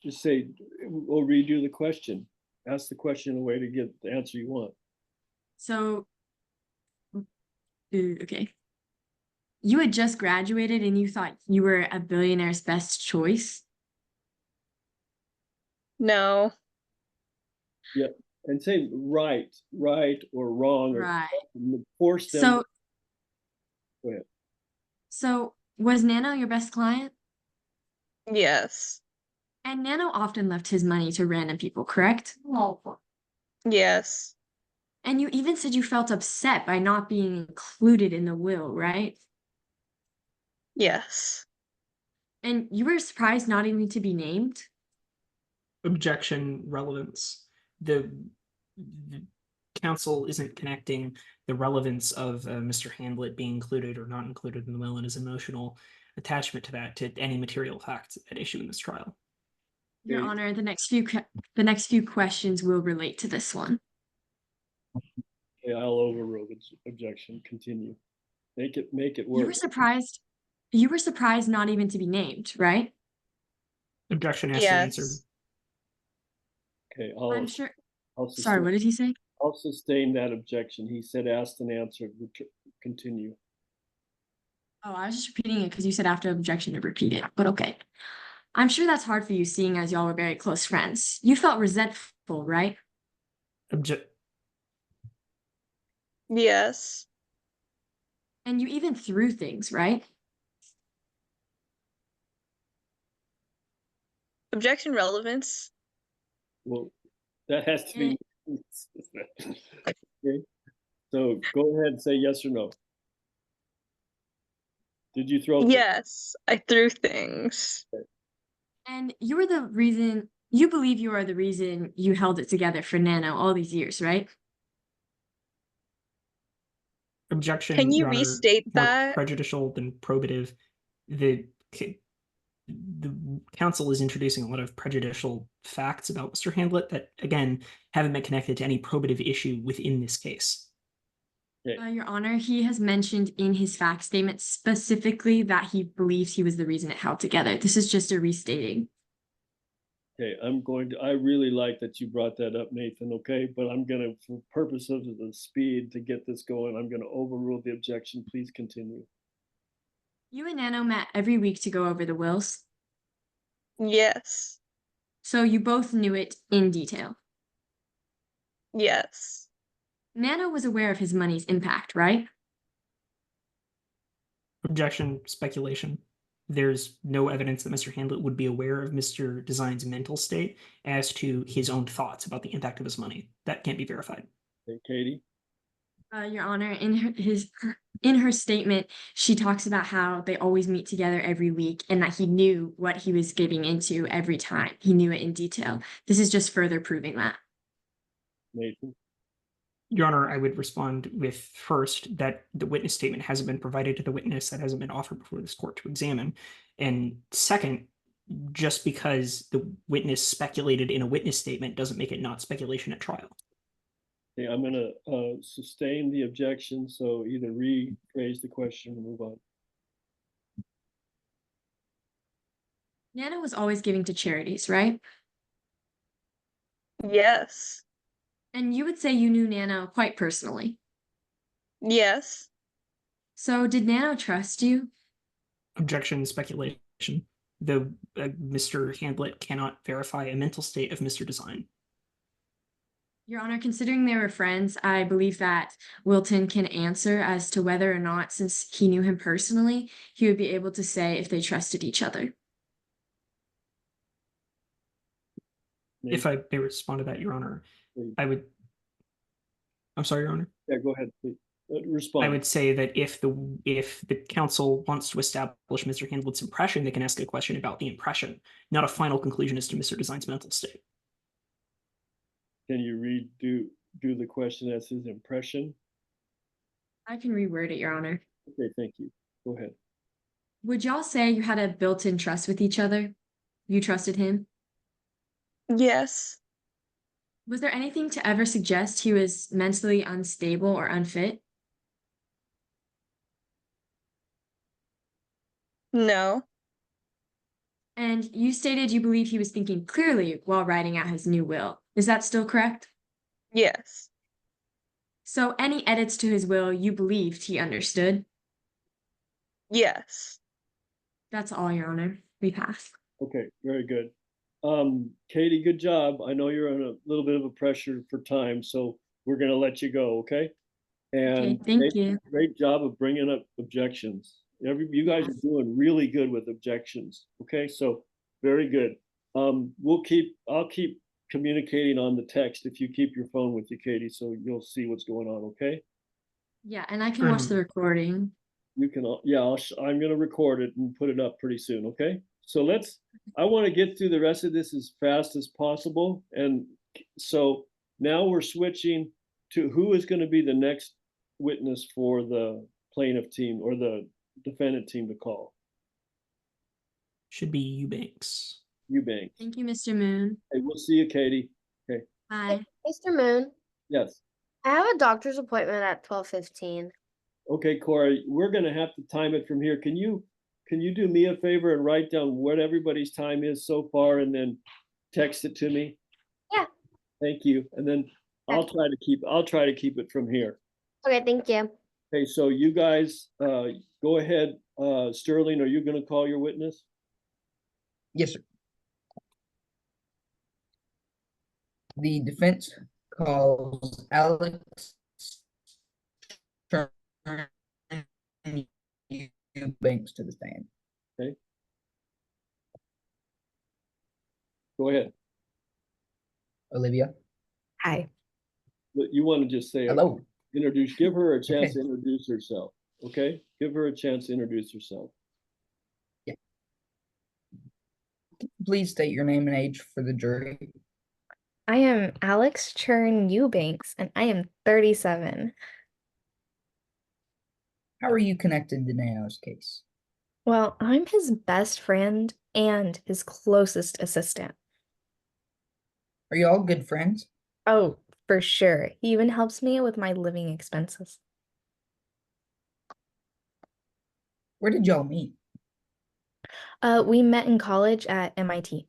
Just say, we'll redo the question. Ask the question in a way to get the answer you want. So, okay. You had just graduated and you thought you were a billionaire's best choice? No. And say right or wrong, or Right. force them. So, Go ahead. so was Nano your best client? Yes. And Nano often left his money to random people, correct? Yes. And you even said you felt upset by not being included in the will, right? Yes. And you were surprised not even to be named? Objection, relevance. The council isn't connecting the relevance of Mr. Hamlet being included or not included in the will and his emotional attachment to that to any material facts at issue in this trial. Your Okay. Honor, the next few questions will relate to this one. Okay, I'll overrule the objection. Continue. Make it You work. were surprised. You were surprised not even to be named, right? Objection has to be answered. Yes. Okay, I'm sure. I'll Sorry, what did he say? I'll sustain that objection. He said asked and answered. Continue. Oh, I was just repeating it because you said after objection to repeat it, but okay. I'm sure that's hard for you seeing as y'all were very close friends. You felt resentful, right? Yes. And you even threw things, right? Objection relevance. Well, that has to be. Okay. So go ahead and say yes or no. Did you throw? Yes, I threw things. And you were the reason, you believe you are the reason you held it together for Nano all these years, right? Objection, Can you Your Honor, restate more that? prejudicial than probative. The council is introducing a lot of prejudicial facts about Mr. Hamlet that, again, haven't been connected to any probative issue within this case. Your Honor, he has mentioned in his fact statement specifically that he believes he was the reason it held together. This is just a restating. Okay, I really like that you brought that up, Nathan, okay? But I'm gonna, for purposes of the speed to get this going, I'm gonna overrule the objection. Please continue. You and Nano met every week to go over the wills, Yes. so you both knew it in detail. Yes. Nano was aware of his money's impact, right? Objection, speculation. There's no evidence that Mr. Hamlet would be aware of Mr. Design's mental state as to his own thoughts about the impact of his money. That can't be verified. Okay, Katie? Your Honor, in her statement, she talks about how they always meet together every week and that he knew what he was getting into every time. He knew it in detail. This is just further proving that. Nathan? Your Honor, I would respond with first that the witness statement hasn't been provided to the witness, that hasn't been offered before this court to examine. And second, just because the witness speculated in a witness statement doesn't make it not speculation at trial. Okay, I'm gonna sustain the objection, so either rephrase the question or move on. Nano was always giving to charities, right? Yes. And you would say you knew Nano quite personally. Yes. So did Nano trust you? Objection, speculation. The Mr. Hamlet cannot verify a mental state of Mr. Design. Your Honor, considering they were friends, I believe that Wilton can answer as to whether or not, since he knew him personally, he would be able to say if they trusted each other. If I may respond to that, Your Honor, Please. I'm sorry, Your Honor. Yeah, go ahead, please. Respond. I would say that if the council wants to establish Mr. Hamlet's impression, they can ask a question about the impression, not a final conclusion as to Mr. Design's mental state. Can you do the question as his impression? I can reword it, Your Honor. Okay, thank you. Go ahead. Would y'all say you had a built-in trust with each other? You trusted him? Yes. Was there anything to ever suggest he was mentally unstable or unfit? No. And you stated you believe he was thinking clearly while writing out his new will. Is that still correct? Yes. So any edits to his will you believed he understood? Yes. That's all, Your Honor. We pass. Okay, very good. Katie, good job. I know you're under a little bit of a pressure for time, so we're gonna let you go, okay? And Okay, thank you. great job of bringing up objections. You guys are doing really good with objections, okay? So very good. I'll keep communicating on the text if you keep your phone with you, Katie, so you'll see what's going on, okay? Yeah, and I can watch the recording. You can, yeah, I'm gonna record it and put it up pretty soon, okay? So I wanna get through the rest of this as fast as possible. And so now we're switching to who is gonna be the next witness for the plaintiff team or the defendant team to call. Should be Eubanks. Eubanks. Thank you, Mr. Moon. Hey, we'll see you, Katie. Okay, Bye. Mr. Moon, yes. I have a doctor's appointment at 12:15. Okay, Corey, we're gonna have to time it from here. Can you do me a favor and write down what everybody's time is so far and then text it to me? Yeah. Thank you. And then I'll try to keep it from here. Okay, thank you. Okay, so you guys, go ahead. Sterling, are you gonna call your witness? Yes, sir. The defense calls Alex Eubanks to the stand. Go ahead. Olivia. Hi. But you want to just say, Hello. give her a chance Okay. to introduce herself, okay? Give her a chance to introduce herself. Please state your name and age for the jury. I am Alex Churn Eubanks, and I am 37. How are you connected to Nano's case? Well, I'm his best friend and his closest assistant. Are you all good friends? Oh, for sure. He even helps me with my living expenses. Where did y'all meet? We met in college at MIT.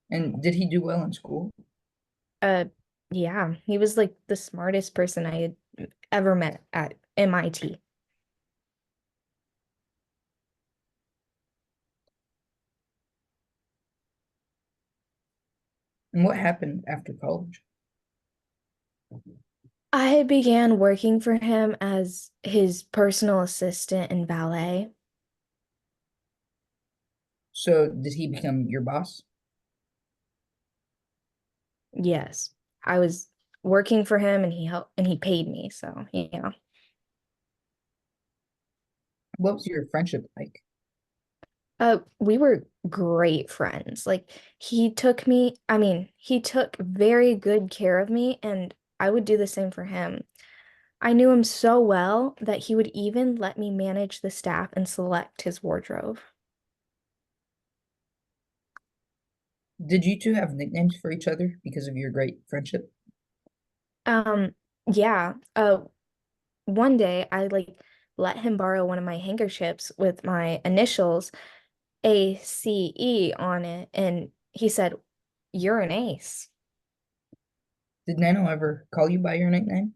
And did he do well in school? Yeah, he was like the smartest person I had ever met at MIT. And what happened after college? I began working for him as his personal assistant and valet. So did he become your boss? Yes, I was working for him and he paid me, so yeah. What was your friendship like? We were great friends. Like he took very good care of me and I would do the same for him. I knew him so well that he would even let me manage the staff and select his wardrobe. Did you two have nicknames for each other because of your great friendship? Yeah. One day I let him borrow one of my handkerchiefs with my initials ACE on it, and he said, "You're an ace." Did Nano ever call you by your nickname?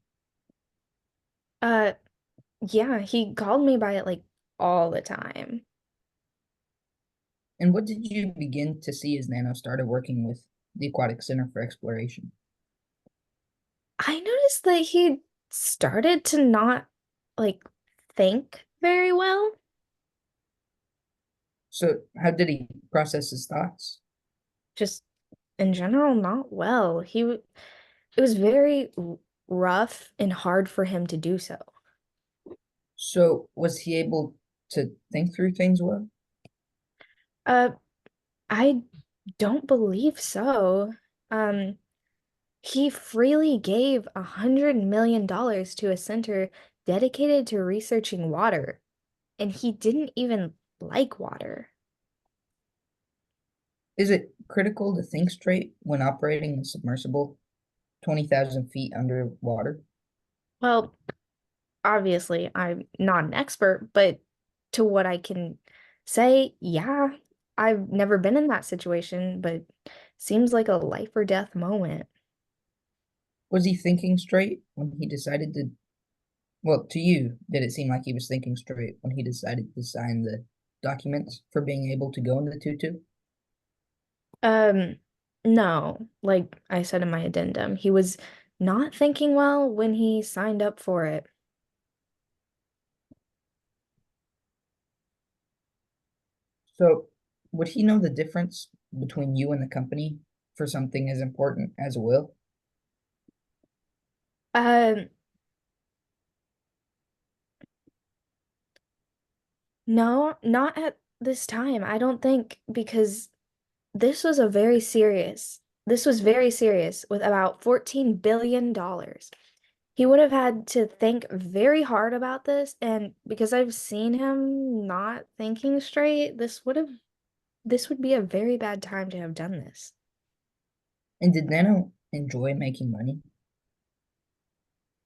Yeah, he called me by it like all the time. And what did you begin to see as Nano started working with the Aquatic Center for Exploration? I noticed that he started to not like think very well. So how did he process his thoughts? Just in general, not well. It was very rough and hard for him to do so. So was he able to think through things well? I don't believe so. He freely gave $100 million to a center dedicated to researching water, and he didn't even like water. Is it critical to think straight when operating a submersible 20,000 feet underwater? Well, obviously, I'm not an expert, but to what I can say, yeah, I've never been in that situation, but seems like a life or death moment. Was he thinking straight when he decided to? Well, to you, did it seem like he was thinking straight when he decided to sign the documents for being able to go into the tutu? No, like I said in my addendum, he was not thinking well when he signed up for it. So, would he know the difference between you and the company for something as important as a will? Um, no, not at this time. I don't think, because this was very serious with about $14 billion. He would have had to think very hard about this, and because I've seen him not thinking straight, this would be a very bad time to have done this. And did Nano enjoy making money?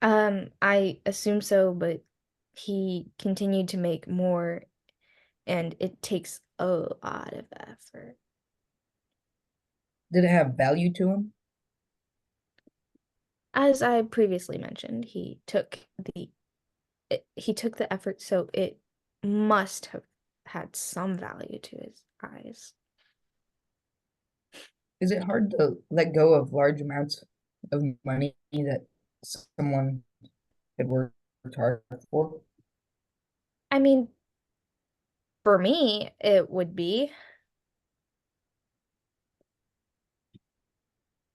I assume so, but he continued to make more, and it takes a lot of effort. Did it have value to him? As I previously mentioned, he took the effort, so it must have had some value to his eyes. Is it hard to let go of large amounts of money that someone had worked hard for? I mean, for me, it would be.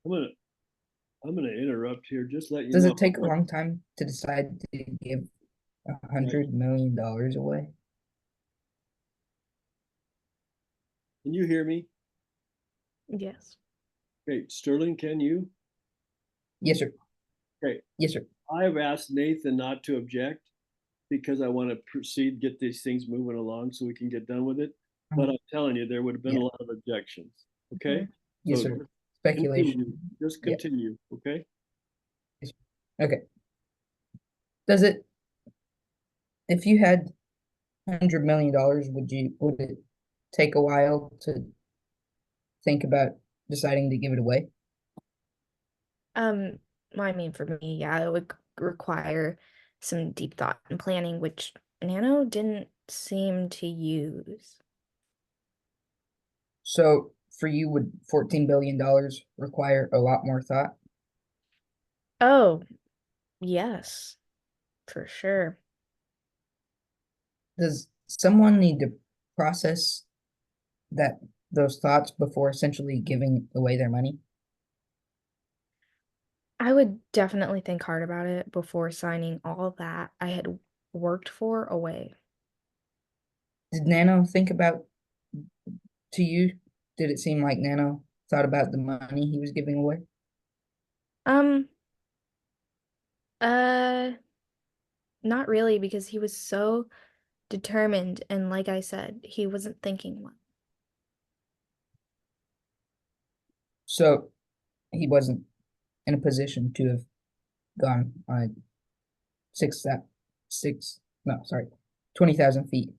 I'm gonna interrupt here. Just let you Does know. it take a long time to decide to give $100 million away? Can you hear me? Yes. Okay, Sterling, can you? Yes, sir. Okay, Yes, sir. I've asked Nathan not to object because I want to proceed, get these things moving along so we can get done with it. But I'm telling you, there would have been a lot of objections. Okay? Yes, So sir. Speculation. Just continue, okay? Okay. Does it, if you had $100 million, would it take a while to think about deciding to give it away? I mean, for me, yeah, it would require some deep thought and planning, which Nano didn't seem to use. So for you, would $14 billion require a lot more thought? Oh, yes, for sure. Does someone need to process those thoughts before essentially giving away their money? I would definitely think hard about it before signing all that I had worked for away. Did Nano think about, to you, did it seem like Nano thought about the money he was giving away? Um, uh, Not really, because he was so determined, and like I said, he wasn't thinking much. So he wasn't in a position to have gone on a no, sorry, 20,000 feet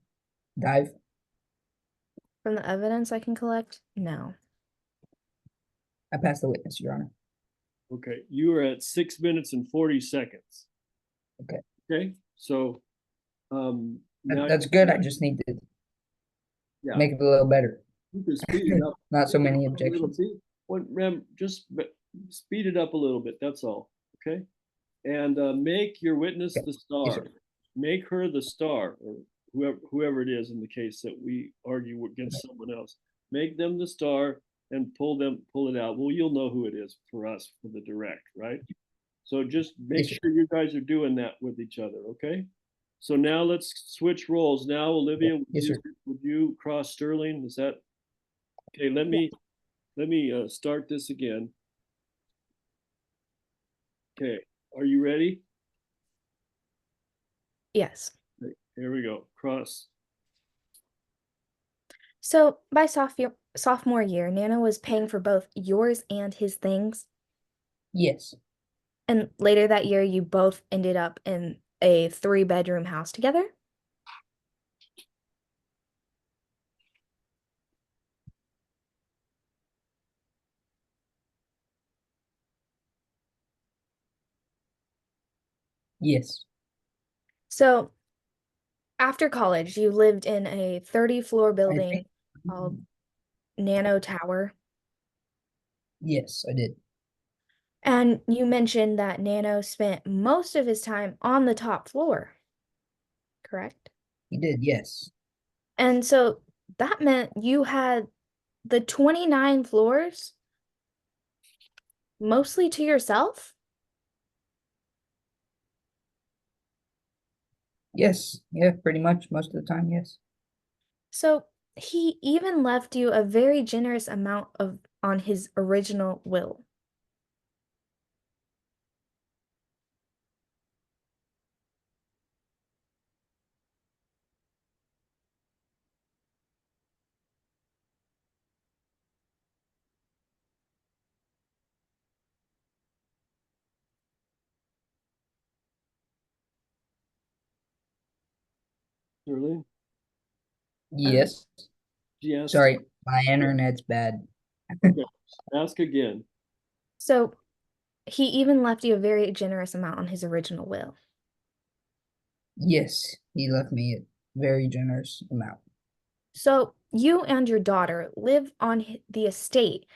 dive. From the evidence I can collect, no. I pass the witness, Your Honor. Okay, you are at 6 minutes and 40 seconds. Okay. Okay, so now That's good. I just need to yeah, make it a little better. you can speed it up. Not so many A little objections. bit. Just speed it up a little bit. That's all. Okay, and make your witness Okay. the Yes, star. sir. Make her the star, or whoever it is in the case that we argue against someone else. Make them the star and pull it out. Well, you'll know who it is for us for the direct, right? So just make Yes, sir. sure you guys are doing that with each other, okay? So now let's switch roles. Now, Olivia, Yes, sir. would you cross Sterling? Is that okay? Let me start this again. Okay, are you ready? Yes. Okay, here we go. Cross. So by sophomore year, Nana was paying for both yours and his things. Yes. And later that year, you both ended up in a 3-bedroom house together? Yes. So after college, you lived in a 30-floor I building think, called Nano Tower. yes, I did. And you mentioned that Nano spent most of his time on the top floor, correct? He did, yes. And so that meant you had the 29 floors mostly to yourself? Yes, yeah, pretty much most of the time, yes. So he even left you a very generous amount of on his original will. Sterling, Yes. yes. Sorry, my internet's bad. Okay. Ask again. So he even left you a very generous amount on his original will. Yes, he left me a very generous amount. So you and your daughter live on the estate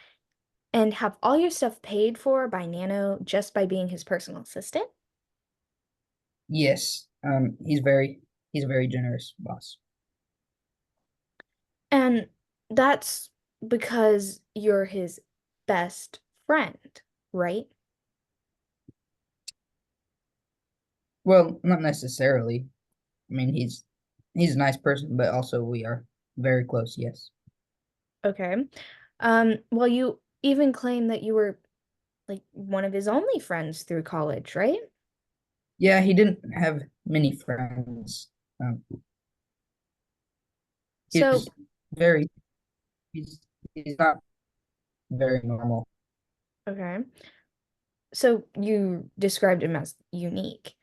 and have all your stuff paid for by Nano just by being his personal assistant? Yes, he's a very generous boss. And that's because you're his best friend, right? Well, not necessarily. I mean, he's a nice person, but also we are very close, yes. Okay. Well, you even claim that you were like one of his only friends through college, right? Yeah, he didn't have many friends. Um, So, he's very he's he's not very normal. okay. So you described him as unique.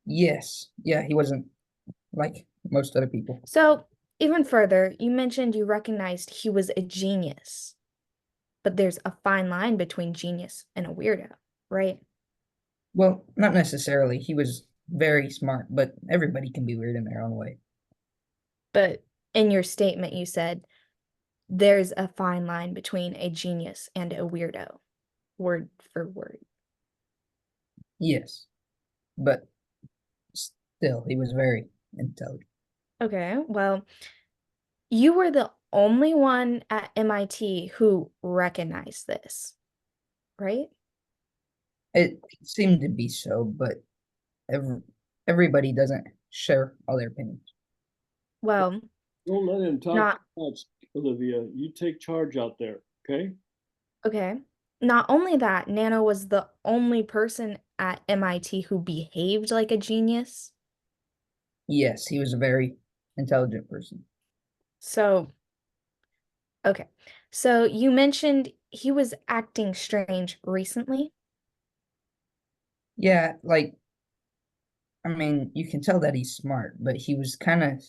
Yes, yeah, he wasn't like most other people. So, even further, you mentioned you recognized he was a genius, but there's a fine line between genius and a weirdo, right? Well, not necessarily. He was very smart, but everybody can be weird in their own way. But in your statement, you said there's a fine line between a genius and a weirdo, word for word. Yes, but still, he was very intelligent. Okay, well, you were the only one at MIT who recognized this, right? It seemed to be so, but every, everybody doesn't share all their opinions. Well, Don't let him talk not too much, Olivia. You take charge out there, okay? okay. Not only that, Nano was the only person at MIT who behaved like a genius. Yes, he was a very intelligent person. So, okay. So you mentioned he was acting strange recently. Yeah, like, I mean, you can tell that he's smart, but he was kind of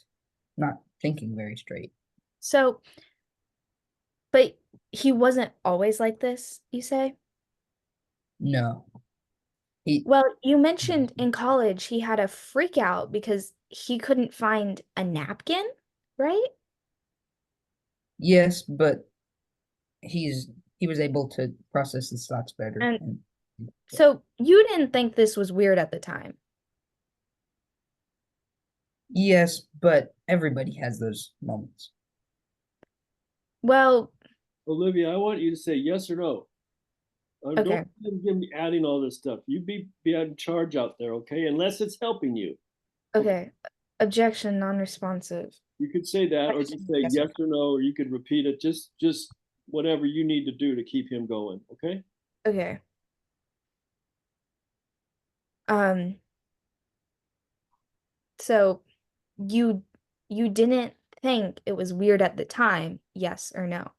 not thinking very straight. So, but he wasn't always like this, you say? No, he, Well, you mentioned in college he had a freak out because he couldn't find a napkin, right? yes, but he was able to process his thoughts better. And And so you didn't think this was weird at the time. yes, but everybody has those moments. Well, Olivia, I want you to say yes or no. okay. Don't give me adding all this stuff. You be in charge out there, okay? Unless it's helping you. Okay. Objection non-responsive. You could say that, or just say Yes, sir. yes or no, or you could repeat it. Just whatever you need to do to keep him going, okay? Okay. Um, so you you didn't think it was weird at the time, yes or no?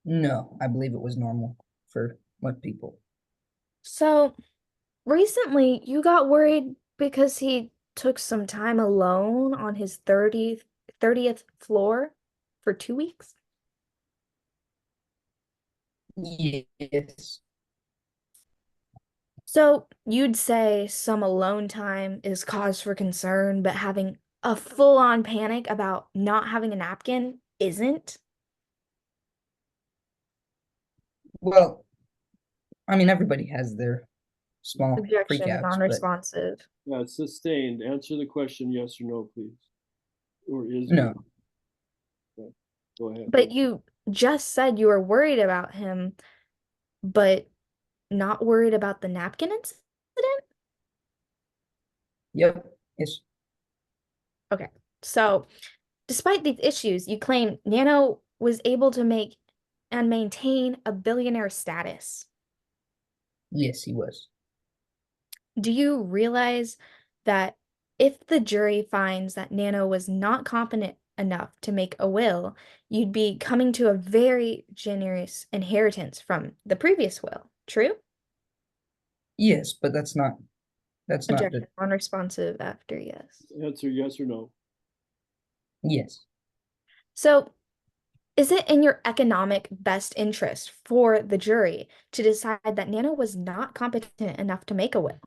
No, I believe it was normal for most people. So recently you got worried because he took some time alone on his 30th floor for 2 weeks? Yes. So you'd say some alone time is cause for concern, but having a full-on panic about not having a napkin isn't? Well, I mean, everybody has their small Objection, freakouts, but non-responsive. Yeah, it's sustained. Answer the question, yes or no, please. Or is no. Okay, go ahead. But you just said you were worried about him, but not worried about the napkin incident? Yep. Yes. Okay. So, despite these issues, you claim Nano was able to make and maintain a billionaire status. Yes, he was. Do you realize that if the jury finds that Nano was not competent enough to make a will, you'd be coming to a very generous inheritance from the previous will? True? Yes, but that's not Objection, the unresponsive after yes. Answer yes or no. yes. So, is it in your economic best interest for the jury to decide that Nano was not competent enough to make a will,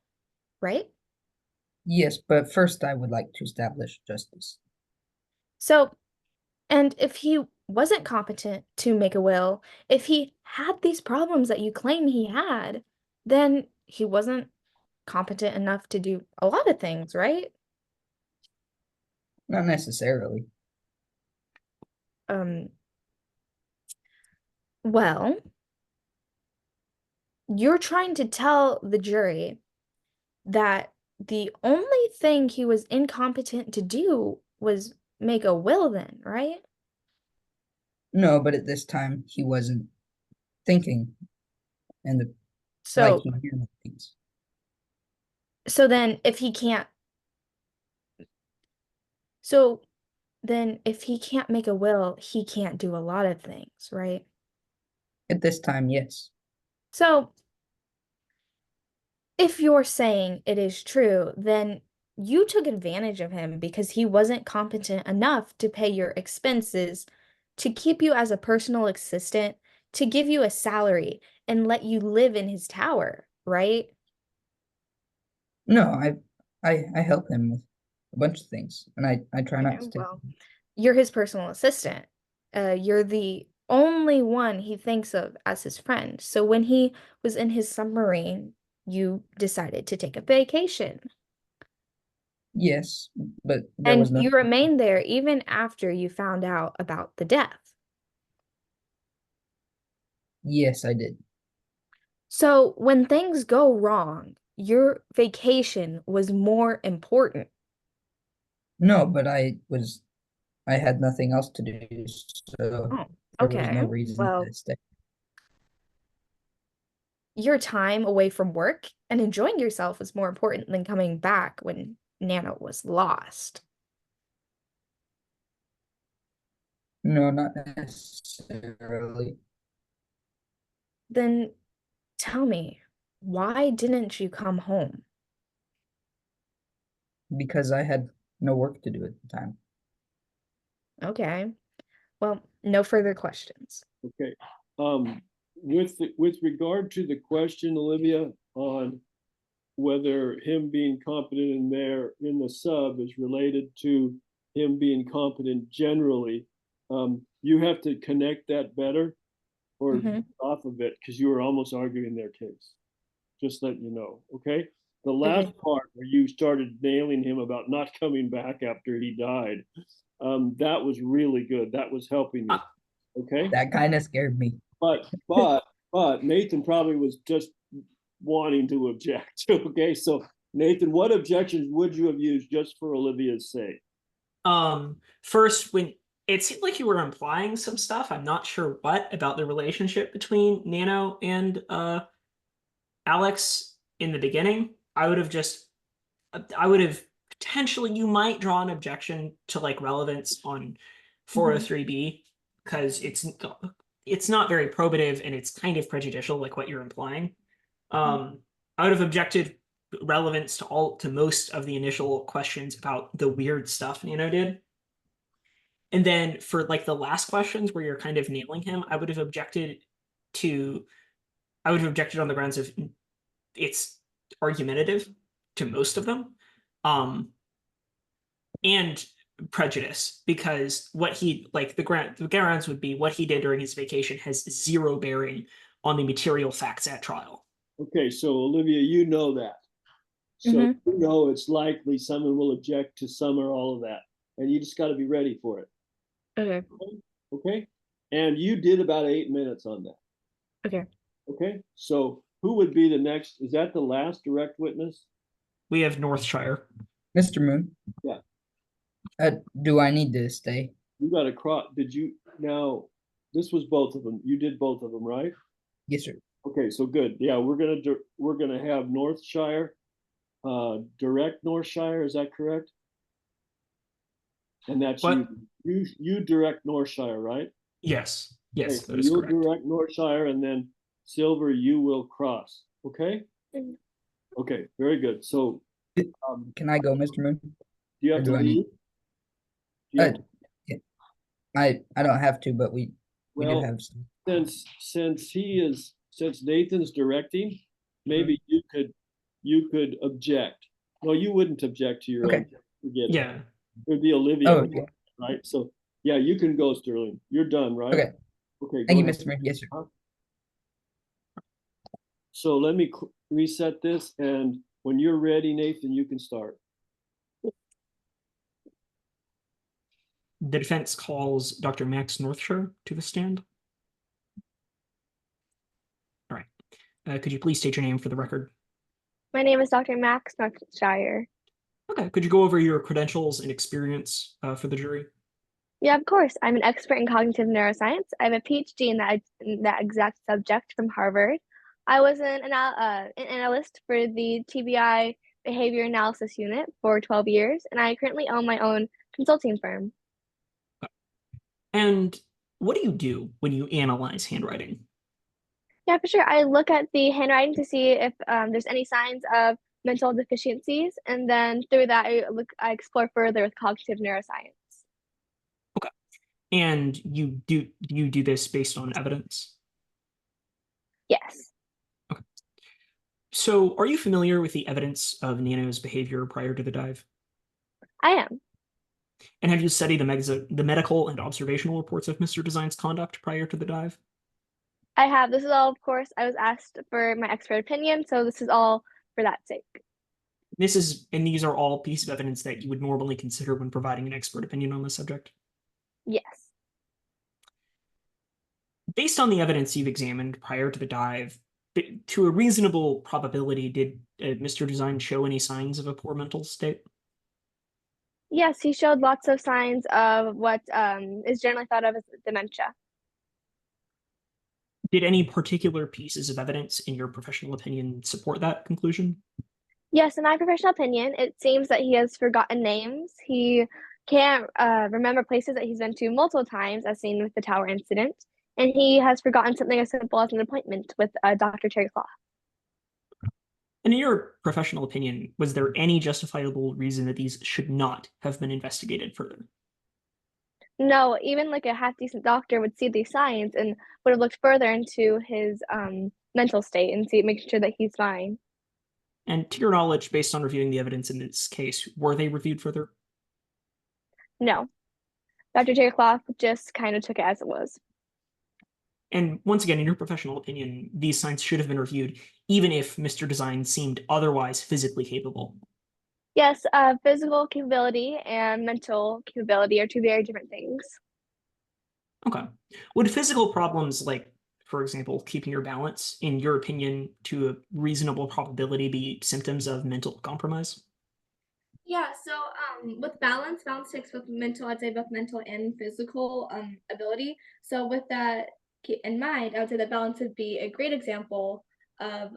right? Yes, but first I would like to establish justice. So, and if he wasn't competent to make a will, if he had these problems that you claim he had, then he wasn't competent enough to do a lot of things, right? Not necessarily. Well, you're trying to tell the jury that the only thing he was incompetent to do was make a will then, right? No, but at this time he wasn't thinking and like So, he knew things. so then if he can't, so then if he can't make a will, he can't do a lot of things, right? At this time, yes. So if you're saying it is true, then you took advantage of him because he wasn't competent enough to pay your expenses, to keep you as a personal assistant, to give you a salary, and let you live in his tower, right? No, I help him with a bunch of things, and I try not Okay, to. well, you're his personal assistant. You're the only one he thinks of as his friend. So when he was in his submarine, you decided to take a vacation. Yes, but there was And no. you remained there even after you found out about the death. Yes, I did. So when things go wrong, your vacation was more important. No, but I had nothing else to do, so Oh, there was okay. no reason Well, to stay. your time away from work and enjoying yourself was more important than coming back when Nano was lost. No, not necessarily. Then tell me, why didn't you come home? Because I had no work to do at the time. Okay. Well, no further questions. Okay. With regard to the question, Olivia, on whether him being competent in the sub is related to him being competent generally, you have to connect that better or off of it because you were almost arguing their case. Just let you know, okay? The last Okay. part where you started nailing him about not coming back after he died, that was really good. That was helping you, okay? That kind of scared me. But Nathan probably was just wanting to object. Okay, so Nathan, what objections would you have used just for Olivia's sake? First, when it seemed like you were implying some stuff, I'm not sure what, about the relationship between Nano and Alex in the beginning. I would have potentially, you might draw an objection to like relevance on 403B because it's not very probative and it's kind of prejudicial, like what you're implying. I would have objected relevance to most of the initial questions about the weird stuff Nano did. And then for like the last questions where you're kind of nailing him, I would have objected on the grounds of it's argumentative to most of them. And prejudice, because what he like the grounds would be what he did during his vacation has zero bearing on the material facts at trial. Okay, so Olivia, you know that. So Mhm. you know it's likely someone will object to some or all of that. And you just got to be ready for it. Okay. Okay? And you did about 8 minutes on that. Okay. Okay? So who would be the next? Is that the last direct witness? We have Northshire. Mr. Moon. Yeah. Do I need to stay? You got to cross. Did you? Now, this was both of them. You did both of them, right? Yes, sir. Okay, so good. Yeah, we're gonna have Northshire, direct Northshire. Is that correct? And that's What? you direct Northshire, right? Yes. Okay, Yes, so that is you'll correct. direct Northshire, and then Silver, you will cross. Okay. Mhm. Okay, very good. So, Can I go, Mr. Moon? do you have Or to do I need- leave? Do you have Uh, yeah. I don't have to, but we do well, have some. since Nathan's directing, maybe you could object. No, you wouldn't object to your Okay. own. Forget it. Yeah. It would be Olivia, Oh, okay. right? So yeah, you can go, Sterling. You're done, right? Okay. Okay. Thank you, go ahead. Mr. Moon. Yes, sir. So let me reset this, and when you're ready, Nathan, you can start. The defense calls Dr. Max Northshire to the stand. All right. Could you please state your name for the record? My name is Dr. Max Northshire. Okay. Could you go over your credentials and experience for the jury? Yeah, of course. I'm an expert in cognitive neuroscience. I have a PhD in that exact subject from Harvard. I was an analyst for the TBI Behavior Analysis Unit for 12 years, and I currently own my own consulting firm. And what do when you analyze handwriting? Yeah, for sure. I look at the handwriting to see if there's any signs of mental deficiencies, and then through that, I explore further with cognitive neuroscience. Okay. And you do this based on evidence? Yes, Okay. So, are you familiar with the evidence of Nano's behavior prior to the dive? I am. And have you studied the medical and observational reports of Mr. Design's conduct prior to the dive? I have. This is all, of course, I was asked for my expert opinion, so this is all for that sake. These are all pieces of evidence that you would normally consider when providing an expert opinion on the subject? Yes. Based on the evidence you've examined prior to the dive, to a reasonable probability, did Mr. Design show any signs of a poor mental state? Yes, he showed lots of signs of what is generally thought of as dementia. Did any particular pieces of evidence, in your professional opinion, support that conclusion? Yes, in my professional opinion, it seems that he has forgotten names. He can't remember places that he's been to multiple times, as seen with the tower incident. And he has forgotten something as simple as an appointment with Dr. Terry Clough. And in your professional opinion, was there any justifiable reason that these should not have been investigated further? No, even like a half-decent doctor would see these signs and would have looked further into his mental state and making sure that he's fine. And to your knowledge, based on reviewing the evidence in this case, were they reviewed further? No. Dr. Terry Clough just kind of took it as it was. And once again, in your professional opinion, these signs should have been reviewed, even if Mr. Design seemed otherwise physically capable. Yes, physical capability and mental capability are two very different things. Okay. Would physical problems like, for example, keeping your balance, in your opinion, to a reasonable probability be symptoms of mental compromise? Yeah, so with balance takes both mental, I'd say both mental and physical ability. So with that in mind, I would say that balance would be a great example of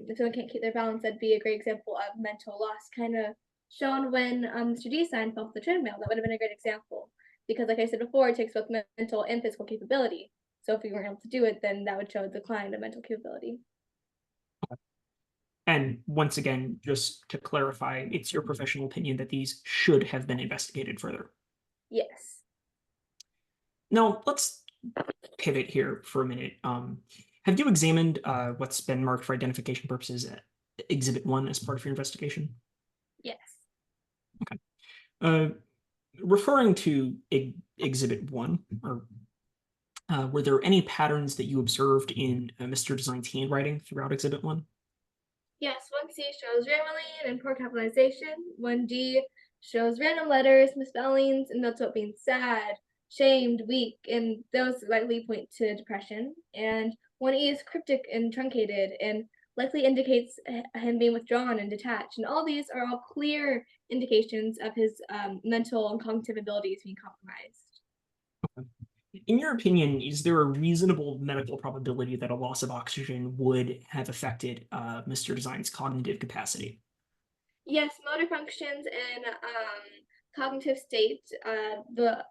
if someone can't keep their balance, that'd be a great example of mental loss, kind of shown when Mr. D signed fell off the treadmill. That would have been a great example because, like I said before, it takes both mental and physical capability. So if we weren't able to do it, then that would show a decline of mental capability. And once again, just to clarify, it's your professional opinion that these should have been investigated further. Yes. Now, let's pivot here for a minute. Have you examined what's been marked for identification purposes at Exhibit 1 as part of your investigation? Yes. Okay. Referring to Exhibit 1, were there any patterns that you observed in Mr. Design's handwriting throughout Exhibit 1? Yes, 1C shows rambling and poor capitalization. 1D shows random letters, misspellings, and notes about being sad, shamed, weak, and those likely point to depression. And 1E is cryptic and truncated and likely indicates him being withdrawn and detached. And all these are all clear indications of his mental and cognitive abilities being compromised. In your opinion, is there a reasonable medical probability that a loss of oxygen would have affected Mr. Design's cognitive capacity? Yes, motor functions and cognitive state, the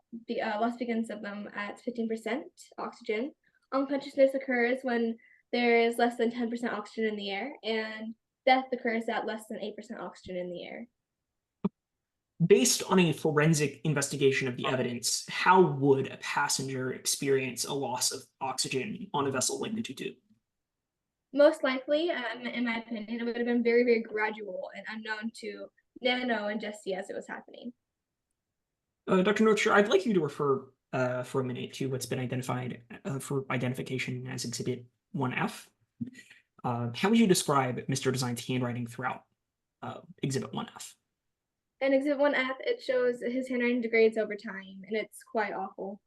loss begins of them at 15% oxygen. Unconsciousness occurs when there is less than 10% oxygen in the air, and death occurs at less than 8% oxygen in the air. Based on a forensic investigation of the evidence, how would a passenger experience a loss of oxygen on a vessel like the Tutu? Most likely, in my opinion, it would have been very, very gradual and unknown to Nano and Jesse as it was happening. Dr. Northshire, I'd like you to refer for a minute to what's been identified for identification as Exhibit 1F. How would you describe Mr. Design's handwriting throughout Exhibit 1F? In Exhibit 1F, it shows his handwriting degrades over time, and it's quite awful.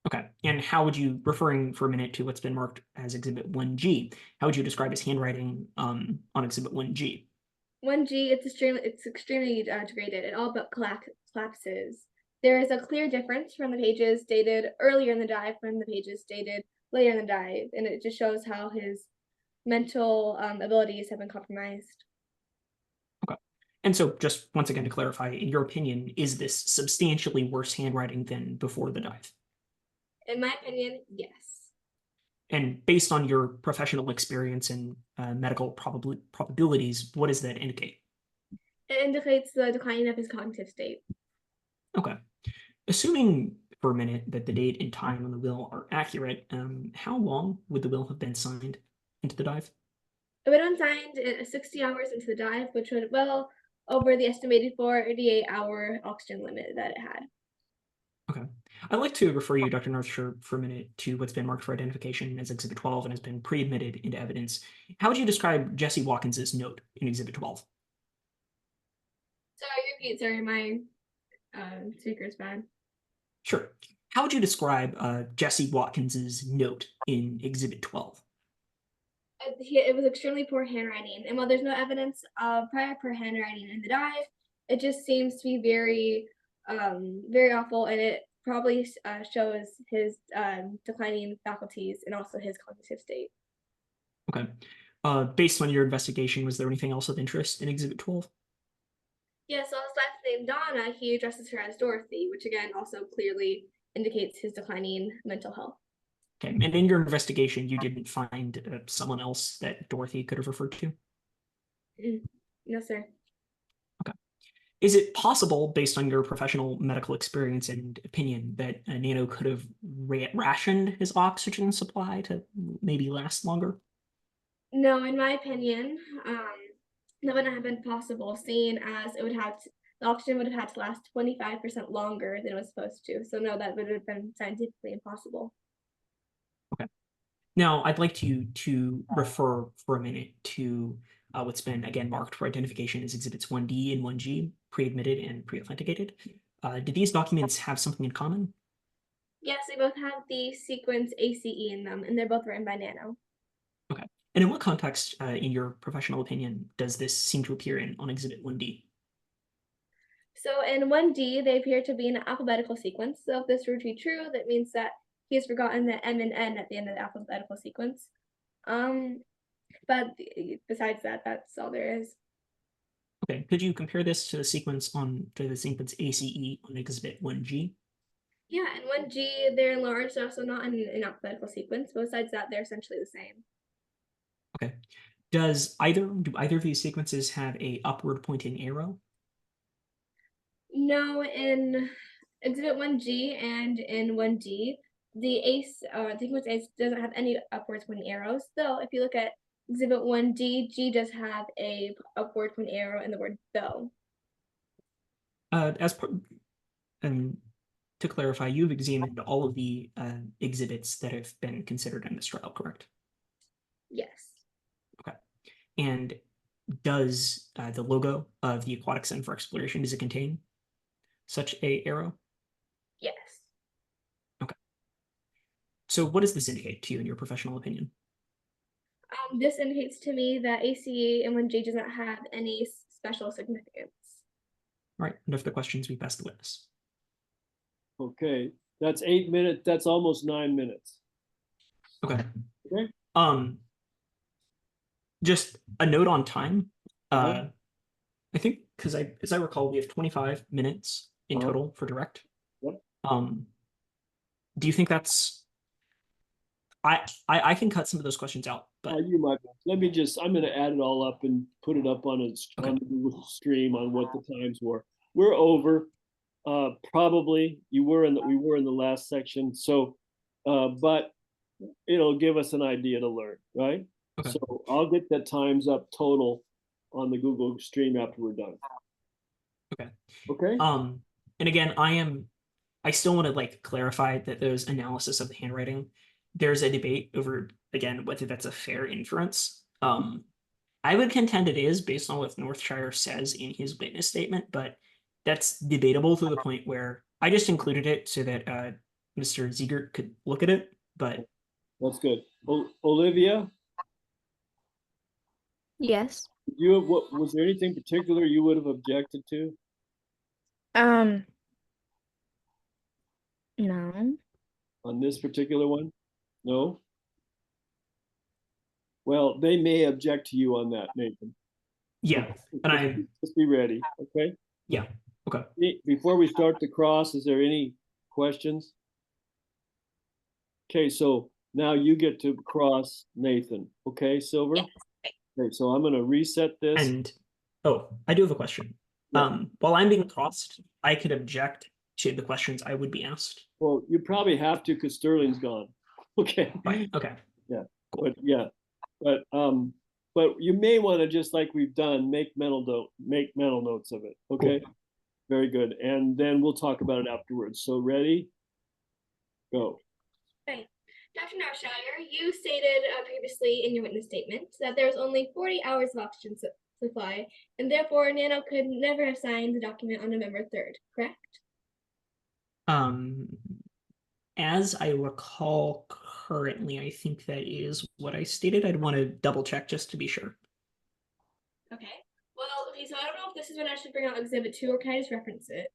Okay, and how would you, referring for a minute to what's been marked as Exhibit 1G, how would you describe his handwriting on Exhibit 1G? 1G, it's extremely degraded. It all but collapses. There is a clear difference from the pages dated earlier in the dive from the pages dated later in the dive, and it just shows how his mental abilities have been compromised. Okay, and so just once again to clarify, in your opinion, is this substantially worse handwriting than before the dive? In my opinion, yes. And based on your professional experience and medical probabilities, what does that indicate? It indicates the decline of his cognitive state. Okay. Assuming for a minute that the date and time on the will are accurate, how long would the will have been signed into the dive? It would have been signed 60 hours into the dive, which would well over the estimated 48-hour oxygen limit that it had. Okay. I'd like to refer you, Dr. Northshire, for a minute to what's been marked for identification as Exhibit 12 and has been pre-admitted into evidence. How would you describe Jesse Watkins's note in Exhibit 12? Sorry, repeat. Sorry, my speaker is bad. Sure. How would you describe Jesse Watkins's note in Exhibit 12? It was extremely poor handwriting, and while there's no evidence of prior poor handwriting in the dive, it just seems to be very, very awful, and it probably shows his declining faculties and also his cognitive state. Okay. Based on your investigation, was there anything else of interest in Exhibit 12? Yeah, so his last name Donna, he addresses her as Dorothy, which again also clearly indicates his declining mental health. Okay, and in your investigation, you didn't find someone else that Dorothy could have referred to? No, sir. Okay. Is it possible, based on your professional medical experience and opinion, that Nano could have rationed his oxygen supply to maybe last longer? No, in my opinion, that wouldn't have been possible, seeing as it would have the oxygen would have had to last 25% longer than it was supposed to. So no, that would have been scientifically impossible. Okay. Now, I'd like you to refer for a minute to what's been, again, marked for identification as Exhibits 1D and 1G, pre-admitted and pre-authenticated. Did these documents have something in common? Yes, they both have the sequence ACE in them, and they're both written by Nano. Okay. And in what context, in your professional opinion, does this seem to appear in on Exhibit 1D? So in 1D, they appear to be in an alphabetical sequence. So if this were to be true, that means that he has forgotten the M and N at the end of the alphabetical sequence. But besides that, that's all there is. Okay. Could you compare this to the sequence ACE on Exhibit 1G? Yeah, in 1G, they're enlarged, also not in an alphabetical sequence. But besides that, they're essentially the same. Okay. Do either of these sequences have a upward pointing arrow? No, in Exhibit 1G and in 1D, the ACE, sequence ACE doesn't have any upwards pointing arrows. Though, if you look at Exhibit 1D, G does have a upward pointing arrow in the word though. To clarify, you've examined all of the exhibits that have been considered in this trial, correct? Yes. Okay. And does the logo of the Aquatic Center for Exploration, does it contain such a arrow? Yes. So what does this indicate to you in your professional opinion? This indicates to me that ACE and 1J does not have any special significance. All right, enough of the questions, we pass the witness. Okay, that's 8 minutes. That's almost 9 minutes. Okay. Okay. Just a note on time. Uh-huh. I think because as I recall, we have 25 minutes in Uh-huh. total for direct. Yep. Do you think that's I can cut some of those questions out, but You might. Let me just. I'm going to add it all up and put it up on Okay. on the Google stream on what the times were. We're over. Probably we were in the last section. So, but it'll give us an idea to learn, right? Okay. So I'll get the times up total on the Google stream after we're done. Okay. Okay. And again, I still want to like clarify that there's analysis of the handwriting. There's a debate over, again, whether that's a fair inference. I would contend it is based on what Northshire says in his witness statement, but that's debatable to the point where I just included it so that Mr. Ziegert could look at it. But That's good. Olivia, Yes. what was there anything particular you would have objected to? No. On this particular one? No? Well, they may object to you on that, Nathan. yeah, and Just be ready, okay? yeah, okay. Before we start the cross, is there any questions? Okay, so now you get to cross Nathan, okay, Silver? Okay, so I'm gonna reset this. And I do have a question. Yeah. While I'm being crossed, I could object to the questions I would be asked. Well, you probably have to because Sterling's gone. Okay. Right. Okay. Yeah. But you may want to, just like we've done, make mental notes of it. Okay. Cool. Very good. And then we'll talk about it afterwards. So ready? Go. Right. Dr. Northshire, you stated previously in your witness statement that there was only 40 hours of oxygen supply, and therefore Nano could never have signed the document on November 3rd, correct? As I recall currently, I think that is what I stated. I'd want to double check just to be sure. Okay. Well, okay, so I don't know if this is when I should bring out Exhibit 2, or can I just reference it?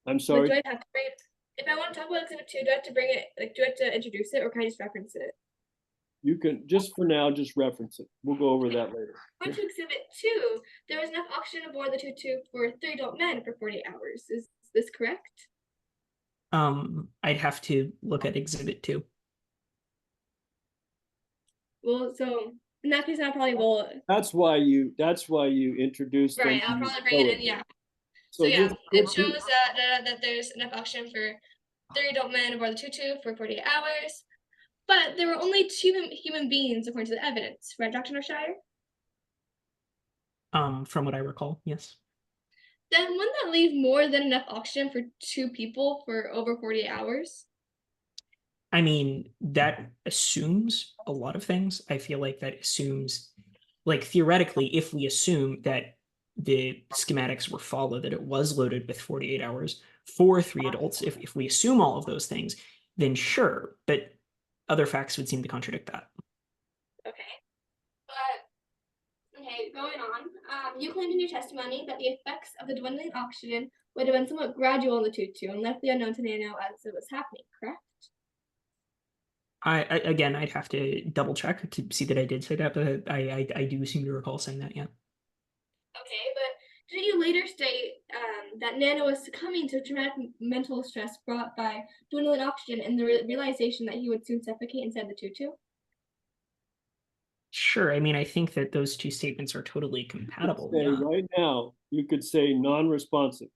I'm Like, sorry. do I have to bring it? If I want to talk about Exhibit 2, do I have to bring it, like, do I have to introduce it, or can I just reference it? You can just for now, just reference it. We'll go over that later. On to Exhibit 2, there was enough oxygen aboard the 2-2 for 3 adult men for 48 hours. Is this correct? I'd have to look at Exhibit 2. Well, so in that case, I probably will. That's why you introduced Right, them. I'll probably bring it in, yeah. So yeah, it shows that there's enough oxygen for 3 adult men aboard the 2-2 for 48 hours. But there were only 2 human beings according to the evidence, right, Dr. Northshire? From what I recall, yes. Then wouldn't that leave more than enough oxygen for 2 people for over 48 hours? I mean, that assumes a lot of things. I feel like that assumes, like, theoretically, if we assume that the schematics were followed, that it was loaded with 48 hours for 3 adults, if we assume all of those things, then sure, but other facts would seem to contradict that. Okay. But, okay, going on. You claimed in your testimony that the effects of the dwindling oxygen would have been somewhat gradual in the 2-2 and likely unknown to Nano as it was happening, correct? Again, I'd have to double check to see that I did say that, but I do seem to recall saying that, yeah. Okay, but did you later state that Nano was succumbing to traumatic mental stress brought by dwindling oxygen and the realization that he would soon suffocate inside the 2-2? Sure. I mean, I think that those two statements are totally compatible. Say Yeah. right now, you could say non-responsive.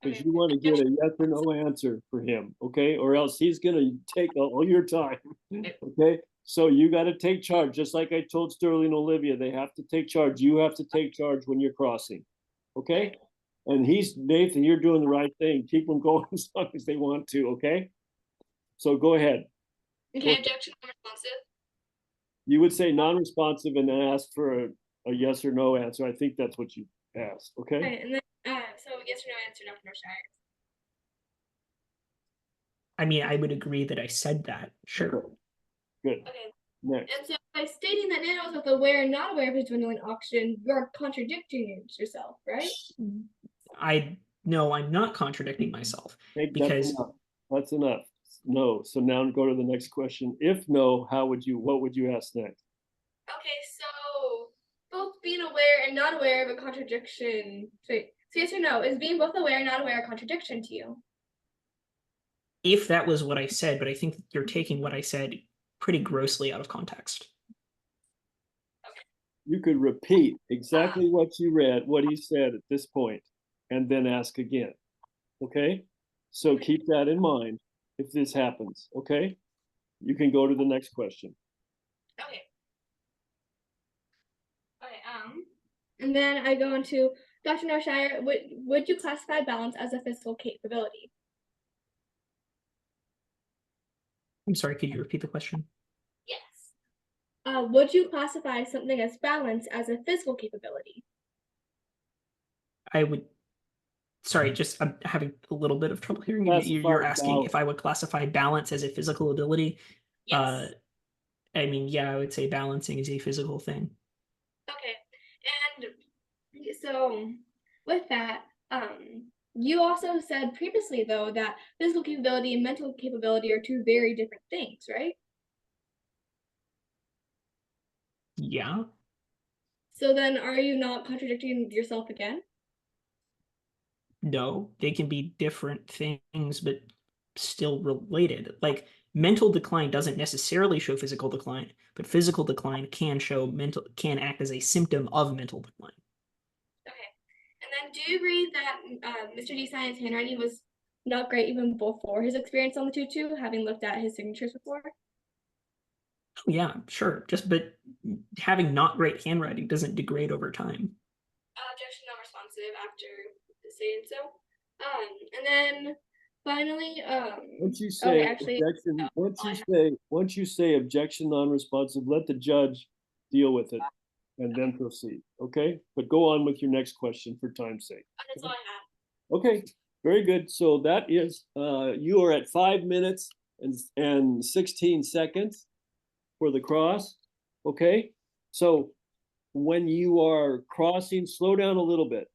Because you want to get a yes or no answer for him, okay? Or else he's gonna take all your time, okay? So you got to take charge, just like I told Sterling and Olivia. They have to take charge. You have to take charge when you're crossing, okay? And Nathan, you're doing the right thing. Keep them going as long as they want to, okay? So go ahead. Okay, objection non-responsive. You would say non-responsive and then ask for a yes or no answer. I think that's what you asked, okay? Okay, and then so yes or no answer, Dr. Norshire. I mean, I would agree that I said that. Sure. Okay. Good. Okay. Next. And so by stating that Nana was both aware and not aware of his dwindling oxygen, you're contradicting yourself, right? No, I'm not contradicting myself. Okay, because that's enough. No. So now go to the next question. If no, what would you ask next? Okay, so both being aware and not aware of a contradiction. So yes or no, is being both aware and not aware a contradiction to you? if that was what I said, but I think you're taking what I said pretty grossly out of context. You could repeat exactly what you read, what he said at this point, and then ask again. Okay? So keep that in mind if this happens. Okay? You can go to the next question. Okay. Okay, and then I go into Dr. Norshire, would you classify balance as a physical capability? I'm sorry, could you repeat the question? Yes. Would you classify something as balance as a physical capability? I would. Sorry, just I'm having a little bit of trouble hearing you. You're asking if I would classify balance as a physical ability. Yes. I mean, yeah, I would say balancing is a physical thing. Okay, and so with that, you also said previously though that physical capability and mental capability are two very different things, right? Yeah. So then are you not contradicting yourself again? No, they can be different things, but still related. Like mental decline doesn't necessarily show physical decline, but physical decline can act as a symptom of mental decline. Okay, and then do you agree that Mr. Desai's handwriting was not great even before his experience on the tutu, having looked at his signatures before? Yeah, sure. But having not great handwriting doesn't degrade over time. Objection not responsive after saying so. And then finally, Once you say actually, objection, once you say objection non-responsive, let the judge deal with it and then proceed. Okay? But go on with your next question for time's sake. that's all I have. Okay, very good. So that is you are at 5 minutes and 16 seconds for the cross. Okay, so when you are crossing, slow down a little bit.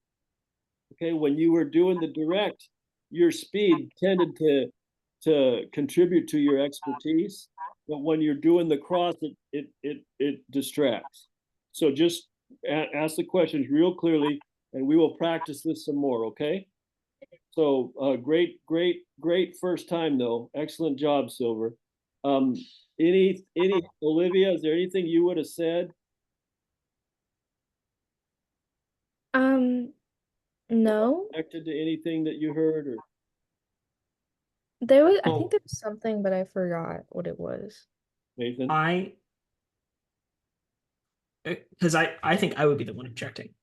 Okay, when you were doing the direct, your speed tended to contribute to your expertise, but when you're doing the cross, it distracts. So just ask the questions real clearly, and we will practice this some more. Okay. So great first time though. Excellent job, Silver. Any Olivia, is there anything you would have said? No. Connected to anything that you heard or? I Oh. think there was something, but I forgot what it was. Nathan? Because I think I would be the one objecting.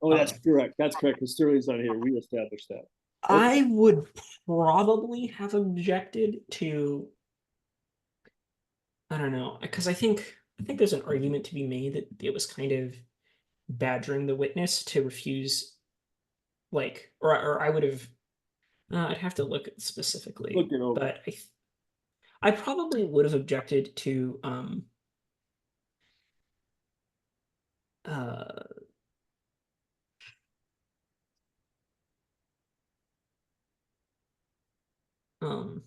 Oh, that's correct. That's correct. Because Sterling's not here. We established that. I would probably have objected to, I don't know, because I think there's an argument to be made that it was kind of badgering the witness to refuse, like, or I would have, I'd have to look at specifically, Look it over. but I probably would have objected to uh um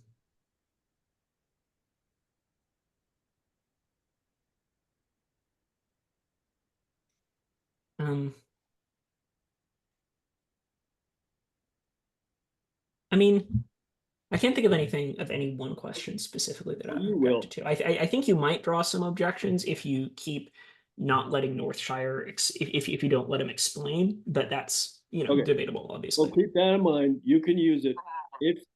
I mean, I can't think of any one question specifically that I You will. objected to. I think you might draw some objections if you keep not letting Northshire if you don't let him explain, but that's Okay. debatable, obviously. Well, keep that in mind. You can use it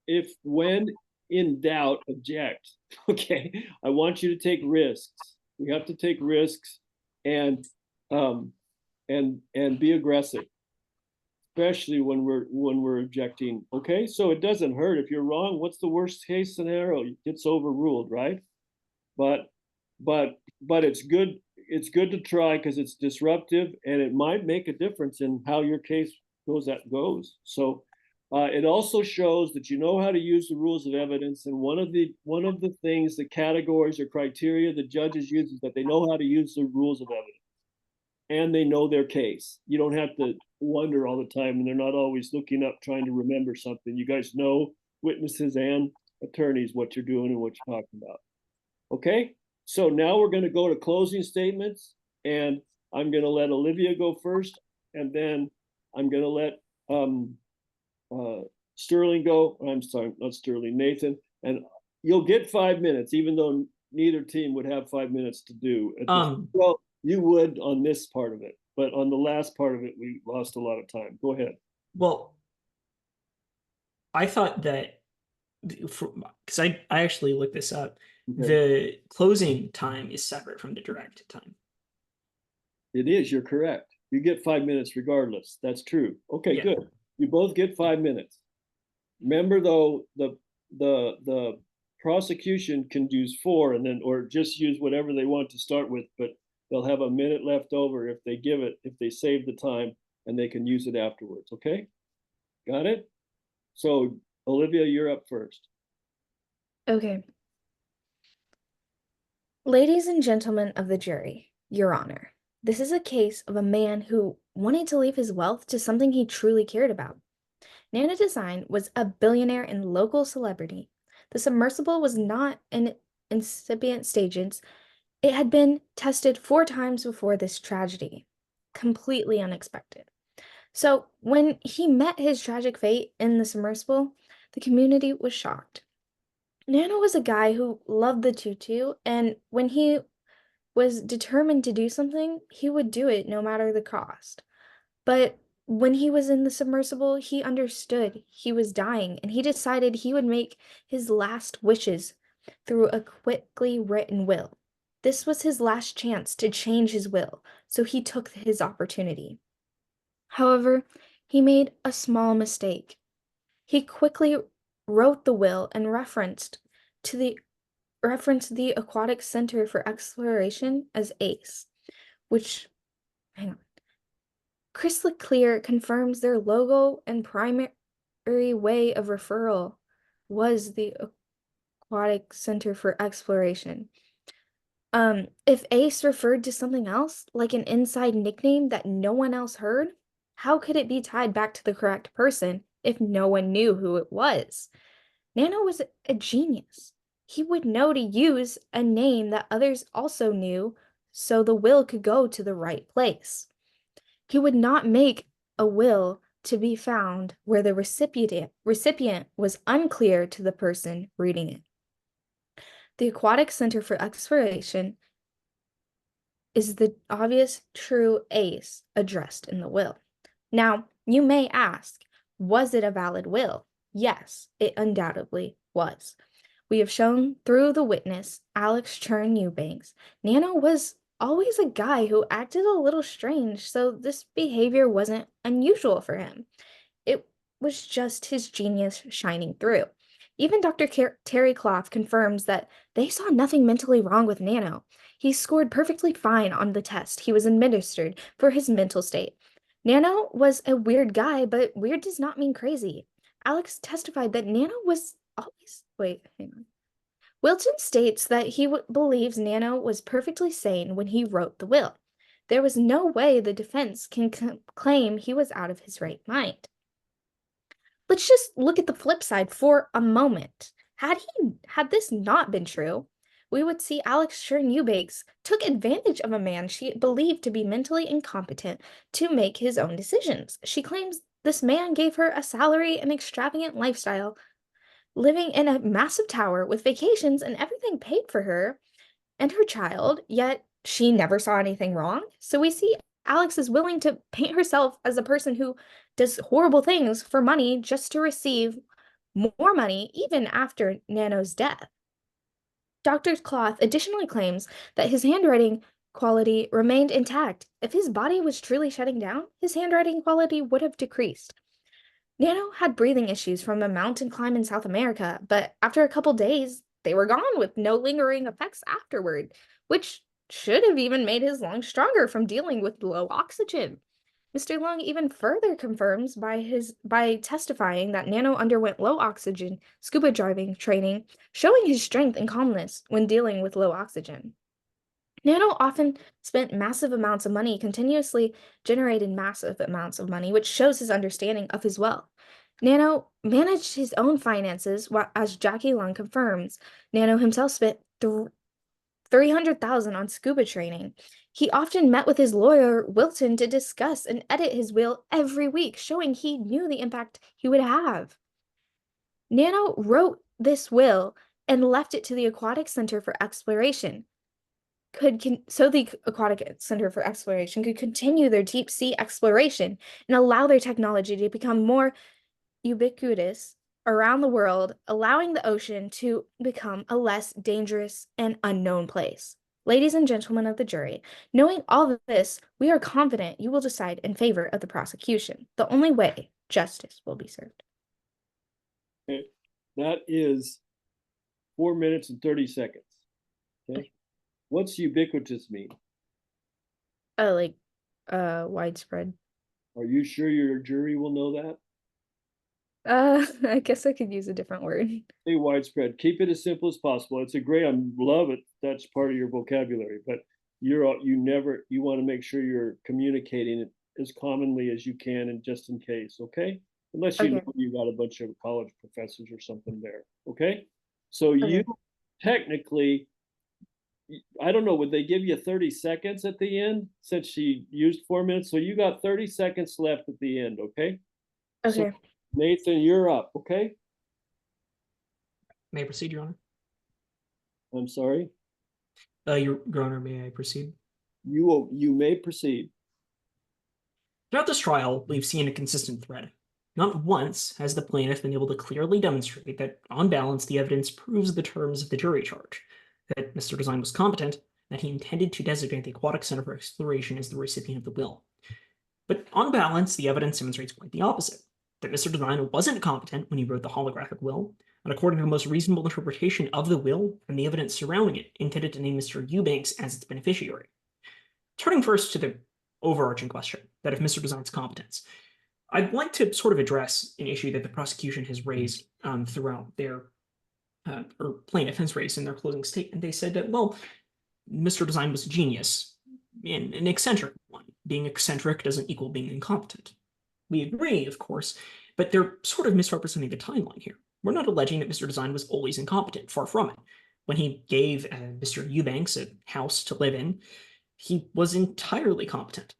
if when in doubt, object. Okay, I want you to take risks. We have to take risks and be aggressive, especially when we're objecting. Okay, so it doesn't hurt if you're wrong. What's the worst case scenario? It gets overruled, right? But but it's good. It's good to try because it's disruptive and it might make a difference in how your case goes. So it also shows that you know how to use the rules of evidence. And one of the things, the categories or criteria the judges use is that they know how to use the rules of evidence and they know their case. You don't have to wonder all the time, and they're not always looking up trying to remember something. You guys know, witnesses and attorneys, what you're doing and what you're talking about. Okay, so now we're going to go to closing statements, and I'm going to let Olivia go first, and then I'm going to let Sterling go. I'm sorry, not Sterling, Nathan. And you'll get 5 minutes, even though neither team would have 5 minutes to do. Well, you would on this part of it, but on the last part of it, we lost a lot of time. Go ahead. Well, I thought that because I actually looked this up. Okay. The closing time is separate from the direct time. It is. You're correct. You get 5 minutes regardless. That's true. Okay, Yeah. good. You both get 5 minutes. Remember, though, the prosecution can use 4 and then, or just use whatever they want to start with, but they'll have a minute left over if they save the time, and they can use it afterwards. Okay, got it? So Olivia, you're up first. Okay. Ladies and gentlemen of the jury, Your Honor, this is a case of a man who wanted to leave his wealth to something he truly cared about. Nano Design was a billionaire and local celebrity. The submersible was not in incipient stages. It had been tested 4 times before this tragedy. Completely unexpected. So when he met his tragic fate in the submersible, the community was shocked. Nano was a guy who loved the tutu, and when he was determined to do something, he would do it no matter the cost. But when he was in the submersible, he understood he was dying, and he decided he would make his last wishes through a quickly written will. This was his last chance to change his will, so he took his opportunity. However, he made a small mistake. He quickly wrote the will and referenced the Aquatic Center for Exploration as ACE, which, hang on, crystal clear confirms their logo and primary way of referral was the Aquatic Center for Exploration. If ACE referred to something else, like an inside nickname that no one else heard, how could it be tied back to the correct person if no one knew who it was? Nano was a genius. He would know to use a name that others also knew so the will could go to the right place. He would not make a will to be found where the recipient was unclear to the person reading it. The Aquatic Center for Exploration is the obvious true ACE addressed in the will. Now, you may ask, was it a valid will? Yes, it undoubtedly was. We have shown through the witness, Alex Chern Eubanks, Nano was always a guy who acted a little strange, so this behavior wasn't unusual for him. It was just his genius shining through. Even Dr. Terry Cloth confirms that they saw nothing mentally wrong with Nano. He scored perfectly fine on the test he was administered for his mental state. Nano was a weird guy, but weird does not mean crazy. Alex testified that Nano was always... Wait, hang on. Wilton states that he believes Nano was perfectly sane when he wrote the will. There was no way the defense can claim he was out of his right mind. Let's just look at the flip side for a moment. Had this not been true, we would see Alex Chern Eubanks took advantage of a man she believed to be mentally incompetent to make his own decisions. She claims this man gave her a salary and extravagant lifestyle, living in a massive tower with vacations and everything paid for her and her child, yet she never saw anything wrong. So we see Alex is willing to paint herself as a person who does horrible things for money just to receive more money even after Nano's death. Dr. Cloth additionally claims that his handwriting quality remained intact. If his body was truly shutting down, his handwriting quality would have decreased. Nano had breathing issues from a mountain climb in South America, but after a couple days, they were gone with no lingering effects afterward, which should have even made his lungs stronger from dealing with low oxygen. Mr. Lung even further confirms by testifying that Nano underwent low oxygen scuba diving training, showing his strength and calmness when dealing with low oxygen. Nano often spent massive amounts of money, continuously generated massive amounts of money, which shows his understanding of his wealth. Nano managed his own finances, as Jackie Lung confirms. Nano himself spent $300,000 on scuba training. He often met with his lawyer, Wilton, to discuss and edit his will every week, showing he knew the impact he would have. Nano wrote this will and left it to the Aquatic Center for Exploration. So the Aquatic Center for Exploration could continue their deep sea exploration and allow their technology to become more ubiquitous around the world, allowing the ocean to become a less dangerous and unknown place. Ladies and gentlemen of the jury, knowing all of this, we are confident you will decide in favor of the prosecution. The only way justice will be served. Okay. That is 4 minutes and 30 seconds. Okay. What's ubiquitous mean? Widespread. Are you sure your jury will know that? I guess I could use a different word. Say widespread. Keep it as simple as possible. It's a great, I love it. That's part of your vocabulary, but you want to make sure you're communicating it as commonly as you can and just in case, okay? Unless you know you got a bunch of college professors or something there, okay? So you technically, I don't know, would they give you 30 seconds at the end since she used 4 minutes? So you got 30 seconds left at the end, okay? Okay. So, Nathan, you're up, okay? May I proceed, Your Honor? I'm sorry? Your Honor, may I proceed? You may proceed. Throughout this trial, we've seen a consistent thread. Not once has the plaintiff been able to clearly demonstrate that, on balance, the evidence proves the terms of the jury charge, that Mr. Design was competent, that he intended to designate the Aquatic Center for Exploration as the recipient of the will. But on balance, the evidence demonstrates quite the opposite, that Mr. Design wasn't competent when he wrote the holographic will, and according to the most reasonable interpretation of the will and the evidence surrounding it, intended to name Mr. Eubanks as its beneficiary. Turning first to the overarching question, that of Mr. Design's competence, I'd like to sort of address an issue that the prosecution has raised throughout their, or plaintiff has raised in their closing statement. They said that, well, Mr. Design was a genius, and an eccentric one. Being eccentric doesn't equal being incompetent. We agree, of course, but they're sort of misrepresenting the timeline here. We're not alleging that Mr. Design was always incompetent, far from it. When he gave Mr. Eubanks a house to live in, he was entirely competent.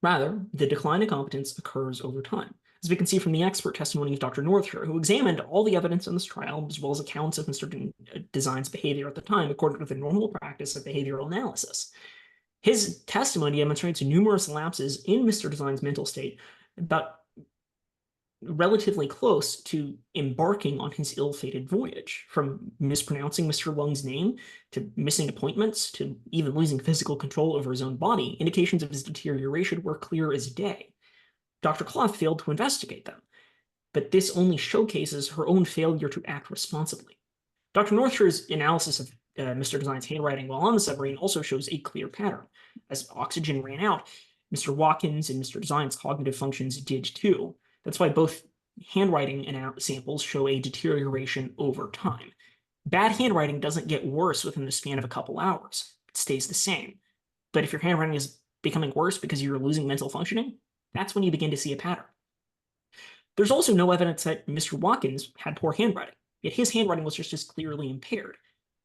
Rather, the decline in competence occurs over time, as we can see from the expert testimony of Dr. Northshire, who examined all the evidence in this trial, as well as accounts of Mr. Design's behavior at the time, according to the normal practice of behavioral analysis. His testimony demonstrates numerous lapses in Mr. Design's mental state, but relatively close to embarking on his ill-fated voyage, from mispronouncing Mr. Lung's name, to missing appointments, to even losing physical control over his own body. Indications of his deterioration were clear as day. Dr. Clough failed to investigate them, but this only showcases her own failure to act responsibly. Dr. Northshire's analysis of Mr. Design's handwriting while on the submarine also shows a clear pattern. As oxygen ran out, Mr. Watkins and Mr. Design's cognitive functions did too. That's why both handwriting and samples show a deterioration over time. Bad handwriting doesn't get worse within the span of a couple hours. It stays the same. But if your handwriting is becoming worse because you're losing mental functioning, that's when you begin to see a pattern. There's also no evidence that Mr. Watkins had poor handwriting, yet his handwriting was just as clearly impaired.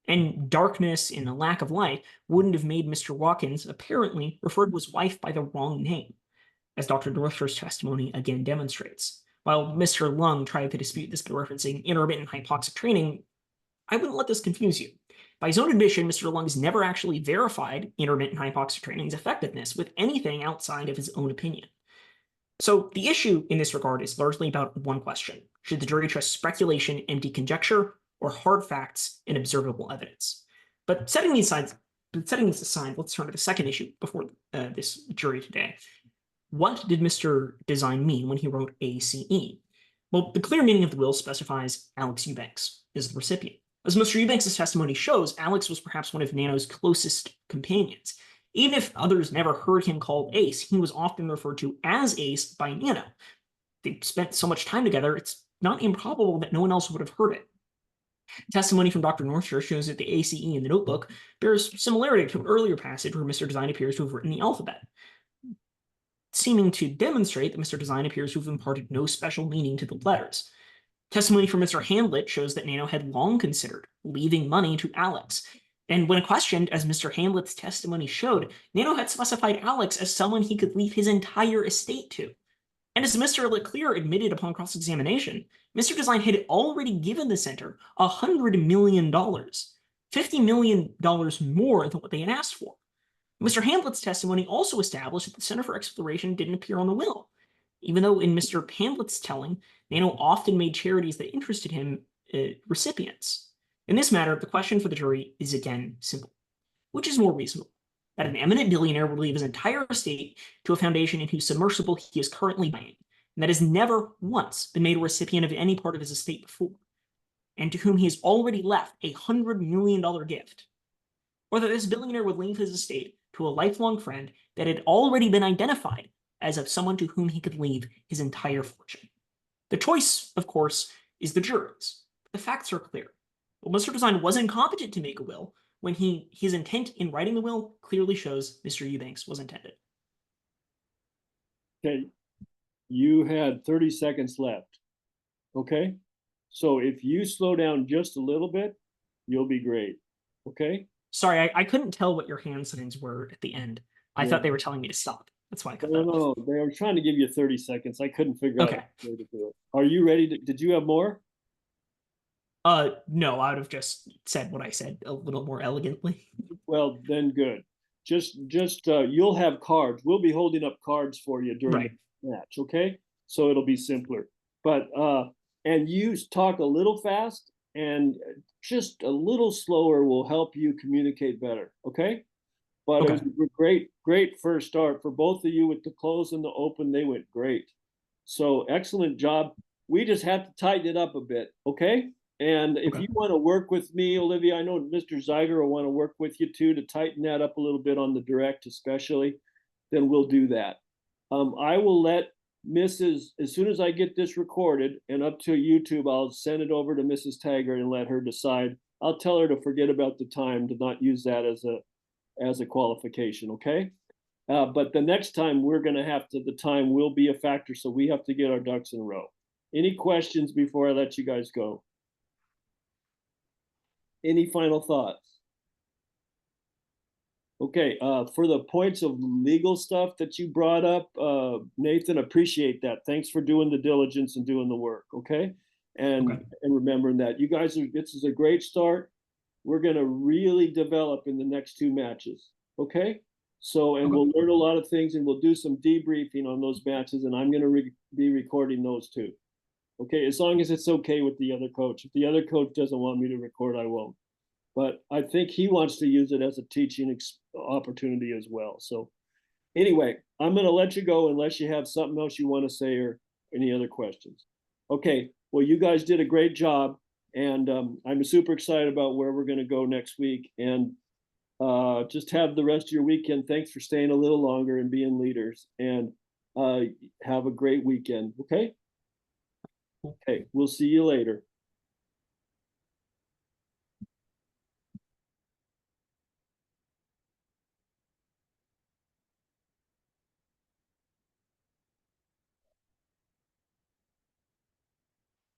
And darkness and a lack of light wouldn't have made Mr. Watkins apparently refer to his wife by the wrong name, as Dr. Northshire's testimony again demonstrates. While Mr. Lung tried to dispute this by referencing intermittent hypoxic training, I wouldn't let this confuse you. By his own admission, Mr. Lung has never actually verified intermittent hypoxic training's effectiveness with anything outside of his own opinion. So the issue in this regard is largely about one question. Should the jury trust speculation, empty conjecture, or hard facts and observable evidence? But setting this aside, let's turn to the second issue before this jury today. What did Mr. Design mean when he wrote ACE? Well, the clear meaning of the will specifies Alex Eubanks is the recipient. As Mr. Eubanks' testimony shows, Alex was perhaps one of Nano's closest companions. Even if others never heard him called Ace, he was often referred to as Ace by Nano. They spent so much time together, it's not improbable that no one else would have heard it. Testimony from Dr. Northshire shows that the ACE in the notebook bears similarity to an earlier passage where Mr. Design appears to have written the alphabet, seeming to demonstrate that Mr. Design appears to have imparted no special meaning to the letters. Testimony from Mr. Hamlet shows that Nano had long considered leaving money to Alex. And when questioned, as Mr. Hamlet's testimony showed, Nano had specified Alex as someone he could leave his entire estate to. And as Mr. Leclerc admitted upon cross-examination, Mr. Design had already given the center $100 million, $50 million more than what they had asked for. Mr. Hamlet's testimony also established that the Center for Exploration didn't appear on the will, even though in Mr. Hamlet's telling, Nano often made charities that interested him recipients. In this matter, the question for the jury is again simple. Which is more reasonable? That an eminent billionaire would leave his entire estate to a foundation in whose submersible he is currently buying, and that has never once been made a recipient of any part of his estate before, and to whom he has already left a $100 million gift, or that this billionaire would leave his estate to a lifelong friend that had already been identified as of someone to whom he could leave his entire fortune. The choice, of course, is the jury's. The facts are clear. Well, Mr. Design was incompetent to make a will when his intent in writing the will clearly shows Mr. Eubanks was intended. Okay, you had 30 seconds left. Okay, so if you slow down just a little bit, you'll be great. Okay. Sorry, I couldn't tell what your hand signs were at the end. I thought they were telling me to stop. That's why I cut that off. No, they were trying to give you 30 seconds. I couldn't figure out Okay. a way to do it. Are you ready? Did you have more? No, I would have just said what I said a little more elegantly. Well, then good. Just you'll have cards. We'll be holding up cards for you during the match, okay? So it'll be simpler. But and you talk a little fast and just a little slower will help you communicate better, okay? But it was a great first start for both of you with the close and the open. They went great. So excellent job. We just have to tighten it up a bit, okay? And if you want to work with me, Olivia, I know Mr. Zeiger will want to work with you too to tighten that up a little bit on the direct especially, then we'll do that. I will let Mrs., as soon as I get this recorded and up to YouTube, I'll send it over to Mrs. Taggart and let her decide. I'll tell her to forget about the time, to not use that as a qualification, okay? But the next time we're going to have to, the time will be a factor, so we have to get our ducks in a row. Any questions before I let you guys go? Any final thoughts? Okay, for the points of legal stuff that you brought up, Nathan, appreciate that. Thanks for doing the diligence and doing the work, okay? And remembering that. You guys, this is a great start. We're gonna really develop in the next two matches, okay? So, and we'll learn a lot of things and we'll do some debriefing on those matches and I'm gonna be recording those too. Okay, as long as it's okay with the other coach. If the other coach doesn't want me to record, I won't. But I think he wants to use it as a teaching opportunity as well. So anyway, I'm going to let you go unless you have something else you want to say or any other questions. Okay, well, you guys did a great job. And I'm super excited about where we're going to go next week. And just have the rest of your weekend. Thanks for staying a little longer and being leaders. And have a great weekend, okay? Okay, we'll see you later.